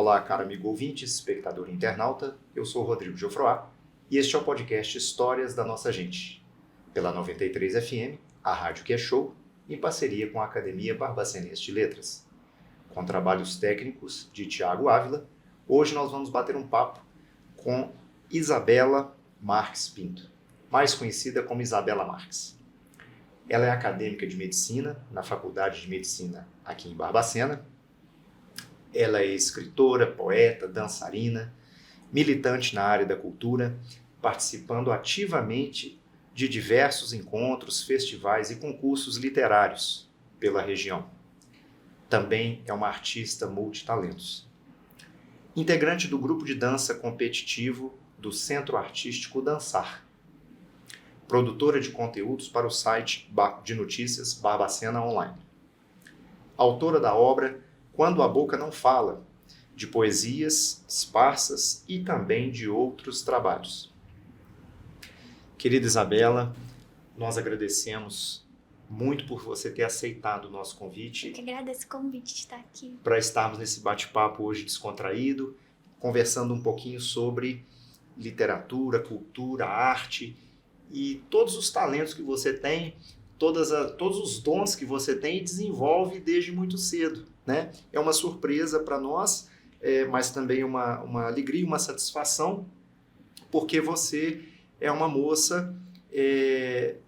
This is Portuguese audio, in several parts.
Olá, caro amigo ouvinte, espectador e internauta, eu sou o Rodrigo Geoffroy e este é o podcast Histórias da Nossa Gente, pela 93 FM, a rádio que é show, em parceria com a Academia Barbacenense de Letras. Com trabalhos técnicos de Tiago Ávila, hoje nós vamos bater um papo com Isabela Marques Pinto, mais conhecida como Isabela Marques. Ela é acadêmica de medicina na Faculdade de Medicina aqui em Barbacena. Ela é escritora, poeta, dançarina, militante na área da cultura, participando ativamente de diversos encontros, festivais e concursos literários pela região. Também é uma artista multitalentos. Integrante do grupo de dança competitivo do Centro Artístico Dançar. Produtora de conteúdos para o site de notícias Barbacena Online. Autora da obra Quando a Boca Não Fala, de poesias esparsas e também de outros trabalhos. Querida Isabela, nós agradecemos muito por você ter aceitado o nosso convite. Eu que agradeço o convite de estar aqui. Para estarmos nesse bate-papo hoje descontraído, conversando um pouquinho sobre literatura, cultura, arte e todos os talentos que você tem, todos os dons que você tem e desenvolve desde muito cedo, né? É uma surpresa para nós, mas também uma alegria, uma satisfação, porque você é uma moça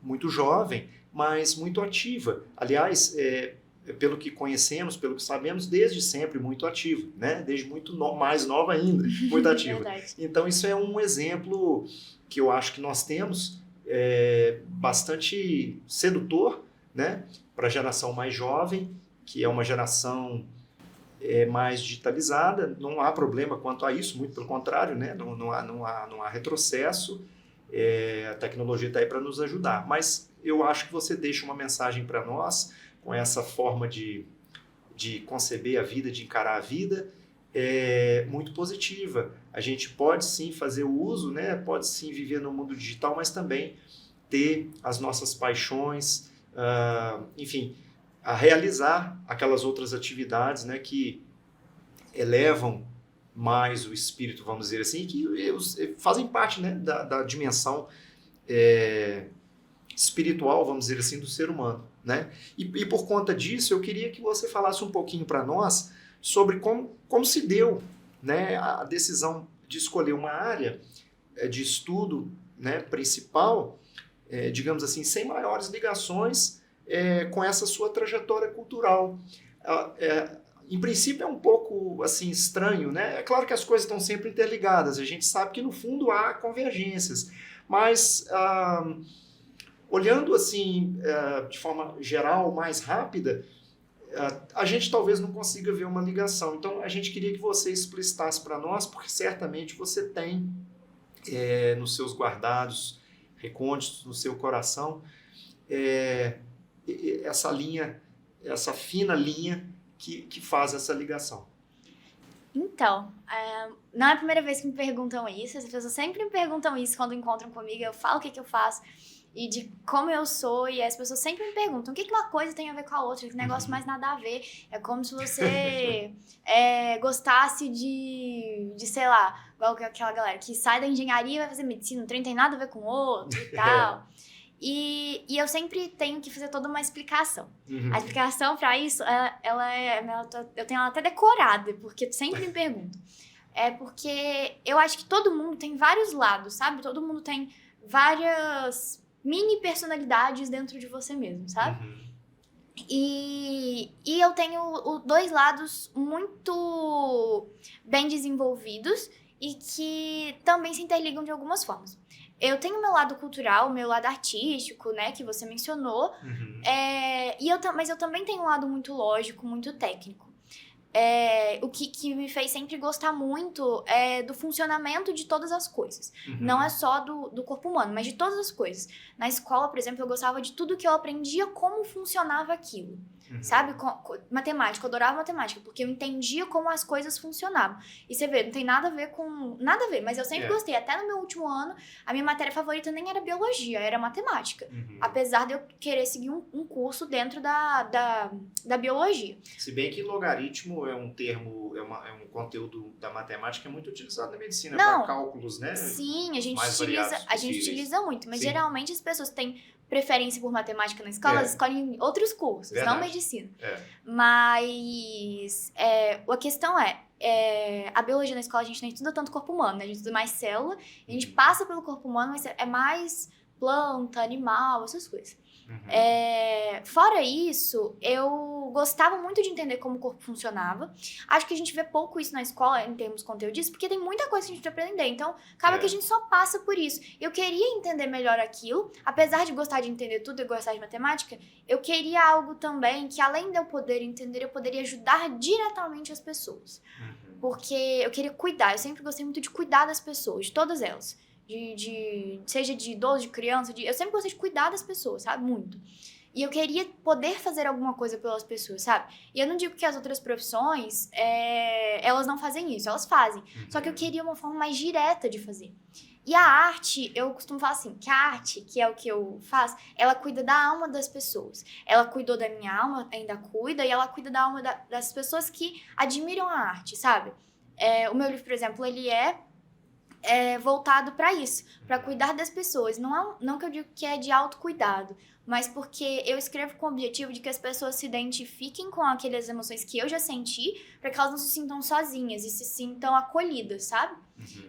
muito jovem, mas muito ativa. Aliás, pelo que conhecemos, pelo que sabemos, desde sempre muito ativa, né? Desde muito mais nova ainda, muito ativa. Então isso é um exemplo que eu acho que nós temos bastante sedutor, né? Para a geração mais jovem, que é uma geração mais digitalizada. Não há problema quanto a isso, muito pelo contrário, né? Não há retrocesso. A tecnologia está aí para nos ajudar, mas eu acho que você deixa uma mensagem para nós com essa forma de conceber a vida, de encarar a vida, muito positiva. A gente pode sim fazer o uso, né? Pode sim viver no mundo digital, mas também ter as nossas paixões, enfim, a realizar aquelas outras atividades, né, que elevam mais o espírito, vamos dizer assim, que fazem parte, né, da dimensão espiritual, vamos dizer assim, do ser humano, né? E por conta disso, eu queria que você falasse um pouquinho para nós sobre como se deu, né, a decisão de escolher uma área de estudo, né, principal, digamos assim, sem maiores ligações com essa sua trajetória cultural. Em princípio é um pouco assim estranho, né? É claro que as coisas estão sempre interligadas, a gente sabe que no fundo há convergências, mas olhando assim de forma geral, mais rápida, a gente talvez não consiga ver uma ligação. Então a gente queria que você explicitasse para nós, porque certamente você tem nos seus guardados recônditos, no seu coração, essa linha, essa fina linha que faz essa ligação. Então, não é a primeira vez que me perguntam isso, as pessoas sempre me perguntam isso quando encontram comigo, eu falo o que eu faço e de como eu sou, e as pessoas sempre me perguntam o que uma coisa tem a ver com a outra, que negócio mais nada a ver, é como se você gostasse de, sei lá, igual aquela galera que sai da engenharia e vai fazer medicina, não tem nada a ver com o outro e tal. E eu sempre tenho que fazer toda uma explicação. A explicação para isso, eu tenho ela até decorada, porque sempre me perguntam. É porque eu acho que todo mundo tem vários lados, sabe? Todo mundo tem várias mini personalidades dentro de você mesmo, sabe? E eu tenho dois lados muito bem desenvolvidos e que também se interligam de algumas formas. Eu tenho o meu lado cultural, o meu lado artístico, né, que você mencionou, mas eu também tenho um lado muito lógico, muito técnico. O que me fez sempre gostar muito do funcionamento de todas as coisas. Não é só do corpo humano, mas de todas as coisas. Na escola, por exemplo, eu gostava de tudo que eu aprendia, como funcionava aquilo. sabe? Matemática, eu adorava matemática, porque eu entendia como as coisas funcionavam. E você vê, não tem nada a ver com... Nada a ver, mas eu sempre gostei. Até no meu último ano, a minha matéria favorita nem era biologia, era matemática. Apesar de eu querer seguir um curso dentro da biologia. Se bem que logaritmo é um termo, é um conteúdo da matemática muito utilizado na medicina para cálculos, né? Sim, a gente utiliza muito, mas geralmente as pessoas têm preferência por matemática na escola, elas escolhem outros cursos, não medicina. Mas a questão a biologia na escola a gente não estuda tanto corpo humano, né? A gente estuda mais célula, a gente passa pelo corpo humano, mas é mais planta, animal, essas coisas. Fora isso, eu gostava muito de entender como o corpo funcionava. Acho que a gente vê pouco isso na escola em termos conteudistas, porque tem muita coisa que a gente precisa aprender. Então, acaba que a gente só passa por isso. Eu queria entender melhor aquilo, apesar de gostar de entender tudo e gostar de matemática, eu queria algo também que, além de eu poder entender, eu poderia ajudar diretamente as pessoas. Porque eu queria cuidar, eu sempre gostei muito de cuidar das pessoas, de todas elas. Seja de idoso, de criança, eu sempre gostei de cuidar das pessoas, sabe? Muito. E eu queria poder fazer alguma coisa pelas pessoas, sabe? E eu não digo que as outras profissões, elas não fazem isso, elas fazem. Só que eu queria uma forma mais direta de fazer. E a arte, eu costumo falar assim, que a arte, que é o que eu faço, ela cuida da alma das pessoas. Ela cuidou da minha alma, ainda cuida, e ela cuida da alma das pessoas que admiram a arte, sabe? O meu livro, por exemplo, ele é voltado para isso, para cuidar das pessoas. Não que eu digo que é de autocuidado, mas porque eu escrevo com o objetivo de que as pessoas se identifiquem com aquelas emoções que eu já senti, para que elas não se sintam sozinhas e se sintam acolhidas, sabe?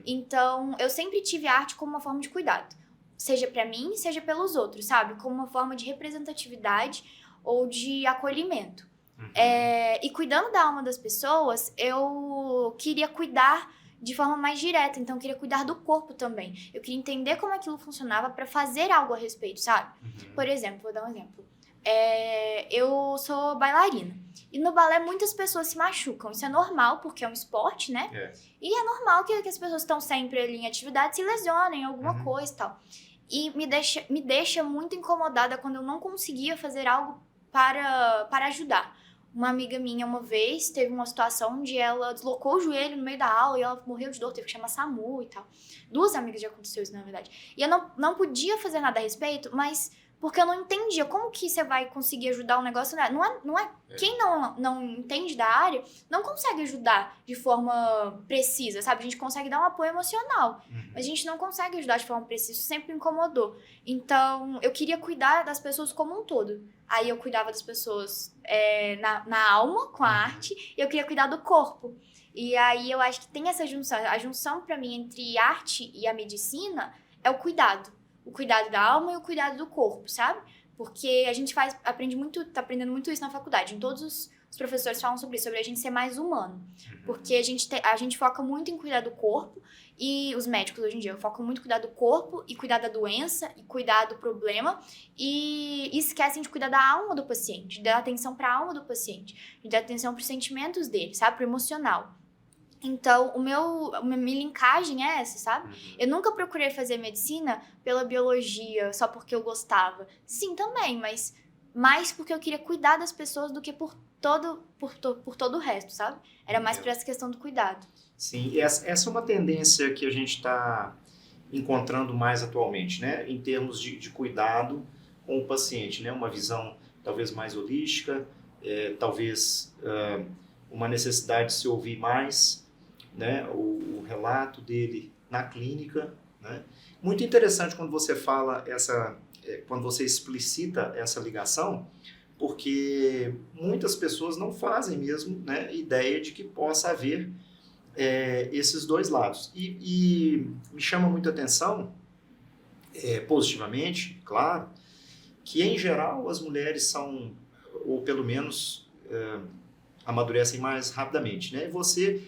Então, eu sempre tive a arte como uma forma de cuidado, seja para mim, seja pelos outros, sabe? Como uma forma de representatividade ou de acolhimento. E cuidando da alma das pessoas, eu queria cuidar de forma mais direta, então eu queria cuidar do corpo também. Eu queria entender como aquilo funcionava para fazer algo a respeito, sabe? Por exemplo, vou dar um exemplo. Eu sou bailarina. E no balé muitas pessoas se machucam. Isso é normal, porque é um esporte, né? E é normal que as pessoas estão sempre ali em atividade se lesionem, alguma coisa e tal. E me deixa muito incomodada quando eu não conseguia fazer algo para ajudar. Uma amiga minha, uma vez, teve uma situação onde ela deslocou o joelho no meio da aula e ela morreu de dor, teve que chamar SAMU e tal. 2 amigas já aconteceu isso, na verdade. E eu não podia fazer nada a respeito, mas porque eu não entendia como que você vai conseguir ajudar um negócio. Quem não entende da área não consegue ajudar de forma precisa, sabe? A gente consegue dar um apoio emocional, mas a gente não consegue ajudar de forma precisa. Isso sempre me incomodou. Então, eu queria cuidar das pessoas como um todo. Aí eu cuidava das pessoas na alma, com a arte, e eu queria cuidar do corpo. E aí eu acho que tem essa junção. A junção, pra mim, entre arte e a medicina é o cuidado. O cuidado da alma e o cuidado do corpo, sabe? Porque a gente aprende muito, tá aprendendo muito isso na faculdade. Em todos os professores falam sobre isso, sobre a gente ser mais humano. Porque a gente foca muito em cuidar do corpo, e os médicos hoje em dia focam muito em cuidar do corpo, e cuidar da doença, e cuidar do problema, e esquecem de cuidar da alma do paciente, de dar atenção para a alma do paciente, de dar atenção para os sentimentos dele, sabe? Para o emocional. Então, a minha linkagem é essa, sabe? Eu nunca procurei fazer medicina pela biologia, só porque eu gostava. Sim, também, mas mais porque eu queria cuidar das pessoas do que por todo o resto, sabe? Era mais por essa questão do cuidado. Sim, essa é uma tendência que a gente está encontrando mais atualmente, né? Em termos de cuidado com o paciente, né? Uma visão talvez mais holística, talvez uma necessidade de se ouvir mais, né, o relato dele na clínica, né? Muito interessante quando você fala quando você explicita essa ligação, porque muitas pessoas não fazem mesmo, né, ideia de que possa haver esses dois lados. E me chama muita atenção, positivamente, claro, que em geral as mulheres são, ou pelo menos amadurecem mais rapidamente, né? E você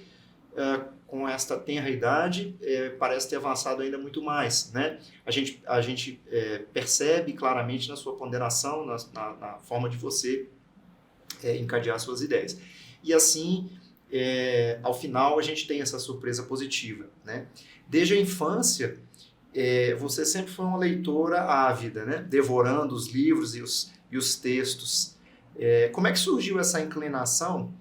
com esta tenra idade, parece ter avançado ainda muito mais, né? A gente percebe claramente na sua ponderação, na forma de você encadear suas ideias. E assim, ao final, a gente tem essa surpresa positiva, né? Desde a infância, você sempre foi uma leitora ávida, né? Devorando os livros e os textos Como é que surgiu essa inclinação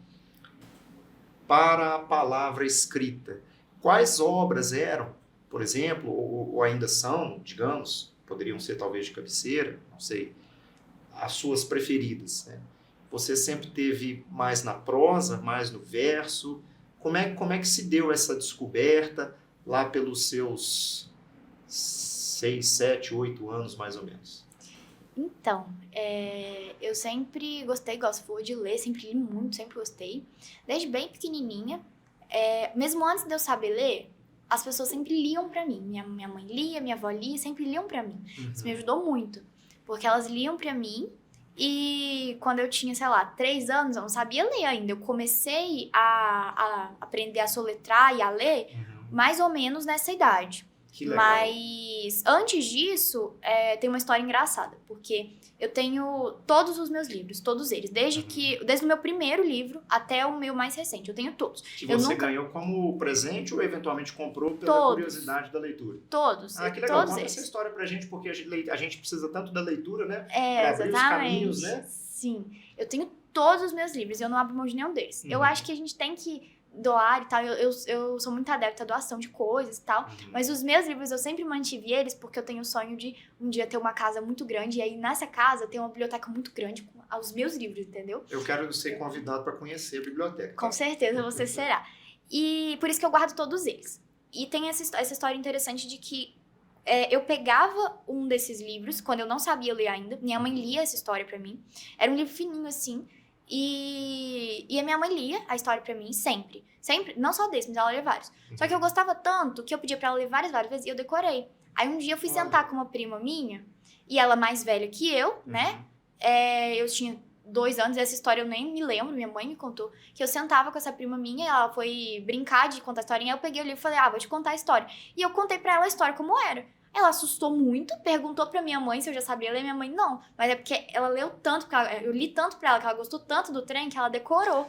para a palavra escrita? Quais obras eram, por exemplo, ou ainda são, digamos, poderiam ser talvez de cabeceira, não sei, as suas preferidas, né? Você sempre teve mais na prosa, mais no verso? Como é que se deu essa descoberta lá pelos seus 6, 7, 8 anos, mais ou menos? Então, eu sempre gostei, gosto de ler, sempre li muito, sempre gostei. Desde bem pequenininha, mesmo antes de eu saber ler, as pessoas sempre liam pra mim. Minha mãe lia, minha avó lia, sempre liam pra mim. Isso me ajudou muito, porque elas liam pra mim e quando eu tinha, sei lá, 3 anos, eu não sabia ler ainda. Eu comecei a aprender a soletrar e a ler mais ou menos nessa idade. Que legal. Mas antes disso, tem uma história engraçada, porque eu tenho todos os meus livros, todos eles, desde o meu primeiro livro até o meu mais recente, eu tenho todos. Que você ganhou como presente ou eventualmente comprou pela curiosidade da leitura? Todos. Ah, que legal. Todos Conta eles. essa história pra gente, porque a gente precisa tanto da leitura, né? Pra abrir os caminhos, né? Sim. Eu tenho todos os meus livros e eu não abro mão de nenhum deles. Eu acho que a gente tem que doar e tal, eu sou muito adepta à doação de coisas e tal, mas os meus livros eu sempre mantive eles porque eu tenho o sonho de um dia ter uma casa muito grande e aí nessa casa ter uma biblioteca muito grande com os meus livros, entendeu? Eu quero ser convidado para conhecer a biblioteca. Com certeza você será. E por isso que eu guardo todos eles. E tem essa história interessante de que eu pegava um desses livros, quando eu não sabia ler ainda, minha mãe lia essa história pra mim, era um livro fininho assim, e a minha mãe lia a história pra mim sempre, não só desse, mas ela lia vários. Só que eu gostava tanto que eu pedia pra ela ler várias vezes e eu decorei. Aí um dia eu fui sentar com uma prima minha, e ela mais velha que eu, né? Eu tinha 2 anos, essa história eu nem me lembro, minha mãe me contou, que eu sentava com essa prima minha, ela foi brincar de contar a historinha, eu peguei o livro e falei, vou te contar a história. E eu contei pra ela a história como era. Ela assustou muito, perguntou pra minha mãe se eu já sabia ler, minha mãe não. Mas é porque ela leu tanto, eu li tanto pra ela, que ela gostou tanto do trem, que ela decorou.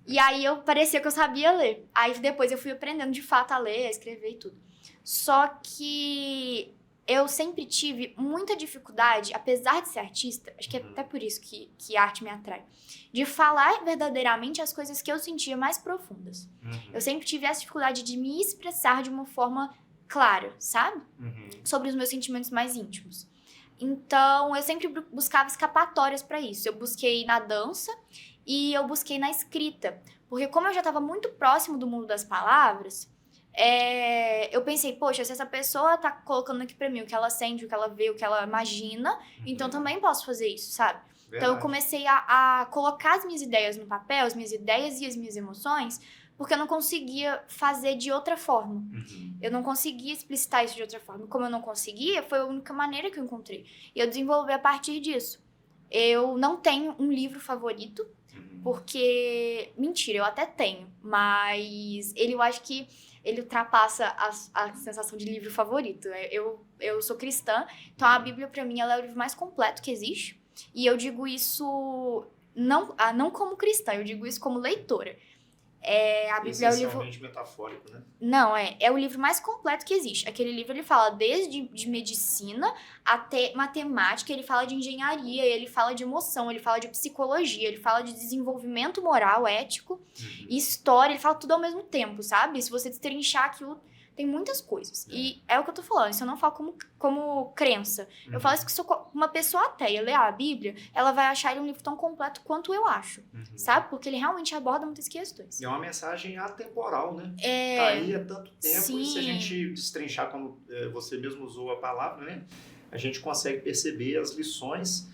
E aí parecia que eu sabia ler. Aí depois eu fui aprendendo de fato a ler, a escrever e tudo. Só que eu sempre tive muita dificuldade, apesar de ser artista, acho que é até por isso que a arte me atrai, de falar verdadeiramente as coisas que eu sentia mais profundas. Eu sempre tive essa dificuldade de me expressar de uma forma clara, sabe? Sobre os meus sentimentos mais íntimos. Então, eu sempre buscava escapatórias pra isso. Eu busquei na dança e eu busquei na escrita. Porque como eu já estava muito próximo do mundo das palavras, eu pensei, poxa, se essa pessoa tá colocando aqui pra mim o que ela sente, o que ela vê, o que ela imagina, então também posso fazer isso, sabe? Verdade. Então, eu comecei a colocar as minhas ideias no papel, as minhas ideias e as minhas emoções, porque eu não conseguia fazer de outra forma. Eu não conseguia explicitar isso de outra forma. Como eu não conseguia, foi a única maneira que eu encontrei. E eu desenvolvi a partir disso. Eu não tenho um livro favorito, porque... Mentira, eu até tenho. Mas eu acho que ele ultrapassa a sensação de livro favorito. Eu sou cristã, então a Bíblia, pra mim, ela é o livro mais completo que existe. E eu digo isso não como cristã, eu digo isso como leitora. A Bíblia é o livro... metafórico, né? Não, é o livro mais completo que existe. Aquele livro, ele fala desde de medicina até matemática, ele fala de engenharia, ele fala de emoção, ele fala de psicologia, ele fala de desenvolvimento moral, ético, história, ele fala tudo ao mesmo tempo, sabe? Se você destrinchar aquilo, tem muitas coisas. E é o que eu tô falando, isso eu não falo como crença. Eu falo isso que sou uma pessoa ateia, ler a Bíblia, ela vai achar ele um livro tão completo quanto eu acho, sabe? Porque ele realmente aborda muitas questões. E é uma mensagem atemporal, né? Tá aí há tanto tempo, Sim. E se a gente destrinchar, como você mesmo usou a palavra, né? A gente consegue perceber as lições,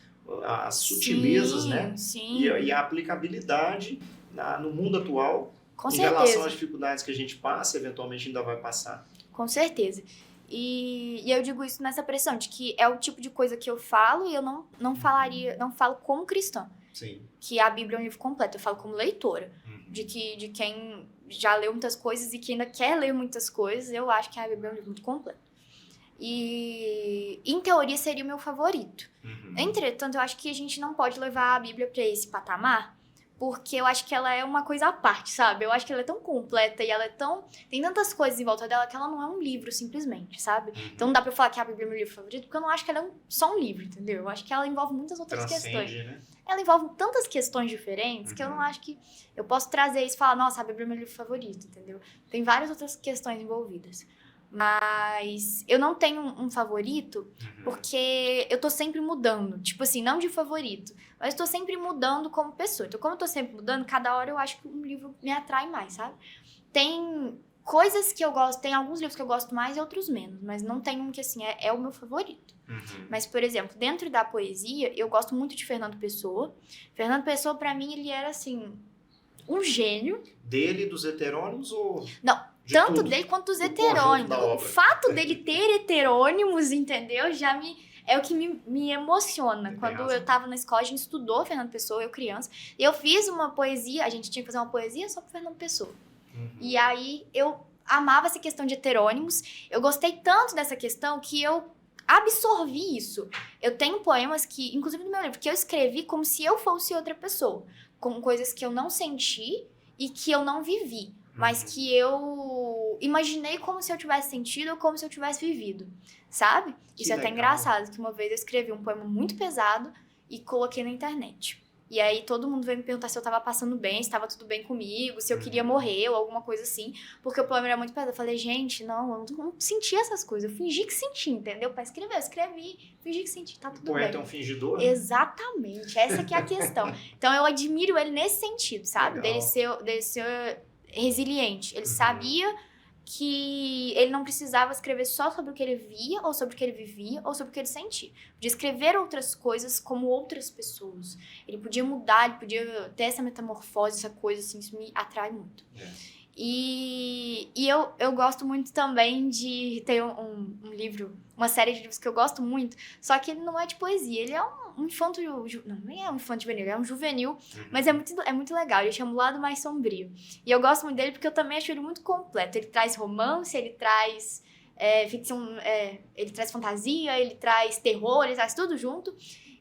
as sutilezas, né? Sim. E a aplicabilidade no mundo atual, com em certeza. relação às dificuldades que a gente passa, eventualmente ainda vai passar. Com certeza. E eu digo isso nessa pressão, de que é o tipo de coisa que eu falo e eu não falo como cristã. Sim. Que a Bíblia é um livro completo, eu falo como leitora. De quem já leu muitas coisas e que ainda quer ler muitas coisas, eu acho que a Bíblia é um livro muito completo. E, em teoria, seria o meu favorito. Entretanto, eu acho que a gente não pode levar a Bíblia para esse patamar, porque eu acho que ela é uma coisa à parte, sabe? Eu acho que ela é tão completa e ela é tão... Tem tantas coisas em volta dela que ela não é um livro, simplesmente, sabe? Então não dá pra eu falar que a Bíblia é meu livro favorito, porque eu não acho que ela é só um livro, entendeu? Eu acho que ela envolve muitas outras questões. Né? Ela envolve tantas questões diferentes que eu não acho que eu posso trazer isso e falar, nossa, a Bíblia é meu livro favorito, entendeu? Tem várias outras questões envolvidas. Mas eu não tenho um favorito porque eu tô sempre mudando. Tipo assim, não de favorito, mas tô sempre mudando como pessoa. Então, como eu tô sempre mudando, cada hora eu acho que um livro me atrai mais, sabe? Tem coisas que eu gosto, tem alguns livros que eu gosto mais e outros menos, mas não tem um que, assim, é o meu favorito. Mas, por exemplo, dentro da poesia, eu gosto muito de Fernando Pessoa. Fernando Pessoa, pra mim, ele era, assim, um gênio. Dele, dos heterônimos ou... Não. Tanto tudo. Dele quanto dos heterônimos. O fato dele ter heterônimos, entendeu? É o que me emociona. Quando eu tava na escola, a gente estudou Fernando Pessoa, eu criança. E eu fiz uma poesia, a gente tinha que fazer uma poesia só pro Fernando Pessoa. E aí eu amava essa questão de heterônimos. Eu gostei tanto dessa questão que eu absorvi isso. Eu tenho poemas que, inclusive no meu livro, que eu escrevi como se eu fosse outra pessoa. Com coisas que eu não senti e que eu não vivi. Mas que eu imaginei como se eu tivesse sentido ou como se eu tivesse vivido, sabe? Isso é até engraçado, que uma vez eu escrevi um poema muito pesado e coloquei na internet. E aí todo mundo veio me perguntar se eu tava passando bem, se tava tudo bem comigo, se eu queria morrer ou alguma coisa assim, porque o poema era muito pesado. Eu falei, gente, não, eu não senti essas coisas, eu fingi que senti, entendeu? Pra escrever, eu escrevi, fingi que senti, tá tudo bem. O poeta é um fingidor? Exatamente, essa que é a questão. Então eu admiro ele nesse sentido, sabe? Dele ser resiliente. Ele sabia que ele não precisava escrever só sobre o que ele via, ou sobre o que ele vivia, ou sobre o que ele sentia. Podia escrever outras coisas como outras pessoas. Ele podia mudar, ele podia ter essa metamorfose, essa coisa assim, isso me atrai muito. E eu gosto muito também de ter um livro, uma série de livros que eu gosto muito, só que ele não é de poesia, ele é um infanto... Não, nem é um infanto juvenil, é um juvenil, mas é muito legal, ele chama O Lado Mais Sombrio. E eu gosto muito dele porque eu também acho ele muito completo. Ele traz romance, ele traz ficção, ele traz fantasia, ele traz terror, ele traz tudo junto.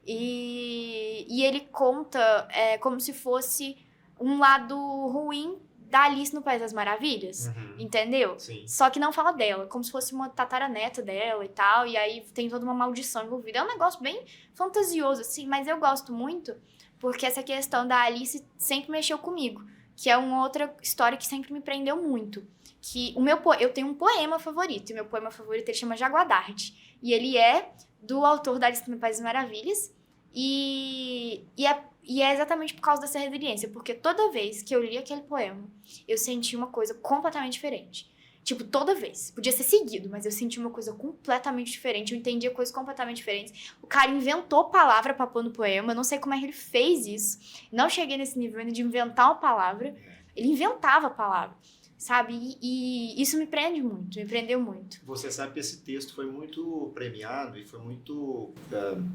E ele conta como se fosse um lado ruim da Alice no País das Maravilhas, entendeu? Sim. Só que não fala dela, como se fosse uma tataraneta dela e tal, e aí tem toda uma maldição envolvida. É um negócio bem fantasioso, assim, mas eu gosto muito, porque essa questão da Alice sempre mexeu comigo, que é uma outra história que sempre me prendeu muito. Que eu tenho um poema favorito, e meu poema favorito ele chama Jaguadarte, e ele é do autor da Alice no País das Maravilhas, e é exatamente por causa dessa resiliência, porque toda vez que eu li aquele poema, eu senti uma coisa completamente diferente. Tipo, toda vez. Podia ser seguido, mas eu senti uma coisa completamente diferente, eu entendia coisas completamente diferentes. O cara inventou palavra pra pôr no poema, eu não sei como é que ele fez isso. Não cheguei nesse nível ainda de inventar uma palavra. Ele inventava a palavra, sabe? E isso me prendeu muito. Você sabe que esse texto foi muito premiado e foi muito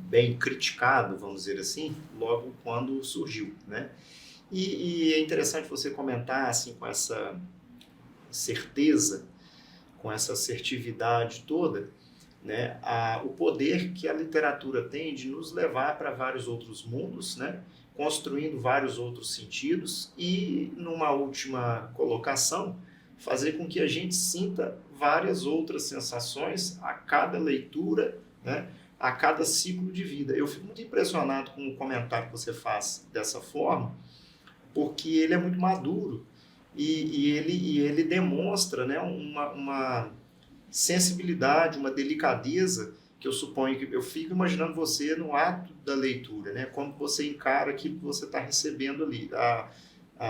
bem criticado, vamos dizer assim, logo quando surgiu, né? E é interessante você comentar, assim, com essa certeza, com essa assertividade toda, né? O poder que a literatura tem de nos levar para vários outros mundos, né? Construindo vários outros sentidos e, numa última colocação, fazer com que a gente sinta várias outras sensações a cada leitura, né? A cada ciclo de vida. Eu fico muito impressionado com o comentário que você faz dessa forma, porque ele é muito maduro e ele demonstra, né, uma sensibilidade, uma delicadeza que eu suponho que eu fico imaginando você no ato da leitura, né, como você encara aquilo que você está recebendo ali,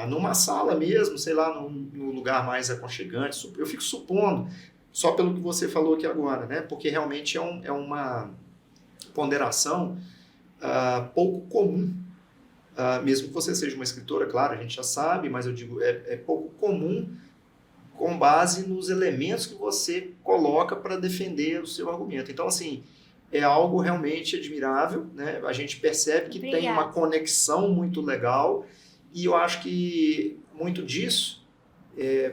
numa sala mesmo, sei lá, num lugar mais aconchegante. Eu fico supondo, só pelo que você falou aqui agora, né, porque realmente é uma ponderação pouco comum. Mesmo que você seja uma escritora, claro, a gente já sabe, mas eu digo, é pouco comum com base nos elementos que você coloca para defender o seu argumento. Então, assim, é algo realmente admirável, né? A gente percebe que tem uma conexão muito legal e eu acho que muito disso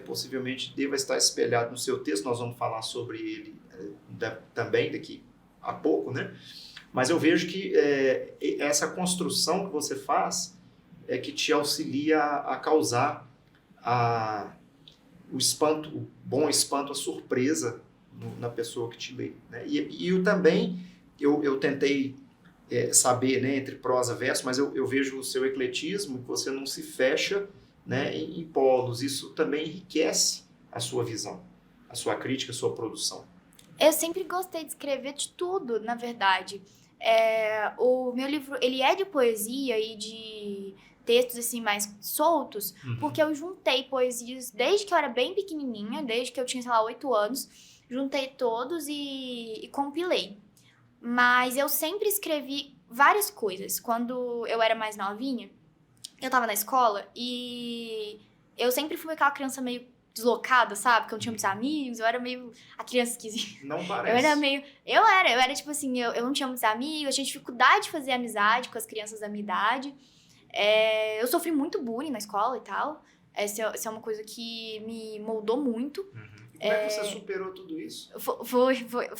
possivelmente deva estar espelhado no seu texto. Nós vamos falar sobre ele também daqui a pouco, né? Mas eu vejo que essa construção que você faz que te auxilia a causar o espanto, o bom espanto, a surpresa na pessoa que te lê, né? E eu também, eu tentei saber, né, entre prosa e verso, mas eu vejo o seu ecletismo, que você não se fecha, né, em polos. Isso também enriquece a sua visão, a sua crítica, a sua produção. Eu sempre gostei de escrever de tudo, na verdade. O meu livro, ele é de poesia e de textos, assim, mais soltos, porque eu juntei poesias desde que eu era bem pequenininha, desde que eu tinha, sei lá, 8 anos, juntei todos e compilei. Mas eu sempre escrevi várias coisas. Quando eu era mais novinha, eu tava na escola e eu sempre fui aquela criança meio deslocada, sabe? Que eu não tinha muitos amigos, eu era meio a criança esquisita. Não parece. Eu era meio... Eu era tipo assim, eu não tinha muitos amigos, eu tinha dificuldade de fazer amizade com as crianças da minha idade. Eu sofri muito bullying na escola e tal. Essa é uma coisa que me moldou muito. E como é que você superou tudo isso? Vou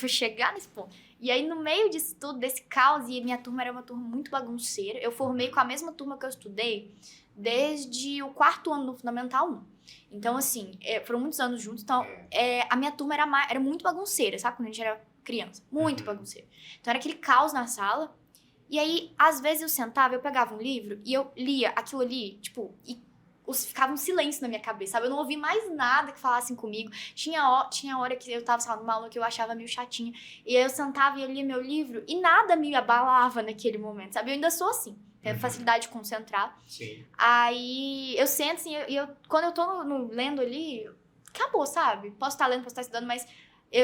chegar nesse ponto. E aí, no meio disso tudo, desse caos, e minha turma era uma turma muito bagunceira, eu formei com a mesma turma que eu estudei desde o 4º ano do Fundamental 1. Então, assim, foram muitos anos juntos. Então, a minha turma era muito bagunceira, sabe? Quando a gente era criança. Muito bagunceira. Então, era aquele caos na sala. E aí, às vezes, eu sentava, eu pegava um livro e eu lia aquilo ali, tipo... ficava um silêncio na minha cabeça, sabe? Eu não ouvi mais nada que falassem comigo. Tinha hora que eu tava, sei lá, numa aula que eu achava meio chatinha. E aí eu sentava e eu lia meu livro e nada me abalava naquele momento, sabe? Eu ainda sou assim. Tenho facilidade de concentrar. Sim. Aí eu sento assim, quando eu tô lendo ali, acabou, sabe? Posso estar lendo, posso estar estudando, mas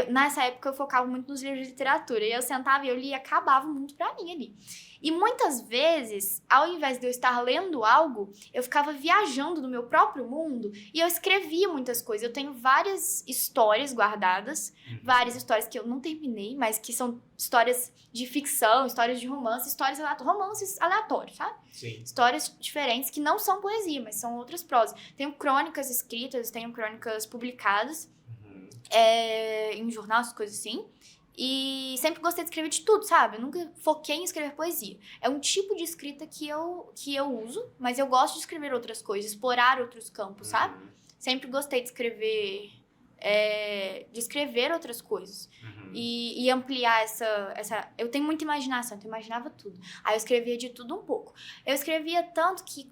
nessa época eu focava muito nos livros de literatura. E eu sentava e eu lia e acabava muito pra mim ali. E muitas vezes, ao invés de eu estar lendo algo, eu ficava viajando no meu próprio mundo e eu escrevia muitas coisas. Eu tenho várias histórias guardadas, várias histórias que eu não terminei, mas que são histórias de ficção, histórias de romance, romances aleatórios, sabe? Sim. Histórias diferentes que não são poesia, mas são outras prosas. Tenho crônicas escritas, tenho crônicas publicadas em jornal, essas coisas assim. E sempre gostei de escrever de tudo, sabe? Eu nunca foquei em escrever poesia. É um tipo de escrita que eu uso, mas eu gosto de escrever outras coisas, explorar outros campos, sabe? Sempre gostei de escrever outras coisas. E ampliar essa... Eu tenho muita imaginação, então eu imaginava tudo. Aí eu escrevia de tudo um pouco. Eu escrevia tanto que,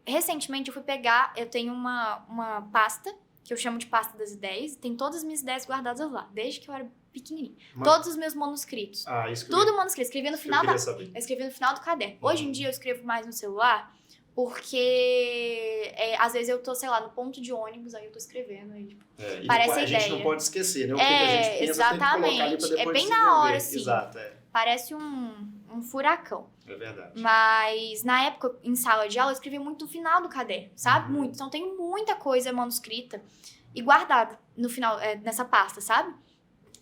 recentemente, eu fui pegar... Eu tenho uma pasta, que eu chamo de pasta das ideias, e tem todas as minhas ideias guardadas lá, desde que eu era pequenininha. Todos os meus manuscritos. Tudo manuscrito. Escrevia no final eu escrevia no final do caderno. Hoje em dia eu escrevo mais no celular, porque às vezes eu tô, sei lá, no ponto de ônibus, aí eu tô escrevendo. Aí, tipo, parece a ideia. A gente não pode esquecer, né? O que a gente pensa exatamente. tem que colocar ali pra depois bem na hora, assim. Exato, Parece um furacão. É verdade. Mas, na época, em sala de aula, eu escrevia muito no final do caderno, sabe? Muito. Então, tem muita coisa manuscrita e guardada no final, nessa pasta, sabe?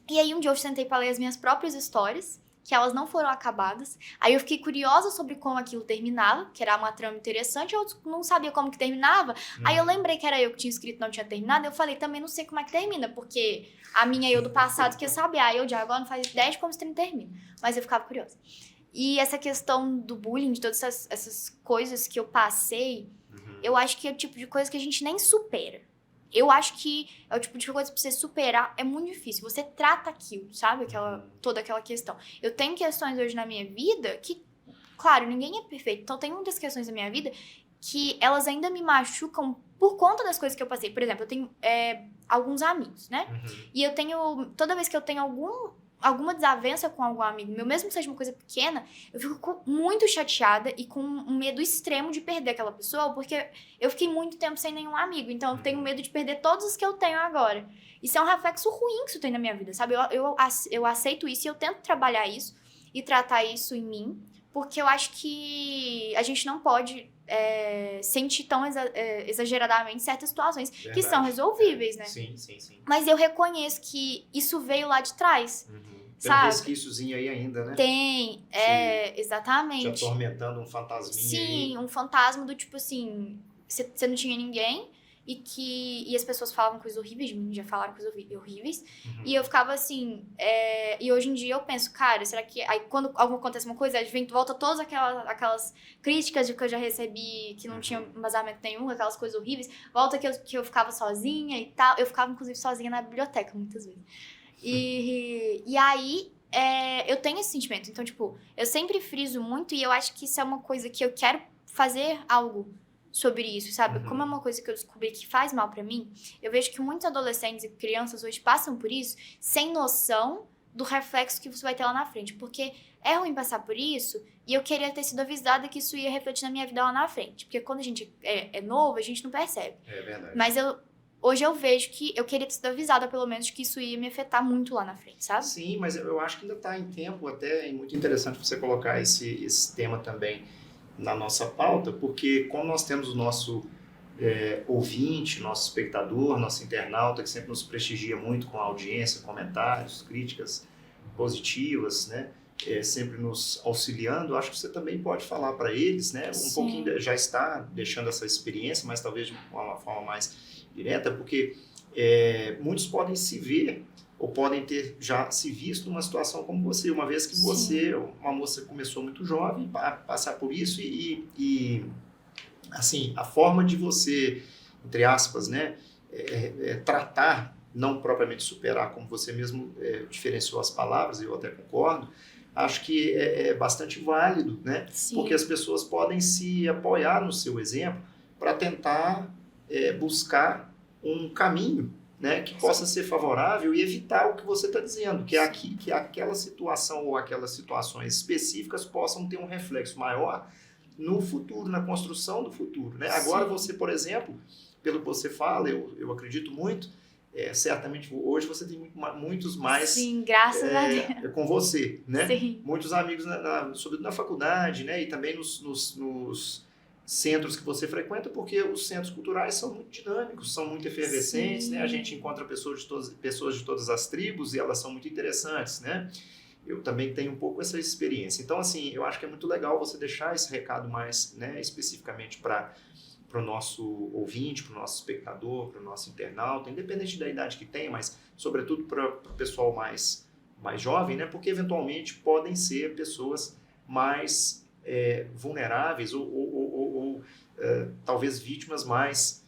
E aí, um dia eu sentei pra ler as minhas próprias histórias, que elas não foram acabadas. Aí eu fiquei curiosa sobre como aquilo terminava, que era uma trama interessante, eu não sabia como que terminava. Aí eu lembrei que era eu que tinha escrito e não tinha terminado, eu falei, também não sei como é que termina, porque a minha eu do passado que sabia, aí eu de agora não faz ideia de como esse trem termina. Mas eu ficava curiosa. E essa questão do bullying, de todas essas coisas que eu passei, eu acho que é o tipo de coisa que a gente nem supera. Eu acho que é o tipo de coisa pra você superar, é muito difícil. Você trata aquilo, sabe? Toda aquela questão. Eu tenho questões hoje na minha vida que, claro, ninguém é perfeito. Então, tem muitas questões na minha vida que elas ainda me machucam por conta das coisas que eu passei. Por exemplo, eu tenho alguns amigos, né? E eu tenho... Toda vez que eu tenho alguma desavença com algum amigo meu, mesmo que seja uma coisa pequena, eu fico muito chateada e com um medo extremo de perder aquela pessoa, porque eu fiquei muito tempo sem nenhum amigo, então eu tenho medo de perder todos os que eu tenho agora. Isso é um reflexo ruim que isso tem na minha vida, sabe? Eu aceito isso e eu tento trabalhar isso e tratar isso em mim, porque eu acho que a gente não pode sentir tão exageradamente certas situações que são resolvíveis, né? Sim. Mas eu reconheço que isso veio lá de trás. Tem um resquíciozinho aí ainda, né? Tem, exatamente. Te atormentando um fantasminha. Sim, aí. Um fantasma do tipo assim, você não tinha ninguém, e as pessoas falavam coisas horríveis de mim, já falaram coisas horríveis. E eu ficava assim, e hoje em dia eu penso, cara, será que aí quando acontece uma coisa, volta todas aquelas críticas de que eu já recebi, que não tinha embasamento nenhum, aquelas coisas horríveis, volta que eu ficava sozinha e tal. Eu ficava, inclusive, sozinha na biblioteca, muitas vezes. E aí, eu tenho esse sentimento. Então, tipo, eu sempre friso muito e eu acho que isso é uma coisa que eu quero fazer algo sobre isso, sabe? Como é uma coisa que eu descobri que faz mal pra mim, eu vejo que muitos adolescentes e crianças hoje passam por isso sem noção do reflexo que você vai ter lá na frente. Porque é ruim passar por isso e eu queria ter sido avisada que isso ia refletir na minha vida lá na frente. Porque quando a gente é novo, a gente não percebe. É verdade. Mas hoje eu vejo que eu queria ter sido avisada, pelo menos, que isso ia me afetar muito lá na frente, sabe? Sim, mas eu acho que ainda está em tempo, até é muito interessante você colocar esse tema também na nossa pauta, porque como nós temos o nosso ouvinte, nosso espectador, nosso internauta, que sempre nos prestigia muito com a audiência, comentários, críticas positivas, né? Sempre nos auxiliando, acho que você também pode falar para eles, né? Sim. Pouquinho, já está deixando essa experiência, mas talvez de uma forma mais direta, porque muitos podem se ver ou podem ter já se visto numa situação como você, uma vez que você, uma moça, começou muito jovem a passar por isso e assim, a forma de você, entre aspas, né, tratar, não propriamente superar, como você mesmo diferenciou as palavras, eu até concordo, acho que é bastante válido, né? Sim. Porque as pessoas podem se apoiar no seu exemplo para tentar buscar um caminho, né, que possa ser favorável e evitar o que você está dizendo, que aquela situação ou aquelas situações específicas possam ter um reflexo maior no futuro, na construção do futuro, né? Agora você, por exemplo, pelo que você fala, eu acredito muito, certamente hoje você tem muitos mais. Sim, graças a Deus. Com você, né? Sim. Muitos amigos, sobretudo na faculdade, né? E também nos centros que você frequenta, porque os centros culturais são muito dinâmicos, são muito efervescentes, né? A gente encontra pessoas de todas as tribos e elas são muito interessantes, né? Eu também tenho um pouco essa experiência. Então, assim, eu acho que é muito legal você deixar esse recado mais, né, especificamente para o nosso ouvinte, para o nosso espectador, para o nosso internauta, independente da idade que tem, mas sobretudo para o pessoal mais jovem, né? Porque eventualmente podem ser pessoas mais vulneráveis ou talvez vítimas mais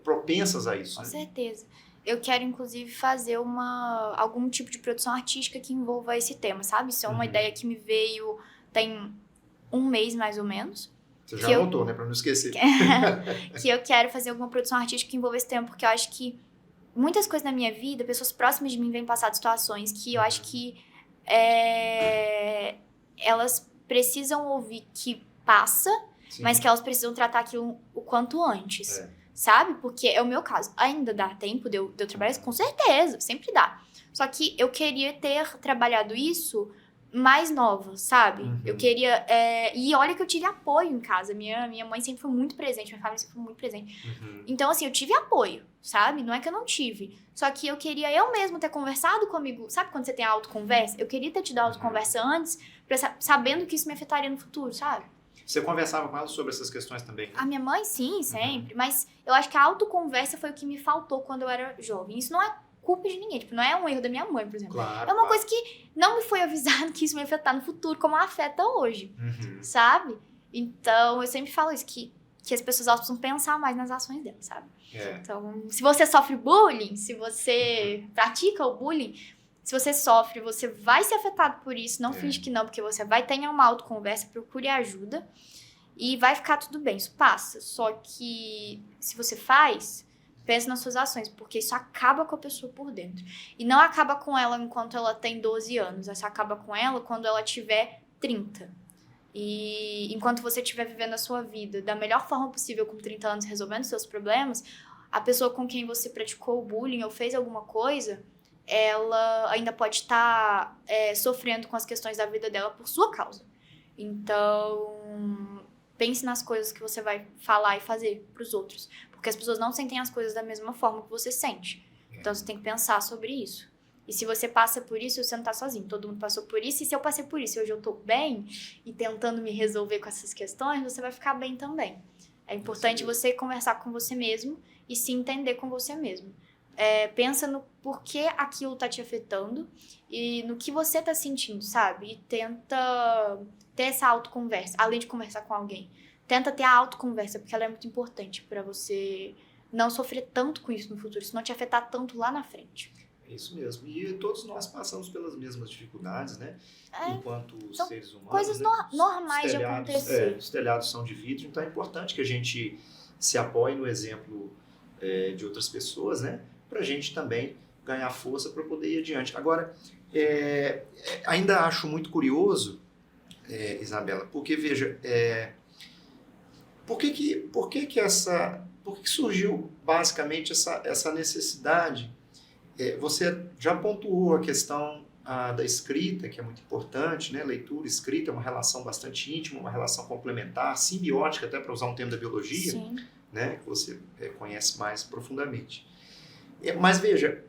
propensas a isso. Com né? certeza. Eu quero, inclusive, fazer algum tipo de produção artística que envolva esse tema, sabe? Isso é uma ideia que me veio tem um mês, mais ou menos. Você já anotou, né? Para não esquecer. Que eu quero fazer alguma produção artística que envolva esse tema, porque eu acho que muitas coisas na minha vida, pessoas próximas de mim vêm passar de situações que eu acho que elas precisam ouvir que passa, Sim. mas que elas precisam tratar aquilo o quanto antes. Sabe? Porque é o meu caso. Ainda dá tempo de eu trabalhar isso? Com certeza, sempre dá. Só que eu queria ter trabalhado isso mais nova, sabe? Eu queria... E olha que eu tive apoio em casa. Minha mãe sempre foi muito presente, minha família sempre foi muito presente. Então, assim, eu tive apoio, sabe? Não é que eu não tive. Só que eu queria eu mesmo ter conversado comigo. Sabe quando você tem a autoconversa? Eu queria ter tido a autoconversa antes, sabendo que isso me afetaria no futuro, sabe? Você conversava com ela sobre essas questões também? A minha mãe, sim, sempre. Mas eu acho que a autoconversa foi o que me faltou quando eu era jovem. Isso não é culpa de ninguém. Tipo, não é um erro da minha mãe, por exemplo. Claro, é uma coisa que não me foi avisado que isso me afetar no futuro, como afeta hoje. Sabe? Então, eu sempre falo isso, que as pessoas elas precisam pensar mais nas ações delas, sabe? Então, se você sofre bullying, se você pratica o bullying... Se você sofre, você vai ser afetado por isso. Não finge que não, porque você vai ter uma autoconversa, procure ajuda e vai ficar tudo bem. Isso passa. Só que se você faz, pense nas suas ações, porque isso acaba com a pessoa por dentro. E não acaba com ela enquanto ela tem 12 anos. Isso acaba com ela quando ela tiver 30. E enquanto você estiver vivendo a sua vida da melhor forma possível com 30 anos, resolvendo seus problemas, a pessoa com quem você praticou o bullying ou fez alguma coisa... ela ainda pode estar sofrendo com as questões da vida dela por sua causa. Então, pense nas coisas que você vai falar e fazer pros outros. Porque as pessoas não sentem as coisas da mesma forma que você sente. Então, você tem que pensar sobre isso. E se você passa por isso, você não tá sozinho. Todo mundo passou por isso. E se eu passei por isso e hoje eu tô bem e tentando me resolver com essas questões, você vai ficar bem também. É importante você conversar com você mesmo e se entender com você mesmo. Pensa no porquê aquilo tá te afetando e no que você tá sentindo, sabe? E tenta ter essa autoconversa, além de conversar com alguém. Tenta ter a autoconversa, porque ela é muito importante pra você não sofrer tanto com isso no futuro, se não te afetar tanto lá na frente. É isso mesmo. E todos nós passamos pelas mesmas dificuldades, né? Enquanto são seres humanos. coisas normais de acontecer. Os telhados são de vidro, então é importante que a gente se apoie no exemplo de outras pessoas, né? Para a gente também ganhar força para poder ir adiante. Agora, ainda acho muito curioso, Isabela, porque veja, por que surgiu basicamente essa necessidade? Você já pontuou a questão da escrita, que é muito importante, né? Leitura e escrita é uma relação bastante íntima, uma relação complementar, simbiótica, até para usar um termo da biologia, Sim. né? Que você conhece mais profundamente. Mas veja,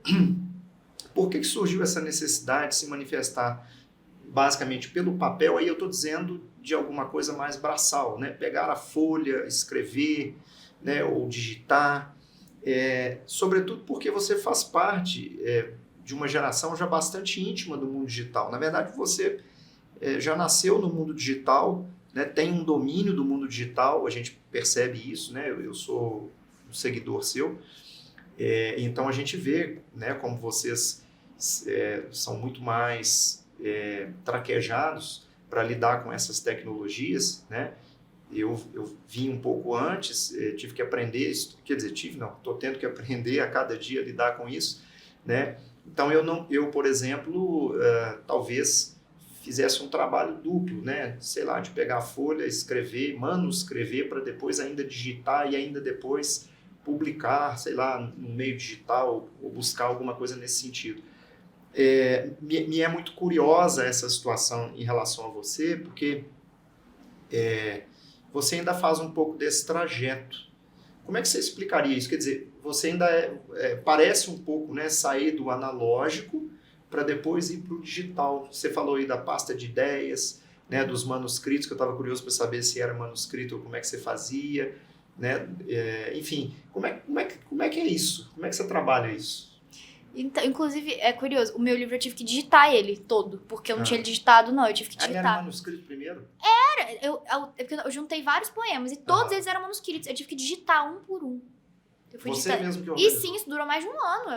por que surgiu essa necessidade de se manifestar basicamente pelo papel? Aí eu estou dizendo de alguma coisa mais braçal, né? Pegar a folha, escrever, né? Ou digitar. Sobretudo porque você faz parte de uma geração já bastante íntima do mundo digital. Na verdade, você já nasceu no mundo digital, né? Tem um domínio do mundo digital, a gente percebe isso, né? Eu sou um seguidor seu. Então a gente vê, né, como vocês são muito mais traquejados para lidar com essas tecnologias, né? Eu vim um pouco antes, tive que aprender, estou tendo que aprender a cada dia a lidar com isso, né? Então eu, por exemplo, talvez fizesse um trabalho duplo, né? Sei lá, de pegar a folha, escrever, manuscrever para depois ainda digitar e ainda depois publicar, sei lá, no meio digital ou buscar alguma coisa nesse sentido. Me é muito curiosa essa situação em relação a você, porque você ainda faz um pouco desse trajeto. Como é que você explicaria isso? Quer dizer, você ainda parece um pouco, né, sair do analógico para depois ir para o digital. Você falou aí da pasta de ideias, né, dos manuscritos, que eu estava curioso para saber se era manuscrito ou como é que você fazia. Né? Enfim, como é que é isso? Como é que você trabalha isso? Então, inclusive, é curioso, o meu livro eu tive que digitar ele todo, porque eu não tinha ele digitado, não, eu tive que digitar. Era manuscrito primeiro? Eu juntei vários poemas e todos eles eram manuscritos, eu tive que digitar um por um. Você mesmo que organizou? E sim, isso durou mais de um ano.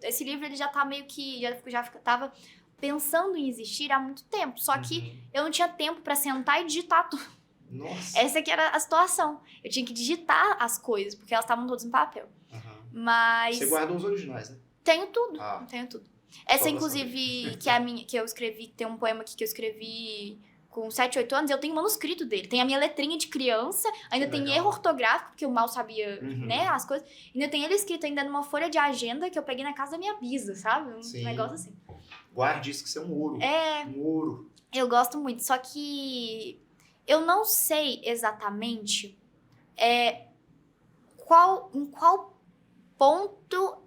Esse livro ele já tá meio que, já tava pensando em existir há muito tempo, só que eu não tinha tempo pra sentar e digitar tudo. Nossa. Essa que era a situação. Eu tinha que digitar as coisas, porque elas estavam todas em papel. Mas... Você guardou os originais, né? Tenho tudo, tenho tudo. Essa, inclusive, que eu escrevi, tem um poema aqui que eu escrevi com 7, 8 anos, eu tenho um manuscrito dele. Tem a minha letrinha de criança, ainda tem erro ortográfico, porque eu mal sabia, né, as coisas. Ainda tem ele escrito ainda numa folha de agenda que eu peguei na casa da minha bisa, sabe? Um negócio assim. Guarde isso, que isso é um ouro. Um ouro. Eu gosto muito, só que eu não sei exatamente em qual ponto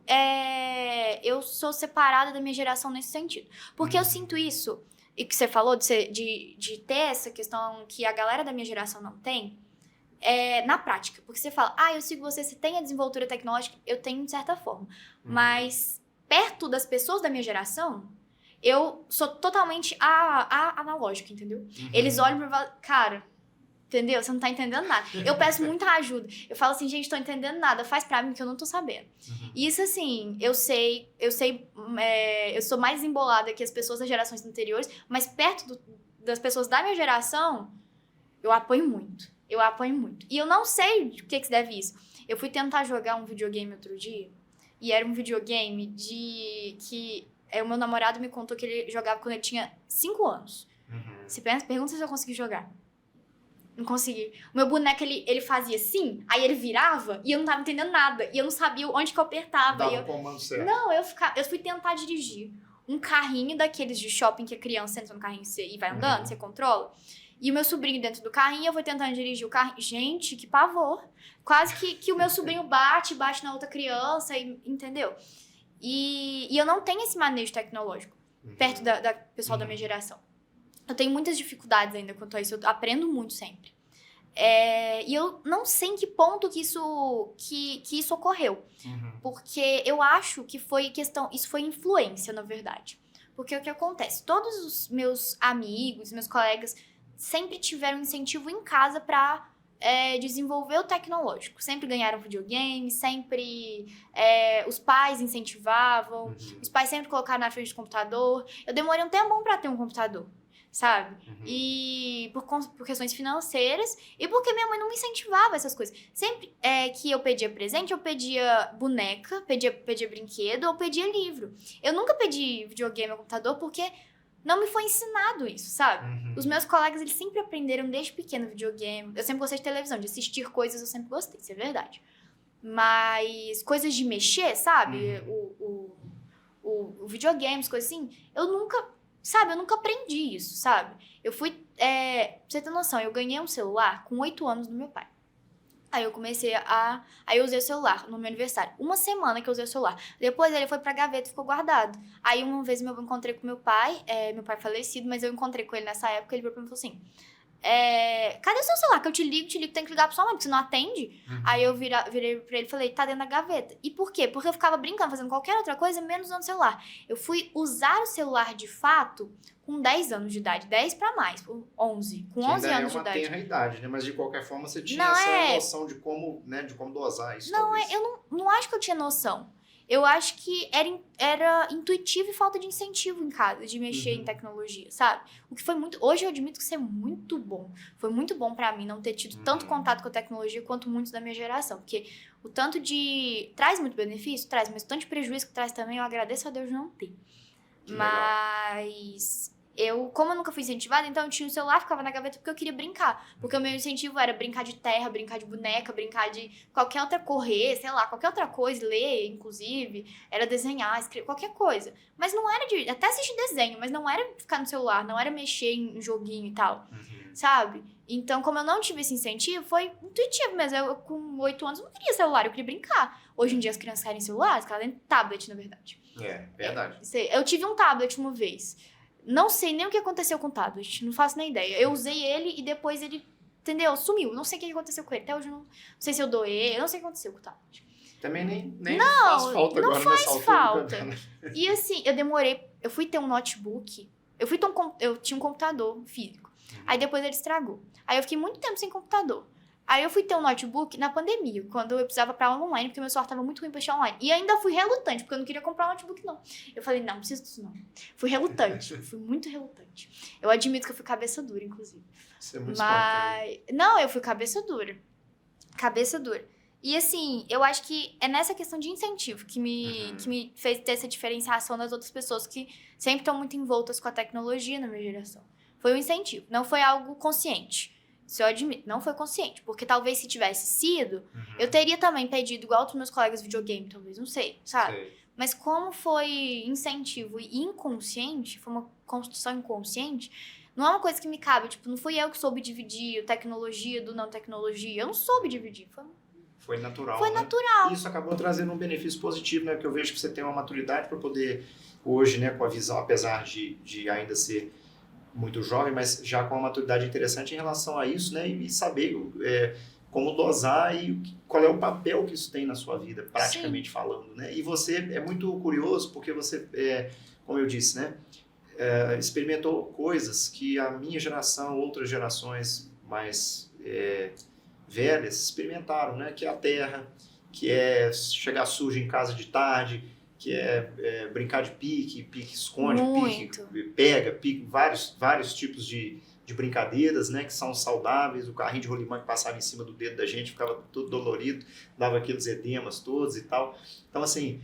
eu sou separada da minha geração nesse sentido. Porque eu sinto isso, e que você falou de ter essa questão que a galera da minha geração não tem, na prática. Porque você fala, eu sigo você tem a desenvoltura tecnológica, eu tenho de certa forma. Mas perto das pessoas da minha geração, eu sou totalmente analógica, entendeu? Eles olham pra mim e falam, cara, entendeu? Você não tá entendendo nada. Eu peço muita ajuda. Eu falo assim, gente, tô entendendo nada, faz pra mim que eu não tô sabendo. E isso, assim, eu sei, eu sou mais embolada que as pessoas das gerações anteriores, mas perto das pessoas da minha geração, eu apoio muito. E eu não sei o que se deve isso. Eu fui tentar jogar um videogame outro dia, e era um videogame que o meu namorado me contou que ele jogava quando ele tinha 5 anos. Você pergunta se eu consegui jogar. Não consegui. O meu boneco, ele fazia assim, aí ele virava e eu não tava entendendo nada. E eu não sabia onde que eu apertava. Dava o comando certo. Não, eu fui tentar dirigir um carrinho daqueles de shopping que a criança entra no carrinho e vai andando, você controla. E o meu sobrinho dentro do carrinho, eu vou tentando dirigir o carrinho. Gente, que pavor. Quase que o meu sobrinho bate na outra criança, entendeu? E eu não tenho esse manejo tecnológico perto da pessoal da minha geração. Eu tenho muitas dificuldades ainda quanto a isso, eu aprendo muito sempre. E eu não sei em que ponto que isso ocorreu. Porque eu acho que isso foi influência, na verdade. Porque o que acontece? Todos os meus amigos, meus colegas, sempre tiveram incentivo em casa pra desenvolver o tecnológico. Sempre ganharam videogame, sempre os pais incentivavam, os pais sempre colocaram na frente do computador. Eu demorei um tempão pra ter um computador, sabe? E por questões financeiras e porque minha mãe não me incentivava essas coisas. Sempre que eu pedia presente, eu pedia boneca, pedia brinquedo ou pedia livro. Eu nunca pedi videogame ou computador porque não me foi ensinado isso, sabe? Os meus colegas, eles sempre aprenderam desde pequeno videogame. Eu sempre gostei de televisão, de assistir coisas, eu sempre gostei, isso é verdade. Mas coisas de mexer, sabe? O videogames, coisas assim, eu nunca aprendi isso, sabe? Eu fui, pra você ter noção, eu ganhei um celular com 8 anos do meu pai. Aí eu Aí eu usei o celular no meu aniversário. Uma semana que eu usei o celular. Depois ele foi pra gaveta e ficou guardado. Aí uma vez eu encontrei com meu pai falecido, mas eu encontrei com ele nessa época, ele virou pra mim e falou assim: cadê o seu celular? Que eu te ligo, tem que ligar pra sua mãe, porque você não atende. Aí eu virei pra ele e falei: tá dentro da gaveta. E por quê? Porque eu ficava brincando, fazendo qualquer outra coisa, menos usando o celular. Eu fui usar o celular de fato com 10 anos de idade, 10 pra mais, 11, com 11 anos de idade. É uma tenra idade, né? Mas de qualquer forma você tinha essa noção de como dosar isso. Não, eu não acho que eu tinha noção. Eu acho que era intuitivo e falta de incentivo em casa, de mexer em tecnologia, sabe? O que foi muito... Hoje eu admito que isso é muito bom. Foi muito bom pra mim não ter tido tanto contato com a tecnologia quanto muitos da minha geração. Porque o tanto de... Traz muito benefício? Traz. Mas o tanto de prejuízo que traz também, eu agradeço a Deus não ter. Mas... como eu nunca fui incentivada, então eu tinha o celular, ficava na gaveta porque eu queria brincar. Porque o meu incentivo era brincar de terra, brincar de boneca, brincar de qualquer outra, correr, sei lá, qualquer outra coisa, ler, inclusive. Era desenhar, escrever, qualquer coisa. Mas não era até assistir desenho, mas não era ficar no celular, não era mexer em joguinho e tal, sabe? Então, como eu não tive esse incentivo, foi intuitivo mesmo. Eu com 8 anos, não queria celular, eu queria brincar. Hoje em dia as crianças querem celular, elas querem tablet, na verdade. Verdade. Eu tive um tablet uma vez. Não sei nem o que aconteceu com o tablet, não faço nem ideia. Eu usei ele e depois ele, entendeu? Sumiu. Não sei o que aconteceu com ele. Até hoje não sei se eu doei, eu não sei o que aconteceu com o tablet. Também nem faz falta agora nessa altura. Não faz falta. E assim, eu fui ter um notebook, eu tinha um computador físico. Aí depois ele estragou. Aí eu fiquei muito tempo sem computador. Aí eu fui ter um notebook na pandemia, quando eu precisava pra aula online, porque meu celular tava muito ruim pra assistir online. E ainda fui relutante, porque eu não queria comprar um notebook, não. Eu falei, não preciso disso, não. Fui relutante, fui muito relutante. Eu admito que eu fui cabeça dura, inclusive. Você é muito espontâneo. Não, eu fui cabeça dura. Cabeça dura. E assim, eu acho que é nessa questão de incentivo que me fez ter essa diferenciação das outras pessoas que sempre estão muito envoltas com a tecnologia na minha geração. Foi um incentivo, não foi algo consciente. Isso eu admito, não foi consciente. Porque talvez se tivesse sido, eu teria também pedido, igual dos meus colegas, videogame, talvez, não sei, sabe? Sei. Mas como foi incentivo e inconsciente, foi uma construção inconsciente, não é uma coisa que me cabe. Tipo, não fui eu que soube dividir a tecnologia do não tecnologia. Eu não soube dividir. Foi natural. Foi natural. E isso acabou trazendo um benefício positivo, né? Porque eu vejo que você tem uma maturidade para poder, hoje, né, com a visão, apesar de ainda ser muito jovem, mas já com uma maturidade interessante em relação a isso, né? E saber como dosar e qual é o papel que isso tem na sua vida, praticamente falando, né? E você é muito curioso porque você, como eu disse, né? Experimentou coisas que a minha geração, outras gerações mais velhas experimentaram, né? Que é a terra, que é chegar sujo em casa de tarde, que é brincar de pique esconde, muito. Pique pega, pique, vários tipos de brincadeiras, né, que são saudáveis. O carrinho de rolimã que passava em cima do dedo da gente ficava todo dolorido, dava aqueles edemas todos e tal. Então, assim,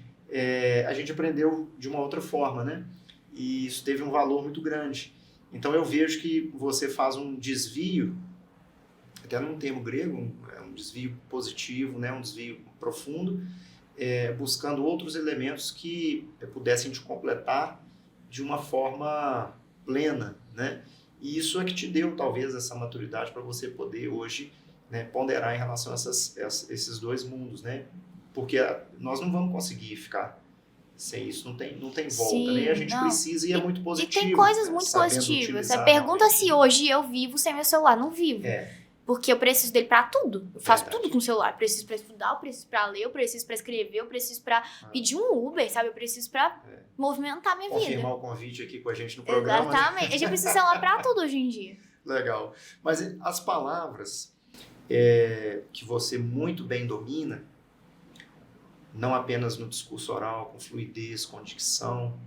a gente aprendeu de uma outra forma, né? E isso teve um valor muito grande. Então, eu vejo que você faz um desvio, até num termo grego, um desvio positivo, né, um desvio profundo, buscando outros elementos que pudessem te completar de uma forma plena, né? E isso é que te deu, talvez, essa maturidade para você poder hoje, né, ponderar em relação a esses dois mundos, né? Porque nós não vamos conseguir ficar sem isso, não tem volta, Sim, né? A gente não. precisa e é muito positivo. E tem coisas né? muito Sabendo positivas. utilizar Você pergunta realmente. se hoje eu vivo sem meu celular. Não vivo. Porque eu preciso dele pra tudo. Eu faço Verdade. tudo com o celular. Eu preciso pra estudar, eu preciso pra ler, eu preciso pra escrever, eu preciso pra pedir um Uber, sabe? Eu preciso pra movimentar a minha vida. Confirmar o convite aqui com a gente no programa. Né? Exatamente. A gente precisa do celular pra tudo hoje em dia. Legal. Mas as palavras que você muito bem domina, não apenas no discurso oral, com fluidez, com dicção,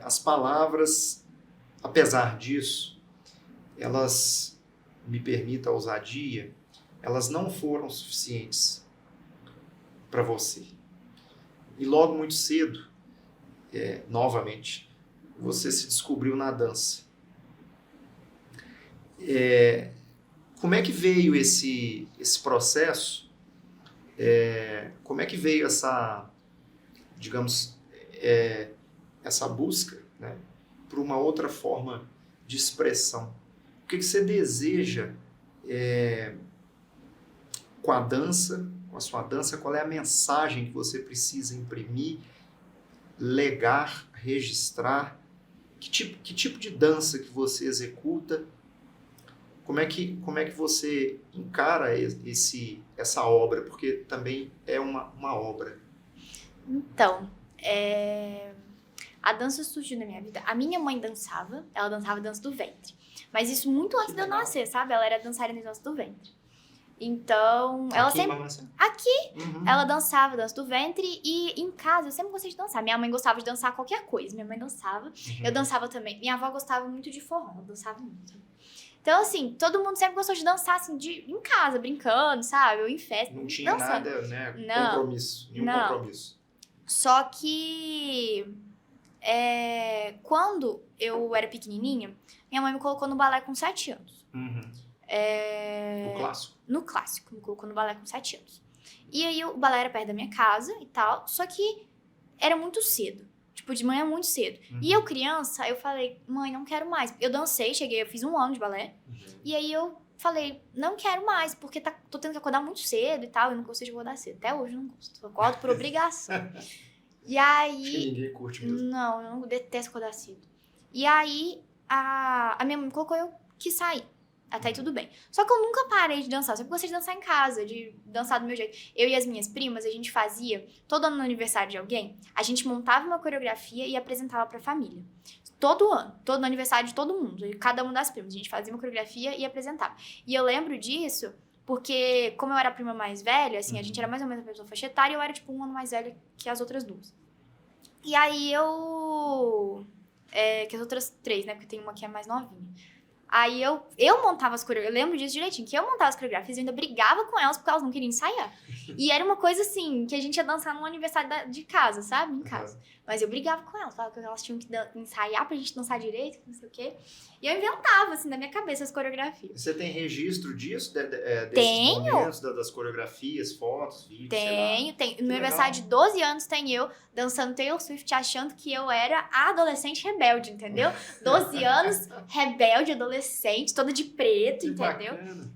as palavras, apesar disso, elas, me permita a ousadia, elas não foram suficientes para você. E logo muito cedo, novamente, você se descobriu na dança. Como é que veio esse processo? Como é que veio essa, digamos, essa busca, né, por uma outra forma de expressão? O que você deseja com a dança, com a sua dança? Qual é a mensagem que você precisa imprimir, legar, registrar? Que tipo de dança que você executa? Como é que você encara essa obra? Porque também é uma obra. Então, a dança surgiu na minha vida. A minha mãe dançava, ela dançava dança do ventre. Mas isso muito antes de eu nascer, sabe? Ela era dançarina de dança do ventre. Então, ela sempre... Aqui! Uhum. Ela dançava dança do ventre e em casa eu sempre gostei de dançar. Minha mãe gostava de dançar qualquer coisa. Minha mãe dançava. Eu dançava também. Minha avó gostava muito de forró. Ela dançava muito. Então, assim, todo mundo sempre gostou de dançar, assim, em casa, brincando, sabe? Ou em festa. Não tinha dançando. nada, né? Não. Compromisso. Nenhum Não. compromisso. Só que... quando eu era pequenininha, minha mãe me colocou no balé com 7 anos. Uhum. O clássico? No clássico, me colocou no balé com 7 anos. E aí o balé era perto da minha casa e tal, só que era muito cedo. Tipo, de manhã muito cedo. Uhum. E eu, criança, eu falei, mãe, não quero mais. Eu dancei, cheguei, eu fiz 1 ano de balé. Uhum. E aí eu falei, não quero mais, porque tô tendo que acordar muito cedo e tal. Eu não gostei de acordar cedo. Até hoje eu não gosto. Eu acordo por obrigação. E aí... Acho que ninguém curte mesmo. Não, eu não detesto acordar cedo. E aí, a minha mãe me colocou, eu quis sair. Até aí tudo bem. Só que eu nunca parei de dançar. Eu sempre gostei de dançar em casa, de dançar do meu jeito. Eu e as minhas primas, a gente fazia, todo ano no aniversário de alguém, a gente montava uma coreografia e apresentava pra família. Todo ano, todo no aniversário de todo mundo, cada uma das primas. A gente fazia uma coreografia e apresentava. E eu lembro disso porque, como eu era a prima mais velha, assim, a gente era mais ou menos a mesma faixa etária, e eu era, tipo, 1 ano mais velha que as outras 2. E aí que as outras 3, né? Porque tem uma que é mais novinha. Aí eu montava as coreografias, eu lembro disso direitinho, que eu montava as coreografias e ainda brigava com elas porque elas não queriam ensaiar. E era uma coisa assim, que a gente ia dançar num aniversário de casa, sabe? Em casa. Uhum. Mas eu brigava com elas, falava que elas tinham que ensaiar pra gente dançar direito, não sei o quê. E eu inventava, assim, na minha cabeça as coreografias. Você tem registro disso? Desses Tenho. momentos, das coreografias, fotos, vídeos? Tenho. No meu aniversário de 12 anos tem eu dançando Taylor Swift, achando que eu era a adolescente rebelde, entendeu? 12 anos, rebelde, adolescente, toda de preto, que entendeu? Bacana.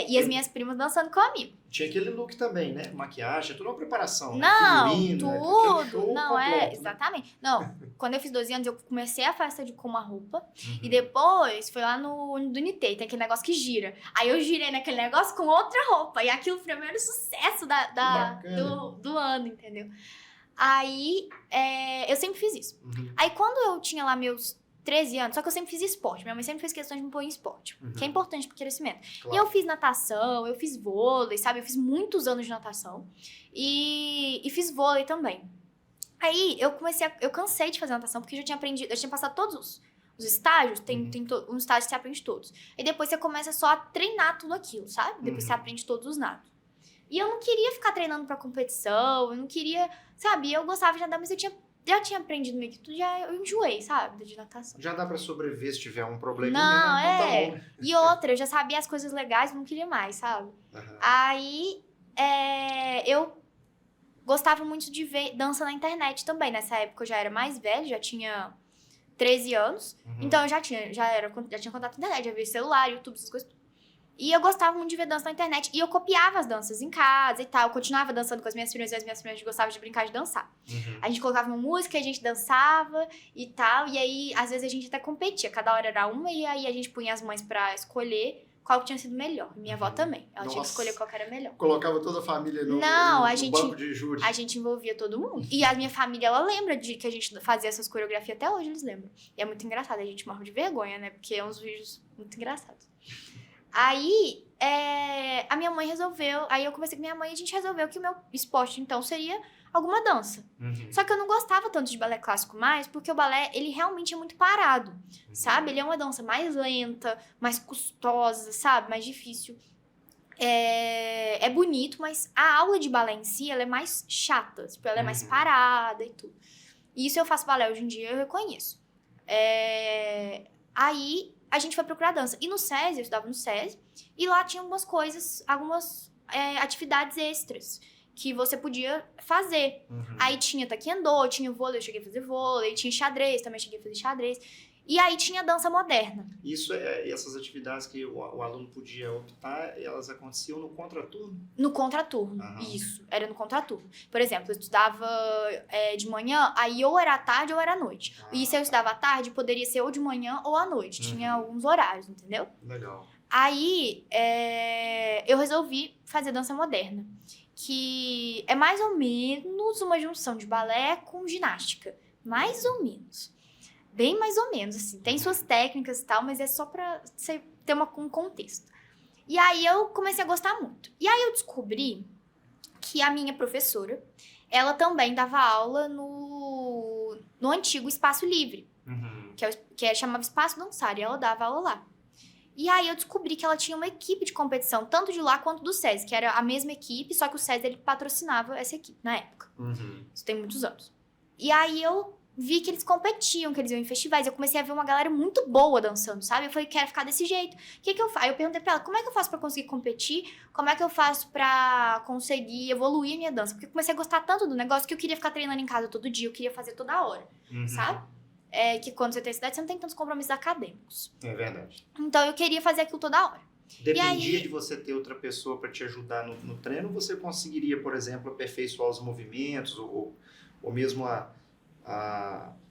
E as minhas primas dançando comigo. Tinha aquele look também, né? Maquiagem, tudo uma preparação, né? Não, Figurino, tudo. Né? Não, completo, exatamente. Não, quando eu fiz 12 anos, eu comecei a festa com uma roupa. E depois foi lá no Unitei, tem aquele negócio que gira. Aí eu girei naquele negócio com outra roupa. E aquilo foi o primeiro sucesso do ano, entendeu? Aí eu sempre fiz isso. Aí quando eu tinha lá meus 13 anos, só que eu sempre fiz esporte. Minha mãe sempre fez questão de me pôr em esporte, que é importante pro crescimento. Claro. E eu fiz natação, eu fiz vôlei, sabe? Eu fiz muitos anos de natação. E fiz vôlei também. Aí eu cansei de fazer natação, porque eu já tinha aprendido, eu tinha passado todos os estágios, tem um estágio que você aprende todos. E depois você começa só a treinar tudo aquilo, sabe? Depois você aprende todos os nados. E eu não queria ficar treinando pra competição, eu não queria, sabe? Eu gostava de nadar, mas eu já tinha aprendido meio que tudo, eu enjoei, sabe, de natação. Já dá pra sobreviver se tiver um probleminha, não, né? Não tá bom. E outra, eu já sabia as coisas legais, não queria mais, sabe? Aí, eu gostava muito de ver dança na internet também. Nessa época eu já era mais velha, já tinha 13 anos. Então eu já tinha contato com a internet, já via celular, YouTube, essas coisas. E eu gostava muito de ver dança na internet. E eu copiava as danças em casa e tal. Eu continuava dançando com as minhas primas. E as minhas primas gostavam de brincar de dançar. A gente colocava uma música, a gente dançava e tal. E aí, às vezes, a gente até competia. Cada hora era uma. E aí, a gente punha as mães pra escolher qual que tinha sido melhor. Minha avó também. Ela tinha que Nossa. escolher qual que era melhor. Colocava toda a família no banco de júri. A gente envolvia todo mundo. E a minha família, ela lembra de que a gente fazia essas coreografias, até hoje eles lembram. E é muito engraçado, a gente morre de vergonha, né? Porque é uns vídeos muito engraçados. Aí, a minha mãe resolveu... Aí eu conversei com minha mãe e a gente resolveu que o meu esporte, então, seria alguma dança. Só que eu não gostava tanto de balé clássico mais, porque o balé, ele realmente é muito parado, sabe? Ele é uma dança mais lenta, mais custosa, sabe? Mais difícil. É bonito, mas a aula de balé em si, ela é mais chata. Tipo, ela é mais parada e tudo. E isso eu faço balé hoje em dia, eu reconheço. Aí, a gente foi procurar dança. E no SESI, eu estudava no SESI, e lá tinha algumas atividades extras que você podia fazer. Aí tinha taekwondo, tinha vôlei, eu cheguei a fazer vôlei, tinha xadrez, também cheguei a fazer xadrez. E aí tinha dança moderna. Isso essas atividades que o aluno podia optar, elas aconteciam no contraturno? No contraturno, isso. Era no contraturno. Por exemplo, eu estudava de manhã, aí ou era à tarde ou era à noite. E se eu estudava à tarde, poderia ser ou de manhã ou à noite. Tinha alguns horários, entendeu? Legal. Aí, eu resolvi fazer dança moderna, que é mais ou menos uma junção de balé com ginástica. Mais ou menos. Bem mais ou menos, assim. Tem suas técnicas e tal, mas é só pra você ter um contexto. E aí eu comecei a gostar muito. E aí eu descobri que a minha professora, ela também dava aula no antigo Espaço Livre, que chamava Espaço Dançar, e ela dava aula lá. E aí eu descobri que ela tinha uma equipe de competição, tanto de lá quanto do SESI, que era a mesma equipe, só que o SESI ele patrocinava essa equipe na época. Isso tem muitos anos. E aí eu vi que eles competiam, que eles iam em festivais. Eu comecei a ver uma galera muito boa dançando, sabe? Eu falei, quero ficar desse jeito. O que eu faço? Aí eu perguntei pra ela, como é que eu faço pra conseguir competir? Como é que eu faço pra conseguir evoluir a minha dança? Porque eu comecei a gostar tanto do negócio que eu queria ficar treinando em casa todo dia, eu queria fazer toda hora, sabe? Que quando você tem cidade, você não tem tantos compromissos acadêmicos. É verdade. Então eu queria fazer aquilo toda hora. Dependia de você ter outra pessoa para te ajudar no treino, você conseguiria, por exemplo, aperfeiçoar os movimentos ou mesmo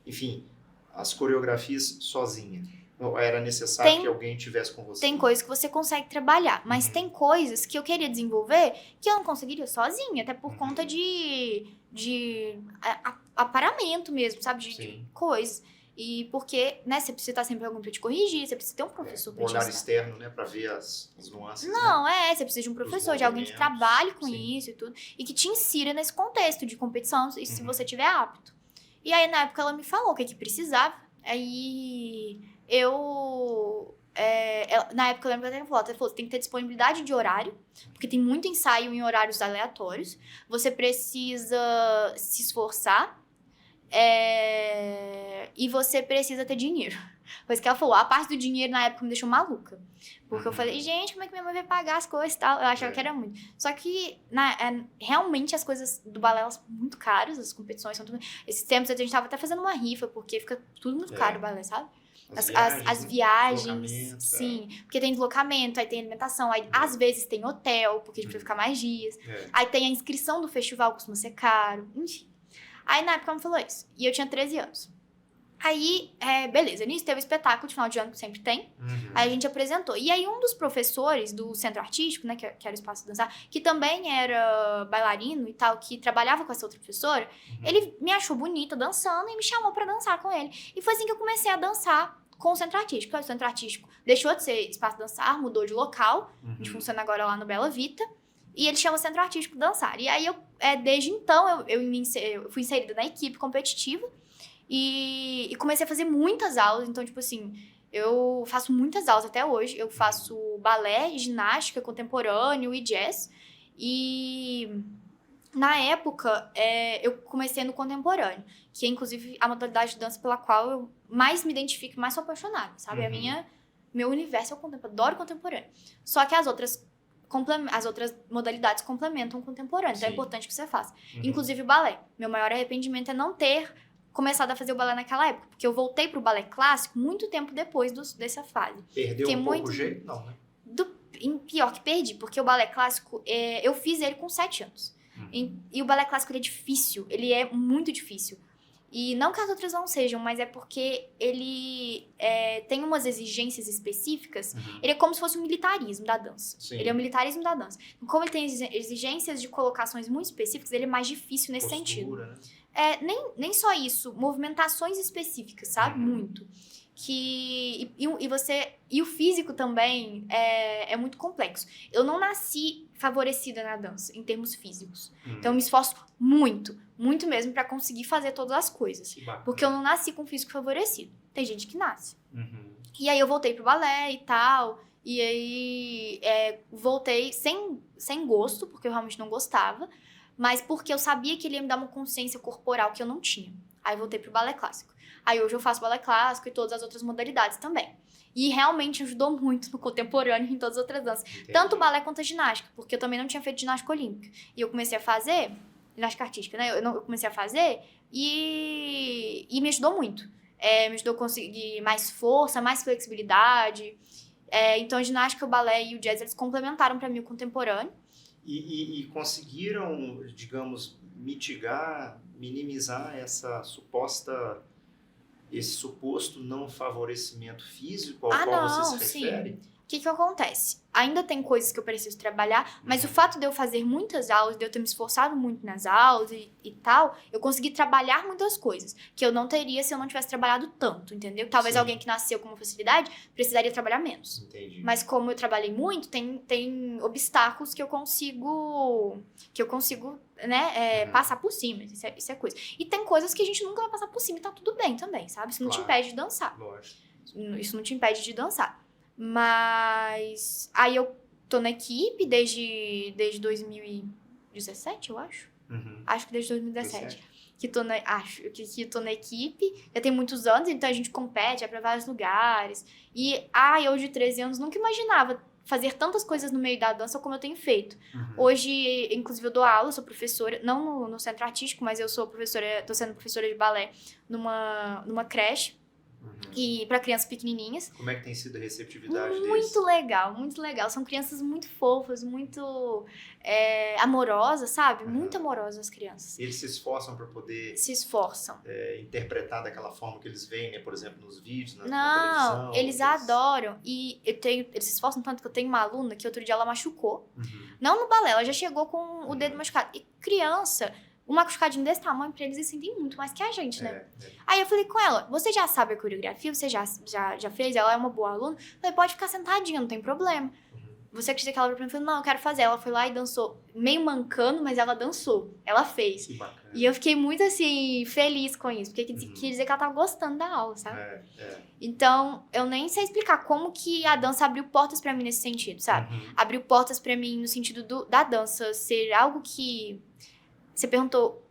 enfim, as coreografias sozinha? Ou era necessário que alguém estivesse com você? Tem coisas que você consegue trabalhar, mas tem coisas que eu queria desenvolver que eu não conseguiria sozinha, até por conta de aparamento mesmo, sabe? De coisas. E porque, né, você precisa estar sempre alguém pra te corrigir, você precisa ter um professor pra te olhar ensinar. externo, né, pra ver as nuances. Não, você precisa de um professor, de alguém que trabalhe com isso e tudo, e que te insira nesse contexto de competição, e se você tiver apto. E aí, na época, ela me falou o que precisava, aí na época, eu lembro que ela falou, você tem que ter disponibilidade de horário, porque tem muito ensaio em horários aleatórios, você precisa se esforçar, e você precisa ter dinheiro. Pois que ela falou, a parte do dinheiro na época me deixou maluca. Porque eu falei, gente, como é que minha mãe vai pagar as coisas e tal? Eu achava que era muito. Só que, realmente, as coisas do balé, elas são muito caras, as competições são tudo... Esses tempos a gente tava até fazendo uma rifa, porque fica tudo muito caro o balé, sabe? As viagens, sim. Porque tem deslocamento, aí tem alimentação, aí às vezes tem hotel, porque a gente precisa ficar mais dias. Aí tem a inscrição do festival, costuma ser caro, enfim. Aí na época ela me falou isso. E eu tinha 13 anos. Aí, beleza, nisso teve o espetáculo de final de ano que sempre tem. Aí a gente apresentou. E aí um dos professores do centro artístico, né, que era o Espaço Dançar, que também era bailarino e tal, que trabalhava com essa outra professora, ele me achou bonita dançando e me chamou pra dançar com ele. E foi assim que eu comecei a dançar com o centro artístico. O centro artístico deixou de ser Espaço Dançar, mudou de local. A gente funciona agora lá no Bela Vita. E ele chama Centro Artístico Dançar. E aí, desde então, eu fui inserida na equipe competitiva. E comecei a fazer muitas aulas. Então, tipo assim, eu faço muitas aulas até hoje. Eu faço balé, ginástica contemporâneo e jazz. E na época, eu comecei no contemporâneo. Que é, inclusive, a modalidade de dança pela qual eu mais me identifico e mais sou apaixonada, sabe? Meu universo é o contemporâneo. Adoro contemporâneo. Só que as outras modalidades complementam o contemporâneo. Então é importante que você faça. Inclusive o balé. Meu maior arrependimento é não ter começado a fazer o balé naquela época. Porque eu voltei pro balé clássico muito tempo depois dessa fase. Perdeu pouco o jeito? Não, né? Pior que perdi. Porque o balé clássico, eu fiz ele com 7 anos. E o balé clássico, ele é difícil. Ele é muito difícil. E não que as outras não sejam, mas é porque ele tem umas exigências específicas. Ele é como se fosse um militarismo da dança. Sim. Ele é o militarismo da dança. Como ele tem exigências de colocações muito específicas, ele é mais difícil nesse sentido. Né? Nem só isso, movimentações específicas, sabe? Muito. E o físico também é muito complexo. Eu não nasci favorecida na dança, em termos físicos. Então, eu me esforço muito, muito mesmo pra conseguir fazer todas as coisas. Porque eu não nasci com físico favorecido. Tem gente que nasce. E aí, eu voltei pro balé e tal. E aí, voltei sem gosto, porque eu realmente não gostava. Mas porque eu sabia que ele ia me dar uma consciência corporal que eu não tinha. Aí, eu voltei pro balé clássico. Aí, hoje eu faço balé clássico e todas as outras modalidades também. E realmente ajudou muito no contemporâneo e em todas as outras danças. Entendi. Tanto o balé quanto a ginástica, porque eu também não tinha feito ginástica olímpica. E eu comecei a fazer, ginástica artística, né? Eu comecei a fazer e me ajudou muito. Me ajudou a conseguir mais força, mais flexibilidade. Então a ginástica, o balé e o jazz, eles complementaram pra mim o contemporâneo. E conseguiram, digamos, minimizar esse suposto não favorecimento físico ao qual você se refere? Sim. O que acontece? Ainda tem coisas que eu preciso trabalhar, mas o fato de eu fazer muitas aulas, de eu ter me esforçado muito nas aulas e tal, eu consegui trabalhar muitas coisas que eu não teria se eu não tivesse trabalhado tanto, entendeu? Talvez alguém que nasceu com uma facilidade precisaria trabalhar menos. Entendi. Mas como eu trabalhei muito, tem obstáculos que eu consigo né, passar por cima. Isso é coisa. E tem coisas que a gente nunca vai passar por cima e tá tudo bem também, sabe? Isso não te impede de dançar. Lógico. Isso não te impede de dançar. Mas aí eu tô na equipe desde 2017, eu acho. Acho que desde 2017. Que tô na equipe. Já tem muitos anos, então a gente compete, vai pra vários lugares. E eu de 13 anos nunca imaginava fazer tantas coisas no meio da dança como eu tenho feito. Hoje, inclusive, eu dou aula, sou professora, não no centro artístico, mas eu sou professora, tô sendo professora de balé numa creche. E para crianças pequenininhas. Como é que tem sido a receptividade deles? Muito legal, muito legal. São crianças muito fofas, muito amorosas, sabe? Muito amorosas as crianças. Eles se esforçam para poder... Se esforçam. Interpretar daquela forma que eles veem, né? Por exemplo, nos vídeos, na televisão. Não, eles adoram. E eles se esforçam tanto que eu tenho uma aluna que outro dia ela machucou. Não no balé, ela já chegou com o dedo machucado. E criança... Um machucadinho desse tamanho, pra eles sentem muito mais que a gente, né? Aí eu falei com ela, você já sabe a coreografia? Você já fez? Ela é uma boa aluna? Eu falei, pode ficar sentadinha, não tem problema. Você acredita que ela pra mim? Eu falei, não, eu quero fazer. Ela foi lá e dançou, meio mancando, mas ela dançou. Ela fez. Que bacana. E eu fiquei muito, assim, feliz com isso. Porque quer dizer que ela tava gostando da aula, sabe? Então, eu nem sei explicar como que a dança abriu portas pra mim nesse sentido, sabe? Abriu portas pra mim no sentido da dança ser algo que... Você perguntou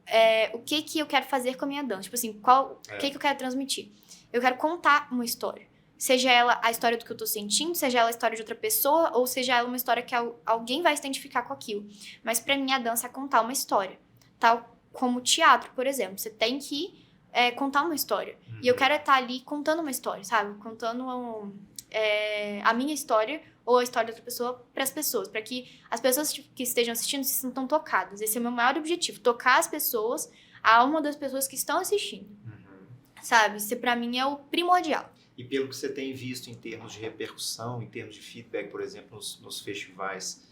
o que eu quero fazer com a minha dança. Tipo assim, o que eu quero transmitir. Eu quero contar uma história. Seja ela a história do que eu tô sentindo, seja ela a história de outra pessoa, ou seja ela uma história que alguém vai se identificar com aquilo. Mas pra mim, a dança é contar uma história. Tal como o teatro, por exemplo. Você tem que contar uma história. E eu quero estar ali contando uma história, sabe? Contando a minha história ou a história de outra pessoa para as pessoas, para que as pessoas que estejam assistindo se sintam tocadas. Esse é o meu maior objetivo, tocar as pessoas, a alma das pessoas que estão assistindo. Sabe? Isso para mim é o primordial. E pelo que você tem visto em termos de repercussão, em termos de feedback, por exemplo, nos festivais,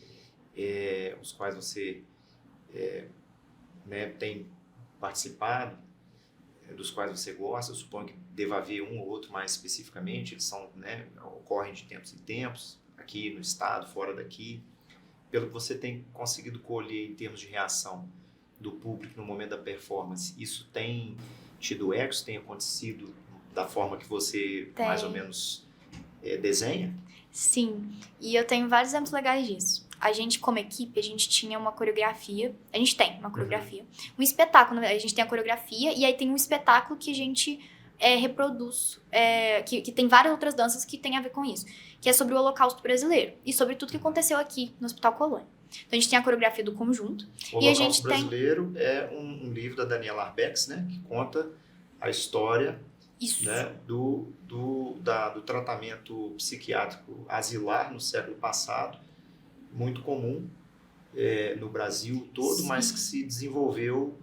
os quais você tem participado, dos quais você gosta, eu suponho que deva haver um ou outro mais especificamente, eles ocorrem de tempos em tempos, aqui no estado, fora daqui. Pelo que você tem conseguido colher em termos de reação do público no momento da performance, isso tem tido ecos, tem acontecido da forma que você mais ou menos desenha? Sim, e eu tenho vários exemplos legais disso. A gente, como equipe, a gente tinha uma coreografia. A gente tem uma coreografia. Um espetáculo, na verdade. A gente tem a coreografia e aí tem um espetáculo que a gente reproduz. Que tem várias outras danças que tem a ver com isso. Que é sobre o Holocausto Brasileiro. E sobre tudo que aconteceu aqui no Hospital Colônia. Então a gente tem a coreografia do conjunto. O Holocausto Brasileiro é um livro da Daniela Arbex, né? Que conta a história... Né, do tratamento psiquiátrico asilar no século passado, muito comum no Brasil todo, mas que se desenvolveu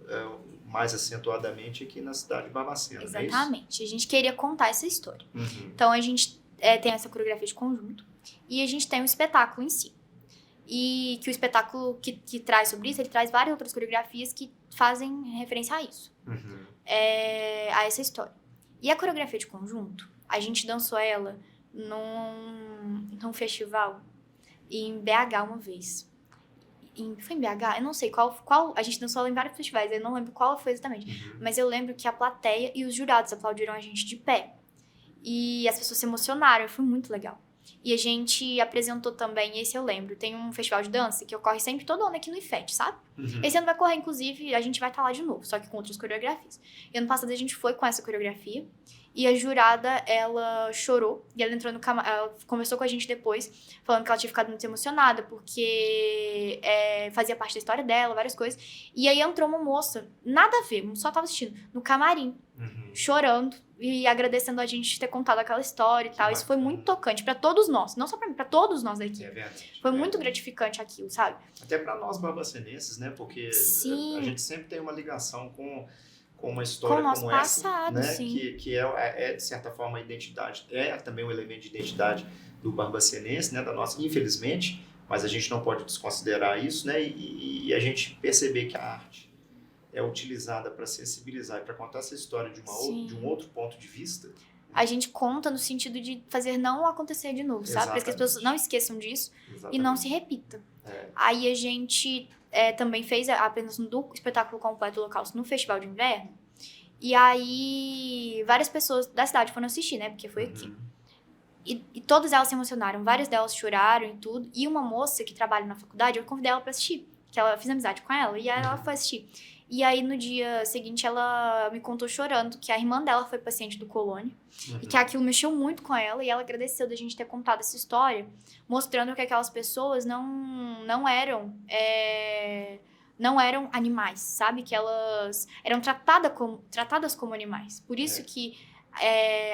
mais acentuadamente aqui na cidade de Barbacena, não é isso? Exatamente. A gente queria contar essa história. Uhum. Então, a gente tem essa coreografia de conjunto e a gente tem um espetáculo em si. E que o espetáculo que traz sobre isso, ele traz várias outras coreografias que fazem referência a isso. Uhum. A essa história. E a coreografia de conjunto, a gente dançou ela num festival em BH uma vez. Foi em BH? Eu não sei qual. A gente dançou ela em vários festivais, eu não lembro qual foi exatamente. Uhum. Mas eu lembro que a plateia e os jurados aplaudiram a gente de pé. E as pessoas se emocionaram, foi muito legal. E a gente apresentou também, esse eu lembro, tem um festival de dança que ocorre sempre todo ano aqui no IFET, sabe? Uhum. Esse ano vai correr, inclusive, a gente vai estar lá de novo, só que com outras coreografias. E ano passado a gente foi com essa coreografia e a jurada, ela chorou e ela entrou no camarim, ela conversou com a gente depois, falando que ela tinha ficado muito emocionada porque fazia parte da história dela, várias coisas. E aí entrou uma moça, nada a ver, só tava assistindo, no camarim, chorando e agradecendo a gente ter contado aquela história e tal. Isso foi muito tocante pra todos nós, não só pra mim, pra todos nós da equipe. É verdade. Foi muito gratificante aquilo, sabe? Até para nós barbacenenses, né? Porque Sim. a gente sempre tem uma ligação com uma história Com o nosso como passado, essa, né? sim. Que é, de certa forma, a identidade, é também um elemento de identidade do barbacenense, né? Da nossa, infelizmente, mas a gente não pode desconsiderar isso, né? E a gente perceber que a arte é utilizada para sensibilizar e para contar essa história de um outro ponto de vista. A gente conta no sentido de fazer não acontecer de novo, sabe? Para que as pessoas não esqueçam disso. Exatamente. E não se repita. Aí a gente também fez a apresentação do espetáculo completo do Holocausto no Festival de Inverno. E aí várias pessoas da cidade foram assistir, né? Porque foi aqui. E todas elas se emocionaram, várias delas choraram e tudo. E uma moça que trabalha na faculdade, eu convidei ela pra assistir. Que ela fiz amizade com ela e ela foi assistir. E aí, no dia seguinte, ela me contou chorando que a irmã dela foi paciente do Colônia. E que aquilo mexeu muito com ela. E ela agradeceu da gente ter contado essa história, mostrando que aquelas pessoas não eram animais, sabe? Que elas eram tratadas como animais. Por isso que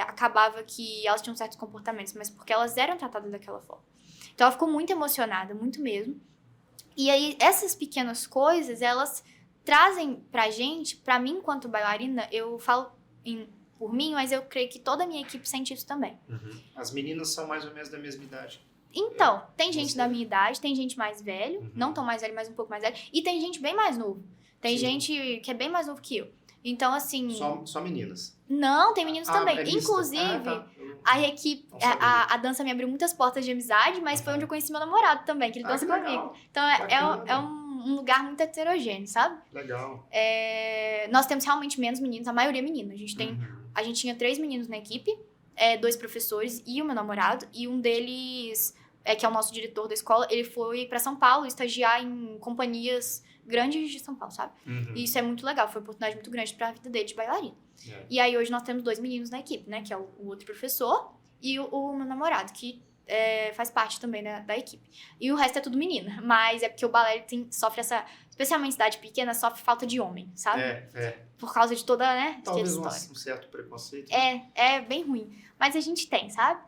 acabava que elas tinham certos comportamentos, mas porque elas eram tratadas daquela forma. Então, ela ficou muito emocionada, muito mesmo. E aí, essas pequenas coisas, elas trazem pra gente, pra mim enquanto bailarina, eu falo por mim, mas eu creio que toda a minha equipe sente isso também. As meninas são mais ou menos da mesma idade. Então, tem gente da minha idade, tem gente mais velho, não tão mais velho, mas um pouco mais velho, e tem gente bem mais novo. Tem gente que é bem mais novo que eu. Então, assim... Só meninas? Não, tem meninos também. Inclusive, a equipe, a dança me abriu muitas portas de amizade, mas foi onde eu conheci meu namorado também, que ele dança comigo. Então, é um lugar muito heterogêneo, sabe? Legal. Nós temos realmente menos meninos, a maioria é menina. A gente tinha 3 meninos na equipe, 2 professores e o meu namorado, e um deles, que é o nosso diretor da escola, ele foi pra São Paulo estagiar em companhias grandes de São Paulo, sabe? E isso é muito legal, foi uma oportunidade muito grande pra vida dele de bailarina. E aí hoje nós temos 2 meninos na equipe, né? Que é o outro professor e o meu namorado, que faz parte também da equipe. E o resto é tudo menina, mas é porque o balé sofre essa... Especialmente cidade pequena, sofre falta de homem, sabe? Por causa de toda, né? Talvez história. Um certo preconceito. É bem ruim. Mas a gente tem, sabe?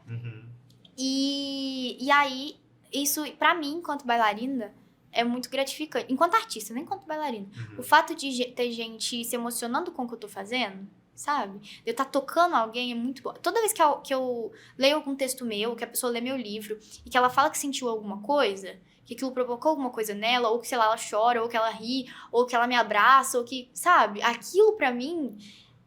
E aí, isso pra mim, enquanto bailarina, é muito gratificante. Enquanto artista, nem enquanto bailarina. O fato de ter gente se emocionando com o que eu tô fazendo, sabe? De eu estar tocando alguém é muito bom. Toda vez que eu leio algum texto meu, que a pessoa lê meu livro, e que ela fala que sentiu alguma coisa, que aquilo provocou alguma coisa nela, ou que, sei lá, ela chora, ou que ela ri, ou que ela me abraça, ou que, sabe? Aquilo pra mim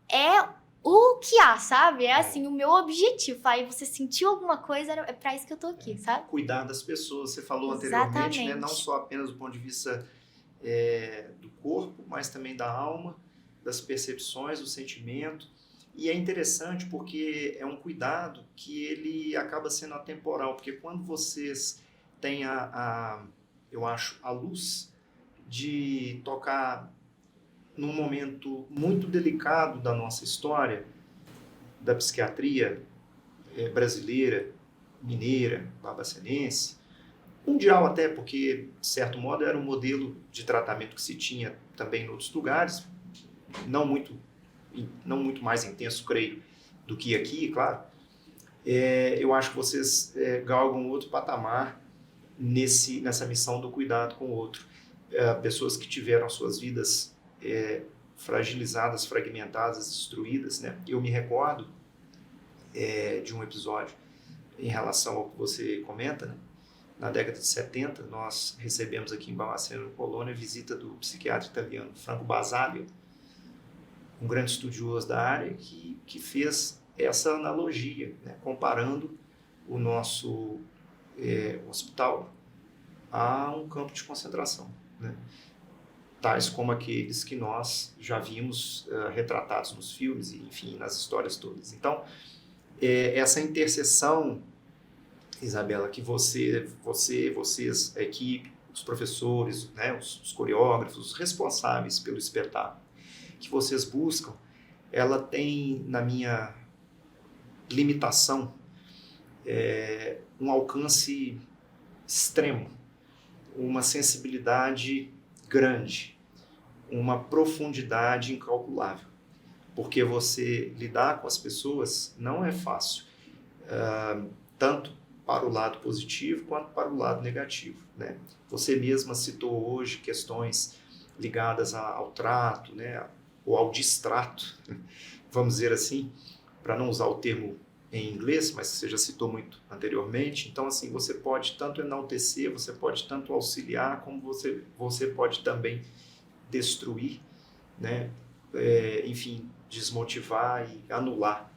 é o que há, sabe? É assim, o meu objetivo. Aí você sentiu alguma coisa, é pra isso que eu tô aqui, sabe? Cuidar das pessoas. Você falou anteriormente, né? Não só apenas do ponto de vista do corpo, mas também da alma, das percepções, do sentimento. E é interessante porque é um cuidado que ele acaba sendo atemporal, porque quando vocês têm eu acho, a luz de tocar num momento muito delicado da nossa história, da psiquiatria brasileira, mineira, barbacenense, mundial até, porque, de certo modo, era um modelo de tratamento que se tinha também em outros lugares, não muito mais intenso, creio, do que aqui, claro. Eu acho que vocês galgam outro patamar nessa missão do cuidado com o outro. Pessoas que tiveram suas vidas fragilizadas, fragmentadas, destruídas, né? Eu me recordo de um episódio em relação ao que você comenta, né? Na década de 70, nós recebemos aqui em Barbacena, Colônia, a visita do psiquiatra italiano Franco Basaglia, um grande estudioso da área, que fez essa analogia, né? Comparando o nosso hospital a um campo de concentração, né? Tais como aqueles que nós já vimos retratados nos filmes e, enfim, nas histórias todas. Então, essa interseção, Isabela, que vocês, a equipe, os professores, né, os coreógrafos, os responsáveis pelo espetáculo, que vocês buscam, ela tem, na minha limitação, um alcance extremo, uma sensibilidade grande, uma profundidade incalculável, porque você lidar com as pessoas não é fácil, tanto para o lado positivo quanto para o lado negativo, né? Você mesma citou hoje questões ligadas ao trato, né, ou ao distrato, vamos dizer assim, para não usar o termo em inglês, mas você já citou muito anteriormente. Então, assim, você pode tanto enaltecer, você pode tanto auxiliar, como você pode também destruir, né? Enfim, desmotivar e anular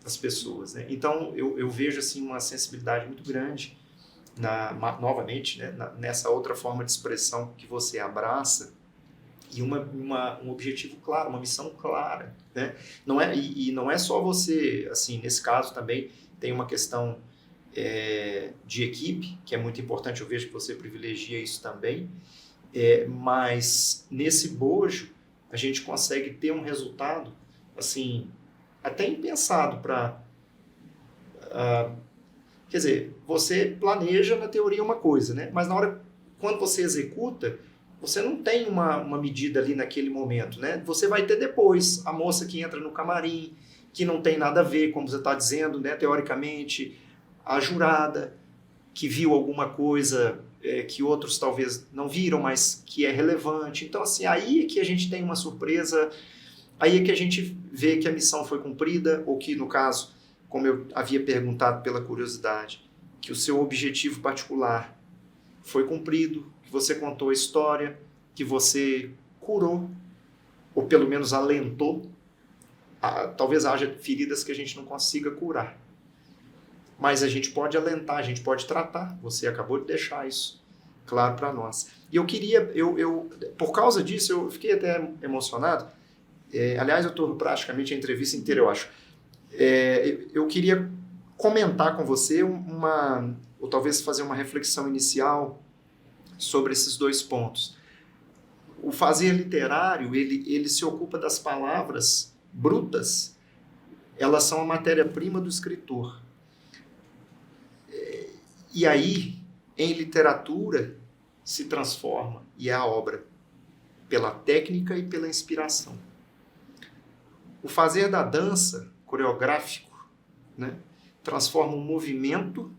as pessoas, né? Então, eu vejo assim, uma sensibilidade muito grande, novamente, né, nessa outra forma de expressão que você abraça, e um objetivo claro, uma missão clara, né? Não é só você, assim, nesse caso também tem uma questão de equipe, que é muito importante, eu vejo que você privilegia isso também, mas nesse bojo a gente consegue ter um resultado, assim, até impensado para... quer dizer, você planeja na teoria uma coisa, né? Mas na hora, quando você executa, você não tem uma medida ali naquele momento, né? Você vai ter depois a moça que entra no camarim, que não tem nada a ver, como você está dizendo, né? Teoricamente, a jurada, que viu alguma coisa que outros talvez não viram, mas que é relevante. Então, assim, aí é que a gente tem uma surpresa, aí é que a gente vê que a missão foi cumprida, ou que, no caso, como eu havia perguntado pela curiosidade, que o seu objetivo particular foi cumprido, que você contou a história, que você curou, ou pelo menos alentou. Talvez haja feridas que a gente não consiga curar, mas a gente pode alentar, a gente pode tratar. Você acabou de deixar isso claro para nós. E eu queria, por causa disso, eu fiquei até emocionado. Aliás, eu estou praticamente a entrevista inteira, eu acho. Eu queria comentar com você ou talvez fazer uma reflexão inicial sobre esses dois pontos. O fazer literário, ele se ocupa das palavras brutas, elas são a matéria-prima do escritor. E aí, em literatura, se transforma, e é a obra, pela técnica e pela inspiração. O fazer da dança, coreográfico, né, transforma um movimento,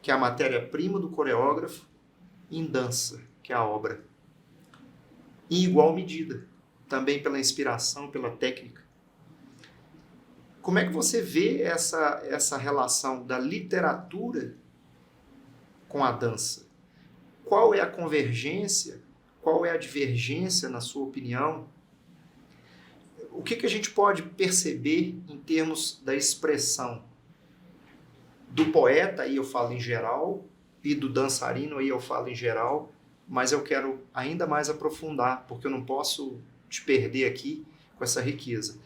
que é a matéria-prima do coreógrafo, em dança, que é a obra. Em igual medida, também pela inspiração, pela técnica. Como é que você vê essa relação da literatura com a dança? Qual é a convergência? Qual é a divergência, na sua opinião? O que a gente pode perceber em termos da expressão do poeta, aí eu falo em geral, e do dançarino, aí eu falo em geral, mas eu quero ainda mais aprofundar, porque eu não posso te perder aqui com essa riqueza.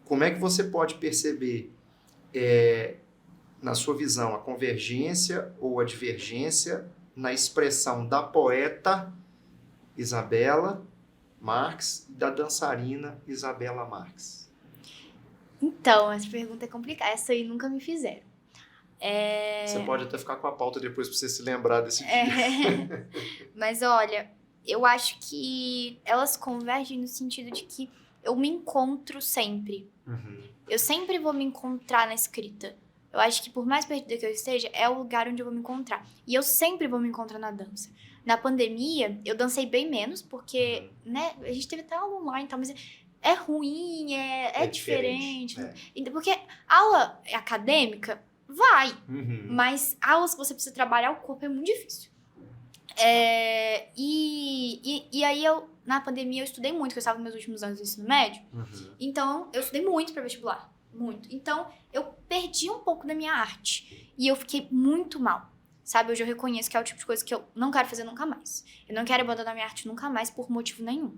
Como é que você pode perceber, na sua visão, a convergência ou a divergência na expressão da poeta Isabela Marques e da dançarina Isabela Marques? Então, essa pergunta é complicada. Essa aí nunca me fizeram. Você pode até ficar com a pauta depois para você se lembrar desse dia. Mas olha, eu acho que elas convergem no sentido de que eu me encontro sempre. Uhum. Eu sempre vou me encontrar na escrita. Eu acho que por mais perdida que eu esteja, é o lugar onde eu vou me encontrar. E eu sempre vou me encontrar na dança. Na pandemia, eu dancei bem menos, porque, né, a gente teve até aula online e tal, mas é ruim, é diferente. Porque aula acadêmica, vai, mas aulas que você precisa trabalhar o corpo é muito difícil. E aí, na pandemia, eu estudei muito, porque eu estava nos meus últimos anos do ensino médio. Então, eu estudei muito para vestibular. Muito. Então, eu perdi um pouco da minha arte. E eu fiquei muito mal. Sabe? Hoje eu reconheço que é o tipo de coisa que eu não quero fazer nunca mais. Eu não quero abandonar minha arte nunca mais por motivo nenhum.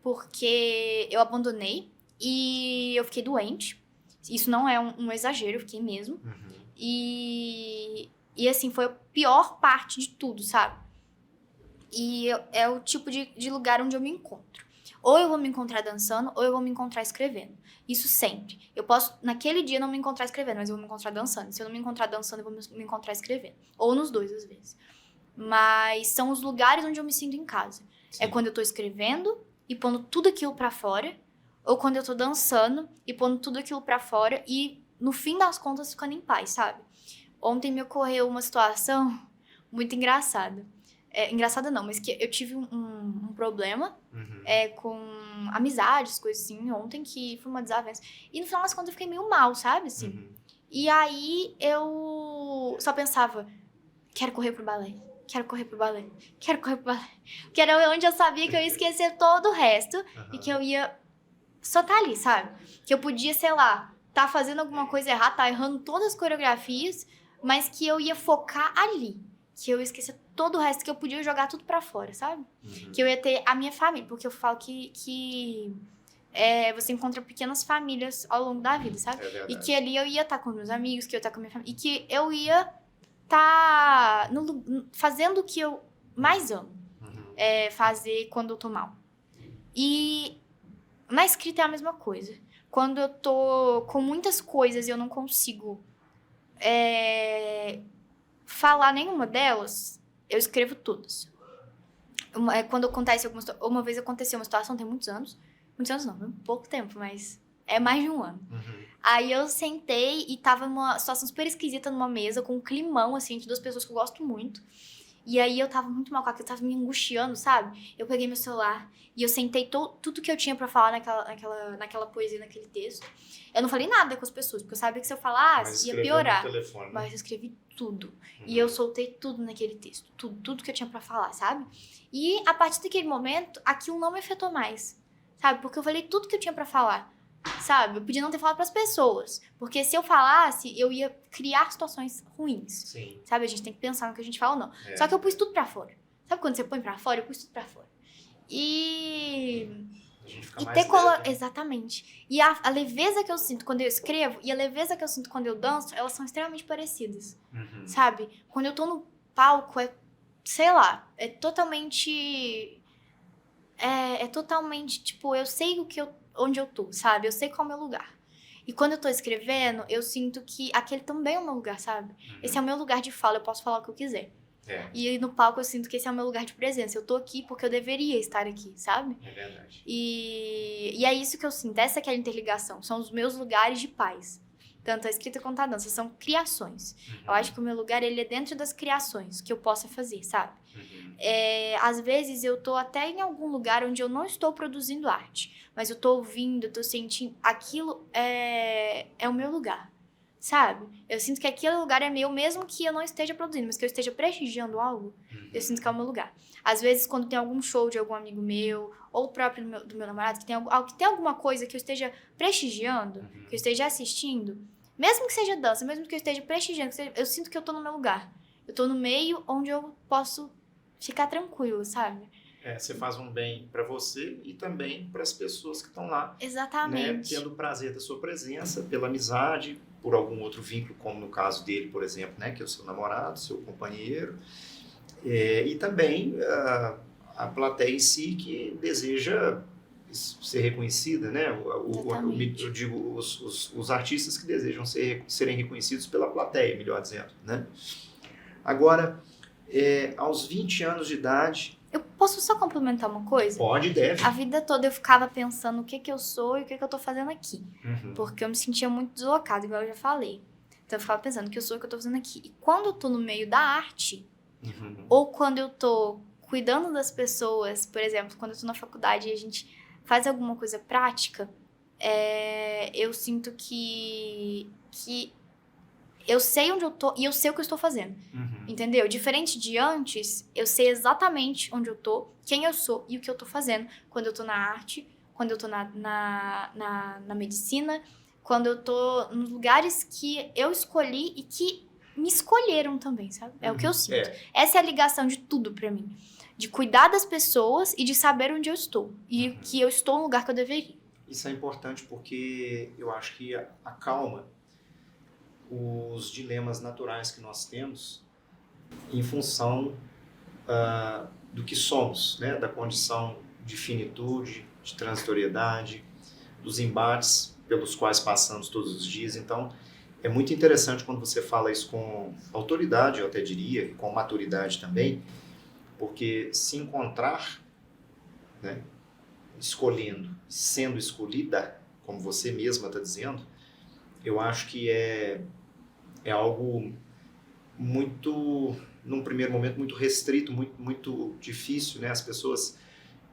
Porque eu abandonei e eu fiquei doente. Isso não é um exagero, eu fiquei mesmo. E assim, foi a pior parte de tudo, sabe? E é o tipo de lugar onde eu me encontro. Ou eu vou me encontrar dançando, ou eu vou me encontrar escrevendo. Isso sempre. Eu posso, naquele dia, não me encontrar escrevendo, mas eu vou me encontrar dançando. Se eu não me encontrar dançando, eu vou me encontrar escrevendo. Ou nos dois, às vezes. Mas são os lugares onde eu me sinto em casa. Sim. É quando eu tô escrevendo e pondo tudo aquilo pra fora, ou quando eu tô dançando e pondo tudo aquilo pra fora e, no fim das contas, ficando em paz, sabe? Ontem me ocorreu uma situação muito engraçada. Engraçada não, mas que eu tive um problema com amizades, coisas assim, ontem, que foi uma desavença. E no final das contas eu fiquei meio mal, sabe, assim? E aí eu só pensava, quero correr pro balé, quero correr pro balé, quero correr pro balé. Que era onde eu sabia que eu ia esquecer todo o resto e que eu ia só tá ali, sabe? Que eu podia, sei lá, tá fazendo alguma coisa errada, tá errando todas as coreografias, mas que eu ia focar ali. Que eu ia esquecer todo o resto, que eu podia jogar tudo pra fora, sabe? Que eu ia ter a minha família, porque eu falo que você encontra pequenas famílias ao longo da vida, sabe? E que ali eu ia estar com meus amigos, que eu ia estar com a minha família, e que eu ia estar fazendo o que eu mais amo fazer quando eu tô mal. E na escrita é a mesma coisa. Quando eu tô com muitas coisas e eu não consigo falar nenhuma delas, eu escrevo todas. Quando acontece uma vez aconteceu uma situação, tem muitos anos não, pouco tempo, mas é mais de um ano. Aí eu sentei e tava numa situação super esquisita numa mesa, com um climão, assim, entre duas pessoas que eu gosto muito. E aí eu tava muito mal com aquilo, tava me angustiando, sabe? Eu peguei meu celular e eu sentei tudo que eu tinha pra falar naquela poesia, naquele texto. Eu não falei nada com as pessoas, porque eu sabia que se eu falasse, ia piorar. No telefone, né? Mas eu escrevi tudo. E eu soltei tudo naquele texto. Tudo que eu tinha pra falar, sabe? E a partir daquele momento, aquilo não me afetou mais, sabe? Porque eu falei tudo que eu tinha pra falar, sabe? Eu podia não ter falado pras pessoas. Porque se eu falasse, eu ia criar situações ruins. Sim. Sabe? A gente tem que pensar no que a gente fala ou não. Só que eu pus tudo pra fora. Sabe quando você põe pra fora? Eu pus tudo pra fora. A gente fica mais leve. Exatamente. E a leveza que eu sinto quando eu escrevo e a leveza que eu sinto quando eu danço, elas são extremamente parecidas. Sabe? Quando eu tô no palco, sei lá, é totalmente, tipo, eu sei onde eu tô, sabe? Eu sei qual é o meu lugar. E quando eu tô escrevendo, eu sinto que aquele também é o meu lugar, sabe? Esse é o meu lugar de fala, eu posso falar o que eu quiser. E no palco eu sinto que esse é o meu lugar de presença. Eu tô aqui porque eu deveria estar aqui, sabe? É verdade. E é isso que eu sinto, essa que é a interligação. São os meus lugares de paz. Tanto a escrita quanto a dança, são criações. Eu acho que o meu lugar, ele é dentro das criações que eu possa fazer, sabe? Às vezes eu tô até em algum lugar onde eu não estou produzindo arte, mas eu tô ouvindo, eu tô sentindo, aquilo é o meu lugar, sabe? Eu sinto que aquele lugar é meu, mesmo que eu não esteja produzindo, mas que eu esteja prestigiando algo, eu sinto que é o meu lugar. Às vezes, quando tem algum show de algum amigo meu, ou o próprio do meu namorado, que tem alguma coisa que eu esteja prestigiando, que eu esteja assistindo, mesmo que seja dança, mesmo que eu esteja prestigiando, eu sinto que eu tô no meu lugar. Eu tô no meio onde eu posso ficar tranquilo, sabe? Você faz um bem pra você e também para as pessoas que estão lá. Exatamente. Né, tendo o prazer da sua presença, pela amizade, por algum outro vínculo, como no caso dele, por exemplo, né, que é o seu namorado, seu companheiro. E também a plateia em si que deseja ser reconhecida, né? Eu digo os artistas que desejam serem reconhecidos pela plateia, melhor dizendo, né? Agora, aos 20 anos de idade... Eu posso só complementar uma coisa? Pode, deve. A vida toda eu ficava pensando o que eu sou e o que eu tô fazendo aqui. Porque eu me sentia muito deslocada, igual eu já falei. Então eu ficava pensando o que eu sou e o que eu tô fazendo aqui. E quando eu tô no meio da arte, ou quando eu tô cuidando das pessoas, por exemplo, quando eu tô na faculdade e a gente faz alguma coisa prática, eu sinto que eu sei onde eu tô e eu sei o que eu estou fazendo. Entendeu? Diferente de antes, eu sei exatamente onde eu tô, quem eu sou e o que eu tô fazendo. Quando eu tô na arte, quando eu tô na medicina, quando eu tô nos lugares que eu escolhi e que me escolheram também, sabe? É o que eu sinto. Essa é a ligação de tudo pra mim. De cuidar das pessoas e de saber onde eu estou. E que eu estou no lugar que eu deveria. Isso é importante porque eu acho que acalma os dilemas naturais que nós temos em função do que somos, né? Da condição de finitude, de transitoriedade, dos embates pelos quais passamos todos os dias. Então, é muito interessante quando você fala isso com autoridade, eu até diria, e com maturidade também, porque se encontrar, né, escolhendo, sendo escolhida, como você mesma está dizendo, eu acho que é algo muito, num primeiro momento, muito restrito, muito difícil, né? As pessoas